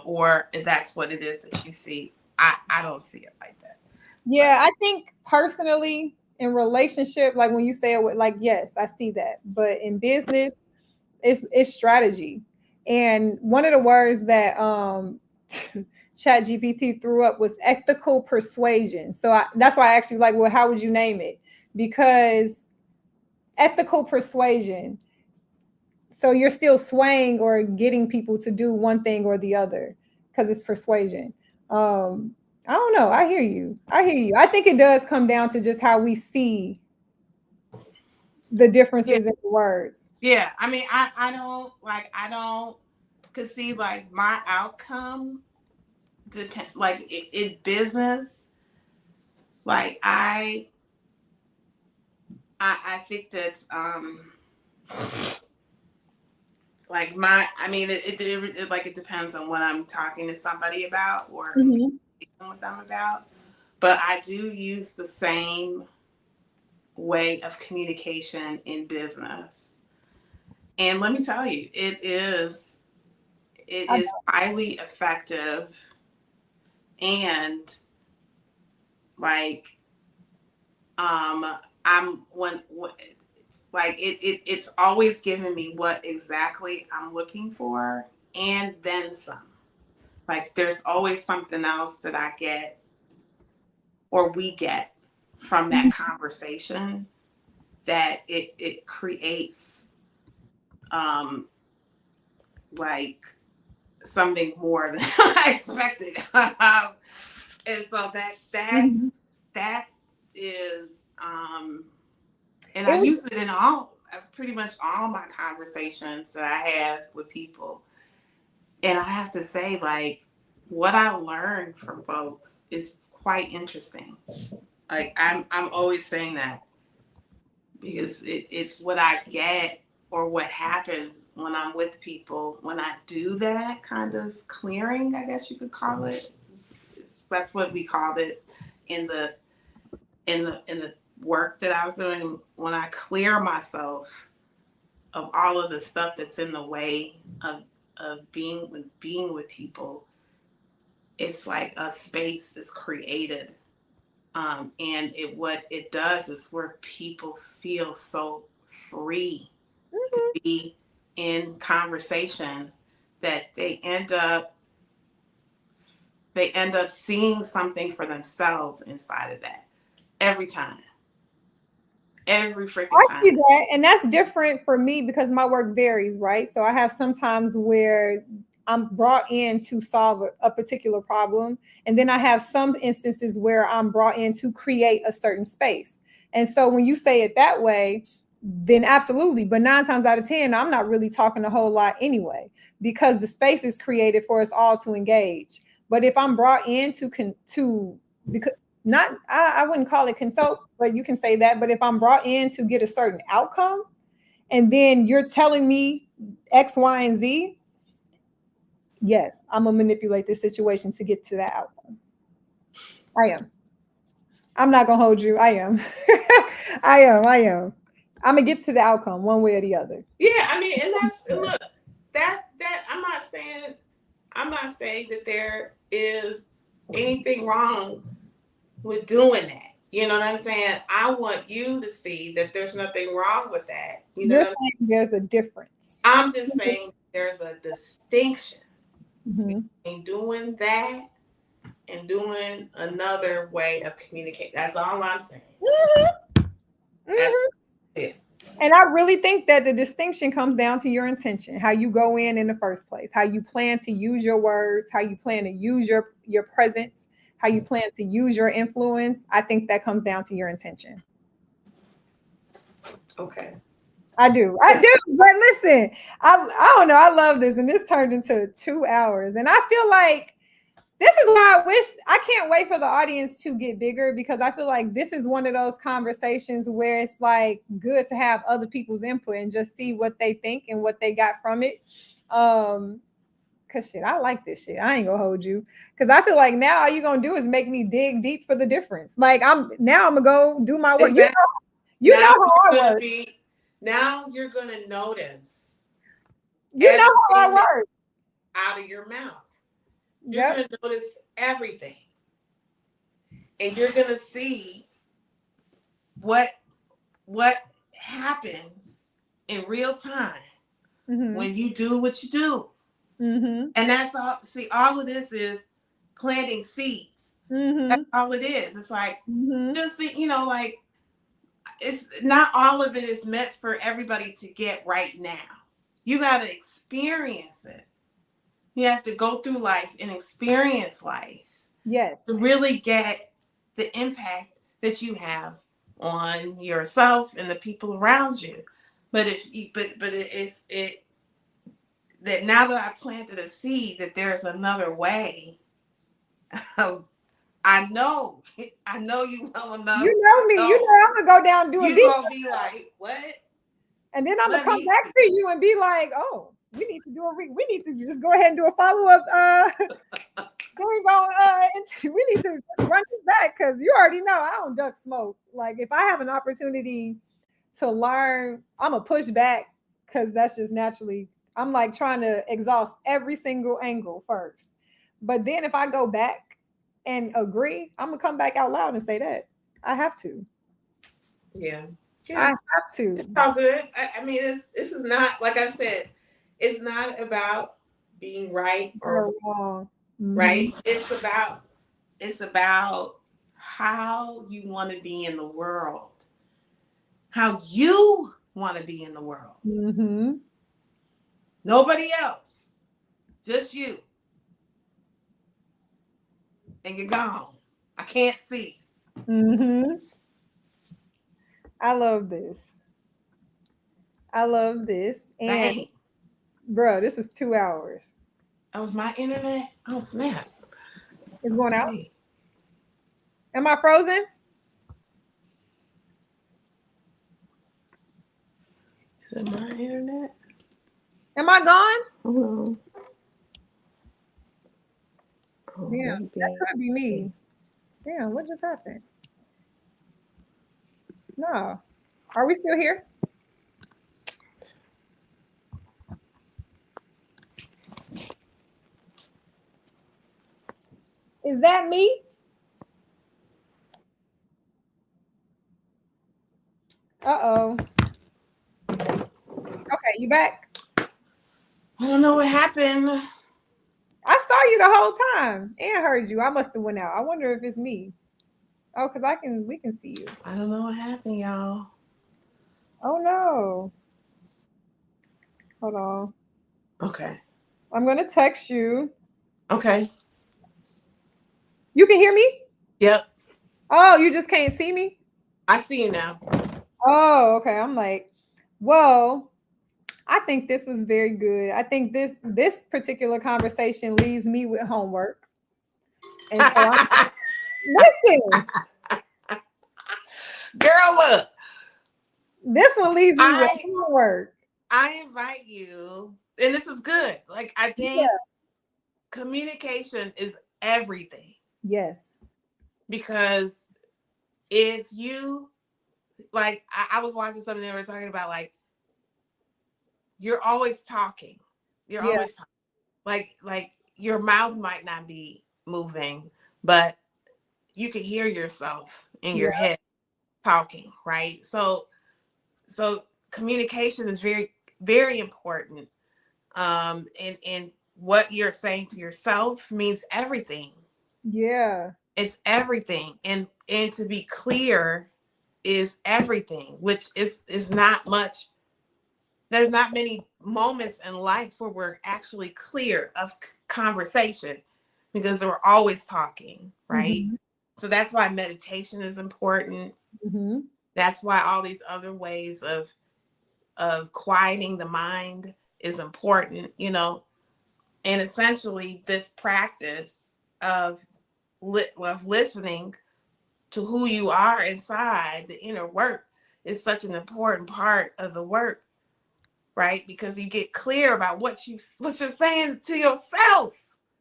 Or that's what it is that you see. I don't see it like that. Yeah, I think personally in relationship, like when you say it with like, yes, I see that. But in business, it's strategy. And one of the words that Chat GPT threw up was ethical persuasion. So that's why I actually like, well, how would you name it? Because ethical persuasion. So you're still swaying or getting people to do one thing or the other because it's persuasion. Um, I don't know. I hear you. I hear you. I think it does come down to just how we see the Yeah, differences in the words. yeah. I mean, I don't, cause see, like my outcome depend, like in business, like I think that's like I mean like it depends on what I'm talking to somebody about or in Mm-hmm. communication with them about. But I do use the same way of communication in business. And let me tell you, it is highly effective, and like um I'm when like it's always giving me what exactly I'm looking for and then some. Like there's always something else that I get or we get from that conversation that it creates um like something more than I expected. And so Mm-hmm. that is and It I was use it in all pretty much all my conversations that I have with people. And I have to say, like, what I learned from folks is quite interesting. Like I'm always saying that because it what I get or what happens when I'm with people when I do that kind of clearing, I guess you could call it. That's what we called it in the work that I was doing. When I clear myself of all of the stuff that's in the way of being with people, it's like a space is created. And what it does is where people feel so free to mhm. be in conversation that they end up seeing something for themselves inside of that every time, every freaking I see time. that, and that's different for me because my work varies, right? So I have sometimes where I'm brought in to solve a particular problem, and then I have some instances where I'm brought in to create a certain space. And so when you say it that way, then absolutely. But 9 times out of 10, I'm not really talking a whole lot anyway, because the space is created for us all to engage. But if I'm brought in because not, I wouldn't call it consult, but you can say that. But if I'm brought in to get a certain outcome, and then you're telling me X, Y, and Z, yes, I'm gonna manipulate this situation to get to that outcome. I am. I'm not gonna hold you. I am. I am. I'm gonna get to the outcome one way or the other. Yeah, I mean, and look, that I'm not saying that there is anything wrong with doing that. You know what I'm saying? I want you to see that there's nothing wrong with that. You know, You're saying there's a difference. I'm just saying there's a distinction Mm-hmm. between doing that and doing another way of communicating. That's all I'm saying. Mm-hmm. That's Mm-hmm. it. And I really think that the distinction comes down to your intention, how you go in the first place, how you plan to use your words, how you plan to use your presence, how you plan to use your influence. I think that comes down to your intention. Okay. I do. But listen, I don't know. I love this. And this turned into 2 hours. And I feel like this is why I can't wait for the audience to get bigger, because I feel like this is one of those conversations where it's like good to have other people's input and just see what they think and what they got from it. Cause shit, I like this shit. I ain't gonna hold you. Cause I feel like now all you're gonna do is make me dig deep for the difference. Like I'm gonna go do my work. Exactly. You know how I work. Now you're gonna notice. You know how I work. Out of your mouth. You're going to notice everything. And you're going to see what happens in real time when you do what you do. Mm-hmm. And that's all. See, all of this is planting seeds. Mm-hmm. That's all it is. It's like, just, like, it's not all of it is meant for everybody to get right now. You got to experience it. You have to go through life and experience life. Yes. To really get the impact that you have on yourself and the people around you. But that now that I planted a seed that there's another way. I know you well enough. You know me. You know I'm gonna go down and do it. You're gonna be like, what? And then I'm gonna come back to you and be like, oh. We need to just go ahead and do a follow-up. We need to run this back, because you already know I don't duck smoke. Like if I have an opportunity to learn, I'm gonna push back, because that's just naturally, I'm like trying to exhaust every single angle first. But then if I go back and agree, I'm gonna come back out loud and say that. I have to. Yeah. I have to. It's all good. I mean, this is not, like I said, it's not about being right or wrong, right? It's about how you want to be in the world, how you want to be in the world. Mm-hmm. Nobody else, just you. And you're gone. I can't see. Mm-hmm. I love this. And dang. Bro, this is 2 hours. That was my internet? Oh, snap. It's going out? Am I frozen? Is it my internet? Am I gone? Oh, yeah, that could be me. Damn, what just happened? No. Are we still here? Is that me? Uh-oh. Okay, you back? I don't know what happened. I saw you the whole time and heard you. I must have went out. I wonder if it's me. Oh, because we can see you. I don't know what happened, y'all. Oh no. Hold on. Okay. I'm gonna text you. Okay. You can hear me? Yep. Oh, you just can't see me? I see you now. Oh, okay. I'm like, well, I think this was very good. I think this particular conversation leaves me with homework. And so I'm listen, Girl, look, this one leaves me with I homework. I invite you, and this is good. Like, I think Yeah. communication is everything, Yes. because if you like, I was watching something they were talking about, like, you're always talking. You're Yeah. always talking. Like your mouth might not be moving, but you can hear yourself in your Yeah. head talking, right? So communication is very, very important. And what you're saying to yourself means everything. Yeah. It's everything. And to be clear is everything, which is not much. There's not many moments in life where we're actually clear of conversation, because we're always talking, right? Mm-hmm. So that's why meditation is important. Mm-hmm. That's why all these other ways of quieting the mind is important, you know. And essentially, this practice of of listening to who you are inside, the inner work, is such an important part of the work, right? Because you get clear about what you're saying to yourself,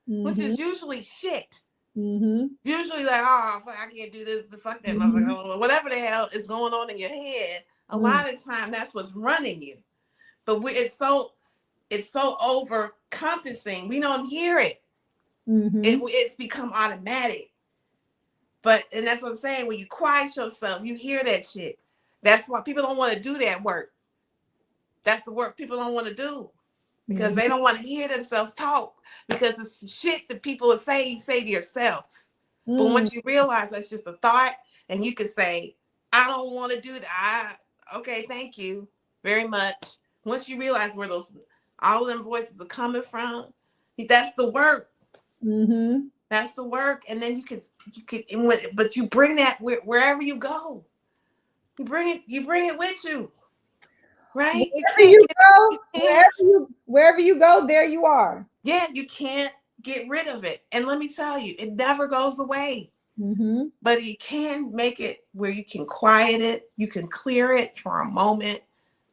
which Mm-hmm. is usually shit. Mm-hmm. Usually, like, oh, fuck, I can't do this, fuck that Mm-hmm. motherfucker, whatever the hell is going on in your head. A Mm-hmm. lot of the time, that's what's running you. But it's so over compassing. We don't hear it. Mm-hmm. It's become automatic. And that's what I'm saying. When you quiet yourself, you hear that shit. That's why people don't want to do that work. That's the work people don't want to do, because they don't want to hear themselves talk, because it's shit that people are saying, you say to yourself. But Mm-hmm. once you realize that's just a thought, and you can say, I don't want to do that. Okay, thank you very much. Once you realize where those all of them voices are coming from, that's the work. Mm-hmm. That's the work. And then but you bring that wherever you go. You bring it with you, right? You Wherever can't you get go, you can't wherever you go, there you are. yeah, you can't get rid of it. And let me tell you, it never goes away. Mm-hmm. But you can make it where you can quiet it, you can clear it for a moment,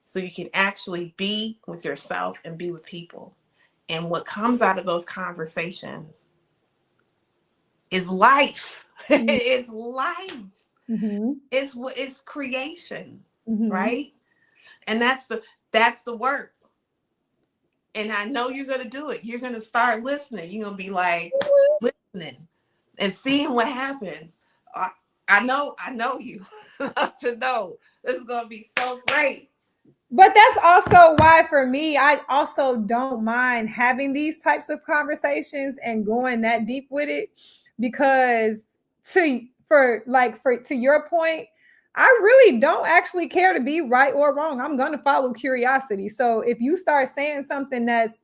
so you can actually be with yourself and be with people. And what comes out of those conversations is life. It's life. Mm-hmm. It's creation, Mm-hmm. right? And that's the work. And I know you're gonna do it. You're gonna start listening. You're gonna be like listening and seeing what happens. I know you to know this is gonna be so great. But that's also why, for me, I also don't mind having these types of conversations and going that deep with it, because to your point, I really don't actually care to be right or wrong. I'm going to follow curiosity. So if you start saying something that's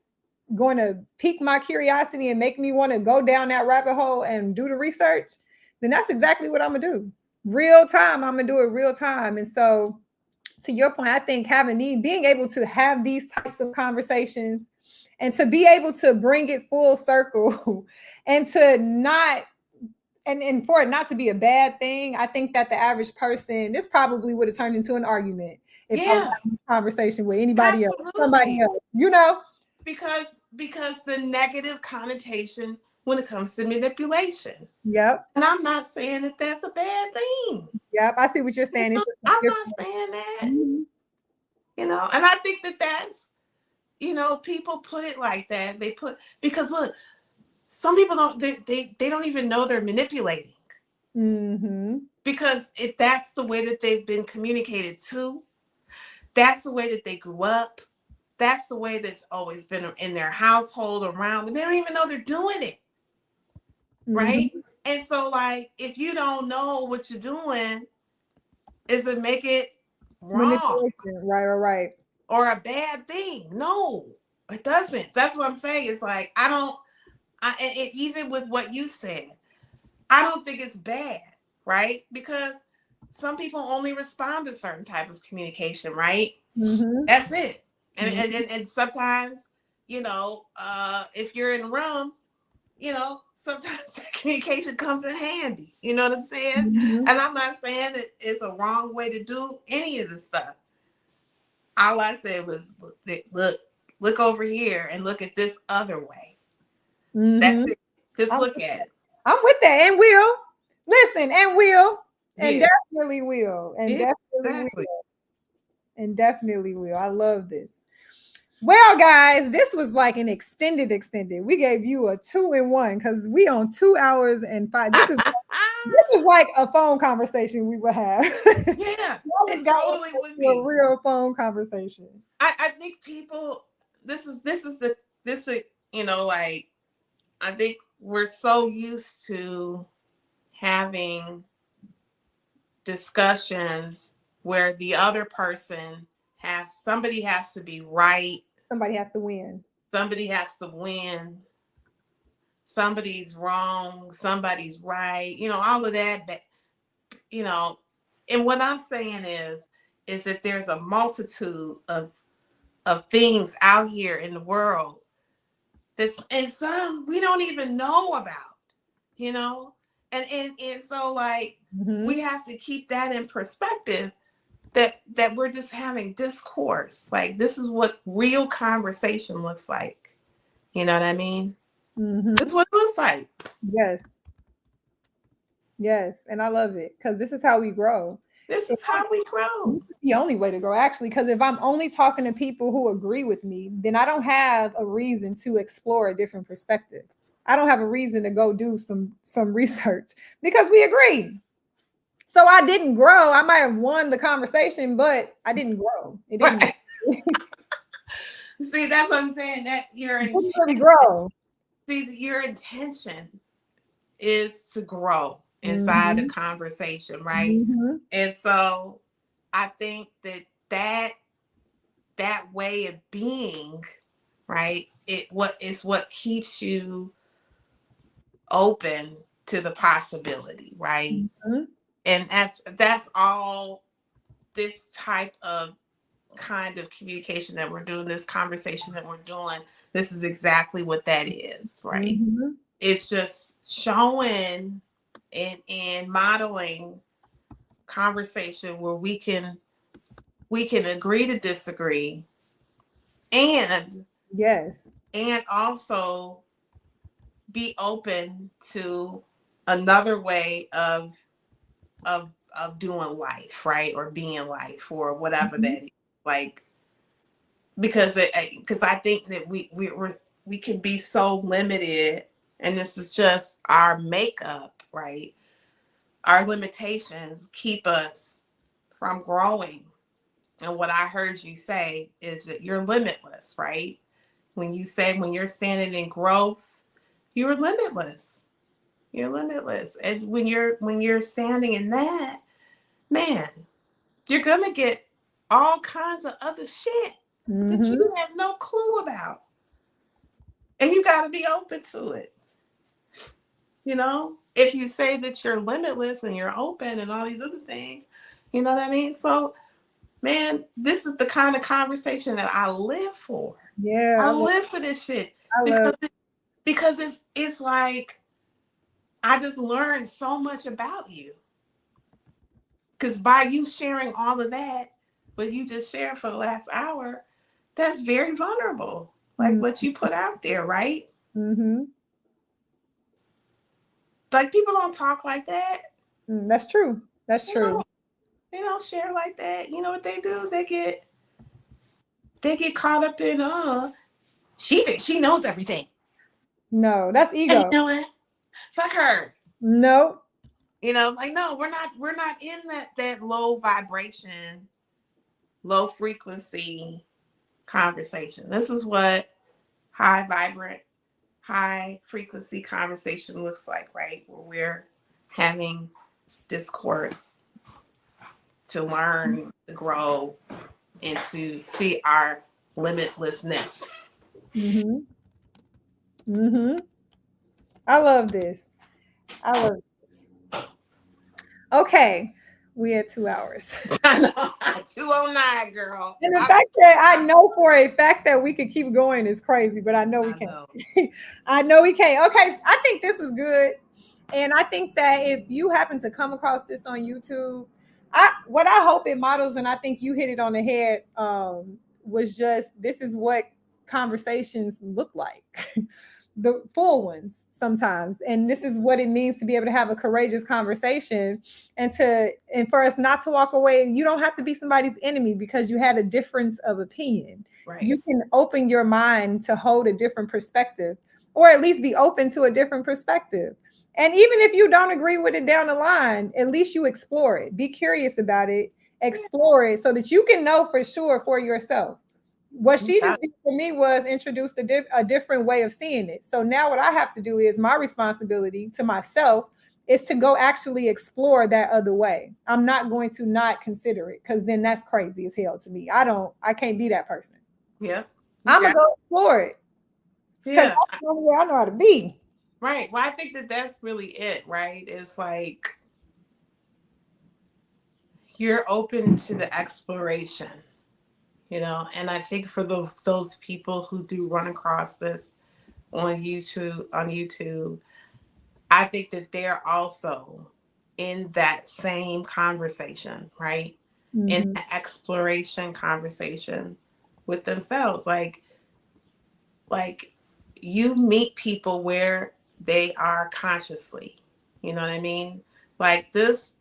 going to pique my curiosity and make me want to go down that rabbit hole and do the research, then that's exactly what I'm gonna do. Real time, I'm gonna do it real time. And so, to your point, I think being able to have these types of conversations and to be able to bring it full circle and to not and for it not to be a bad thing. I think that the average person, this probably would have turned into an argument if I was Yeah, having a conversation with anybody else, somebody absolutely. else, you know? Because the negative connotation when it comes to manipulation. Yep. And I'm not saying that that's a bad thing. Yep. I see what you're saying. It's just a I'm not different. saying that, Mhm. and I think that that's, people put it like that. Because look, some people they don't even know they're manipulating, Mhm. because if that's the way that they've been communicated to, that's the way that they grew up, that's the way that's always been in their household around, and they don't even know they're doing it, right? Mhm. And so, like, if you don't know what you're doing, is it make it wrong Manipulation. Right. or a bad thing? No, it doesn't. That's what I'm saying. It's like, I don't even with what you said, I don't think it's bad, right? Because some people only respond to certain type of communication, right? Mm-hmm. That's it. And, Mm-hmm. and sometimes, if you're in a room, sometimes that communication comes in handy. You know what I'm saying? Mm-hmm. And I'm not saying that it's a wrong way to do any of this stuff. All I said was, look over here and look at this other way. Mm-hmm. That's it. Just I'm, look at it. I'm with that, and will listen, and will, and Yeah, definitely will, and yeah, definitely exactly. will, and definitely will. I love this. Well, guys, this was like an extended. We gave you a 2-in-1 because we on 2 hours and 5. This is like a phone conversation we would have. Yeah, Y'all just it got totally would a be. real phone conversation. I think people. Like, I think we're so used to having discussions where the other person somebody has to be right, Somebody has to win. somebody has to win, somebody's wrong, somebody's right, all of that. But and what I'm saying is that there's a multitude of things out here in the world and some we don't even know about, you know and so, like, Mm-hmm. we have to keep that in perspective, that we're just having discourse. Like, this is what real conversation looks like. You know what I mean? Mm-hmm. This is what it looks like. Yes. Yes. And I love it because this is how we grow. This is how we grow. It's the only way to grow, actually, because if I'm only talking to people who agree with me, then I don't have a reason to explore a different perspective. I don't have a reason to go do some research because we agree. So I didn't grow. I might have won the conversation, but I didn't grow. It didn't. Right. See, that's what I'm saying. That Didn't really grow. your intention is to grow inside the Mm-hmm. conversation, right? Mm-hmm. And so I think that way of being, right, what keeps you open to the possibility, right? Mm-hmm. And that's all this type of kind of communication that we're doing, this conversation that we're doing. This is exactly what that is, right? Mm-hmm. It's just showing and modeling conversation where we can agree to disagree, and Yes. also be open to another way of doing life, right? Or being life, or whatever Mm-hmm. that is. Like, because I think that we can be so limited, and this is just our makeup, right? Our limitations keep us from growing. And what I heard you say is that you're limitless, right? When you say, when you're standing in growth, you're limitless. You're limitless. And when you're standing in that, man, you're gonna get all kinds of other shit that Mm-hmm. you have no clue about. And you gotta be open to it. If you say that you're limitless and you're open and all these other things, you know what I mean? So, man, this is the kind of conversation that I live for. Yeah. I live for this shit I love because it's like I just learned so much about you. Because by you sharing all of that, what you just shared for the last hour, that's very vulnerable. Like what you put out there, right? Mm-hmm. Like, people don't talk like that. That's true. That's true. They don't share like that. You know what they do? They get caught up in she thinks she knows everything. No, that's And ego. you know what? Fuck her. No. Like, no, we're not in that low vibration, low frequency conversation. This is what high vibrant, high frequency conversation looks like, right? Where we're having discourse to learn, to grow, and to see our limitlessness. Mm-hmm. Mm-hmm. I love this. I love this. Okay. We had 2 hours. I know. 209, girl. And the fact that I know for a fact that we could keep going is crazy, but I know we can't. I know we can't. Okay, I think this was good. And I think that if you happen to come across this on YouTube, what I hope it models, and I think you hit it on the head, was just this is what conversations look like. The full ones sometimes, and this is what it means to be able to have a courageous conversation, and for us not to walk away. You don't have to be somebody's enemy because you had a difference of opinion. Right. You can open your mind to hold a different perspective, or at least be open to a different perspective. And even if you don't agree with it down the line, at least you explore it. Be curious about it, explore it, so that you can know for sure for yourself. What she just did for me was introduce a different way of seeing it. So now what I have to do is my responsibility to myself is to go actually explore that other way. I'm not going to not consider it, because then that's crazy as hell to me. I can't be that person. Yeah. I'm going to go explore it. Yeah. That's the only way I know how to be. Right. Well, I think that's really it, right? It's like you're open to the exploration. And I think for those people who do run across this on YouTube, I think that they're also in that same conversation, right? Mm-hmm. In the exploration conversation with themselves. Like you meet people where they are consciously, you know what I mean? Like this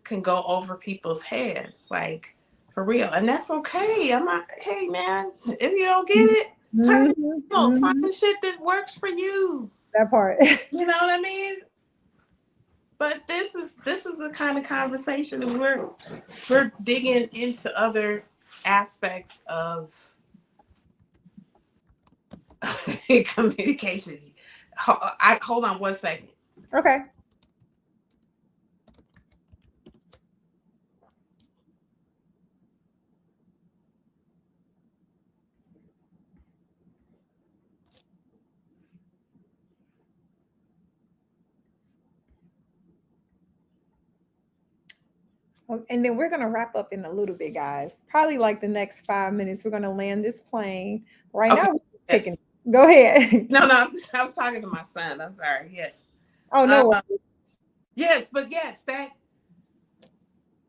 can go over people's heads, like, for real. And that's okay. I'm not, hey man, if you don't get it, find the shit that works for you. That part. You know what I mean? But this is the kind of conversation that we're digging into other aspects of communication. Hold on 1 second. Okay. And then we're going to wrap up in a little bit, guys. Probably like the next 5 minutes. We're going to land this plane. Right now, we're picking. Go ahead. No, I was talking to my son. I'm sorry. Yes. Oh, no. Yes, but yes,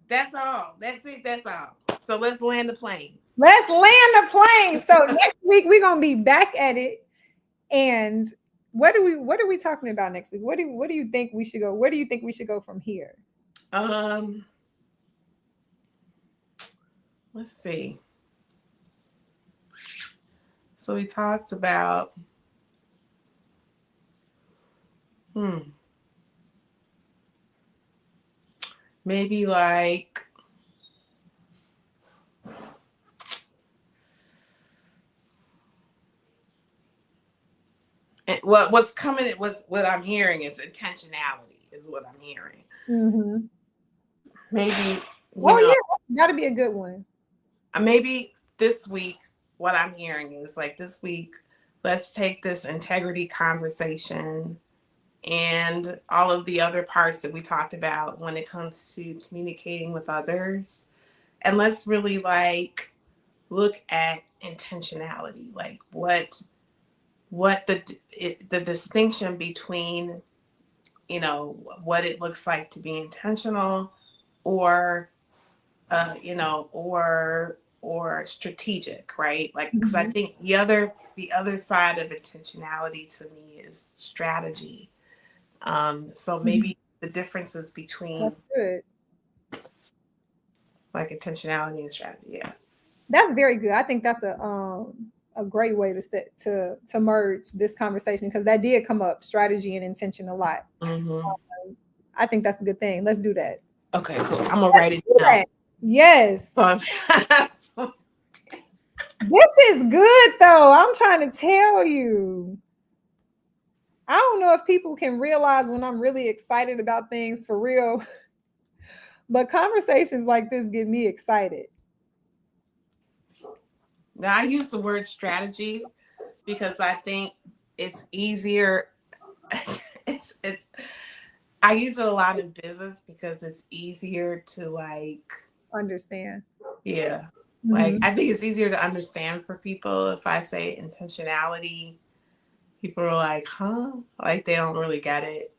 that's all. That's it. That's all. So let's land the plane. Let's land the plane. So next week, we're going to be back at it. And what are we talking about next week? What do you think we should go? Where do you think we should go from here? Let's see. So we talked about maybe like what's coming, what I'm hearing is intentionality is what I'm hearing. Mm-hmm. Maybe. Yeah, gotta be a good one. Maybe this week, what I'm hearing is like this week, let's take this integrity conversation and all of the other parts that we talked about when it comes to communicating with others. And let's really like look at intentionality, like what the distinction between, what it looks like to be intentional or or strategic, right? Like, because I think the other side of intentionality to me is strategy. So maybe the differences between That's good. Like intentionality and strategy. Yeah, that's very good. I think that's a great way to merge this conversation, because that did come up, strategy and intention, a lot. I think that's a good thing. Let's do that. Okay, cool. I'm gonna write it down. Yes. This is good though. I'm trying to tell you. I don't know if people can realize when I'm really excited about things for real, but conversations like this get me excited. Now, I use the word strategy because I think it's easier. I use it a lot in business because it's easier to like, Understand. yeah. Like Mhm. I think it's easier to understand for people if I say intentionality. People are like, huh? Like they don't really get it.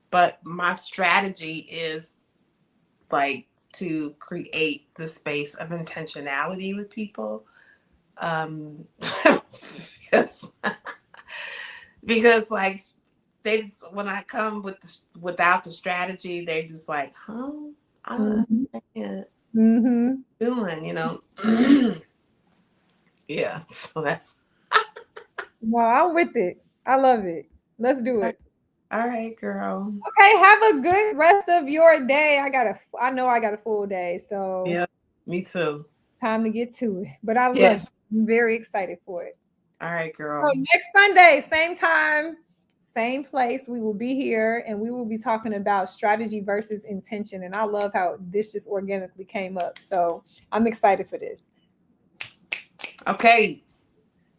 But my strategy is like to create the space of intentionality with people. Because because like they just, when I come with without the strategy, they just like, huh? I don't Mhm. understand Mhm. doing, you know. Yeah, so that's Well, I'm with it. I love it. Let's do it. all right, girl. Okay, have a good rest of your day. I know I got a full day, so Yeah, me too. time to get to it. But I love it. Yes. I'm very excited for it. All right, So girl. next Sunday, same time, same place, we will be here and we will be talking about strategy versus intention. And I love how this just organically came up. So I'm excited for this. Okay.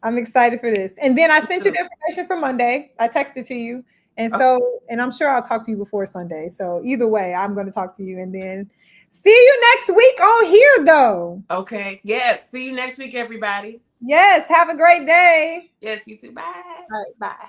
I'm excited for this. And then I Me sent you too. the information for Monday. I texted to you. And Okay. so, and I'm sure I'll talk to you before Sunday. So either way, I'm going to talk to you and then see you next week on here though. Okay. Yeah. See you next week, everybody. Yes. Have a great day. Yes, you too. Bye. All right. Bye.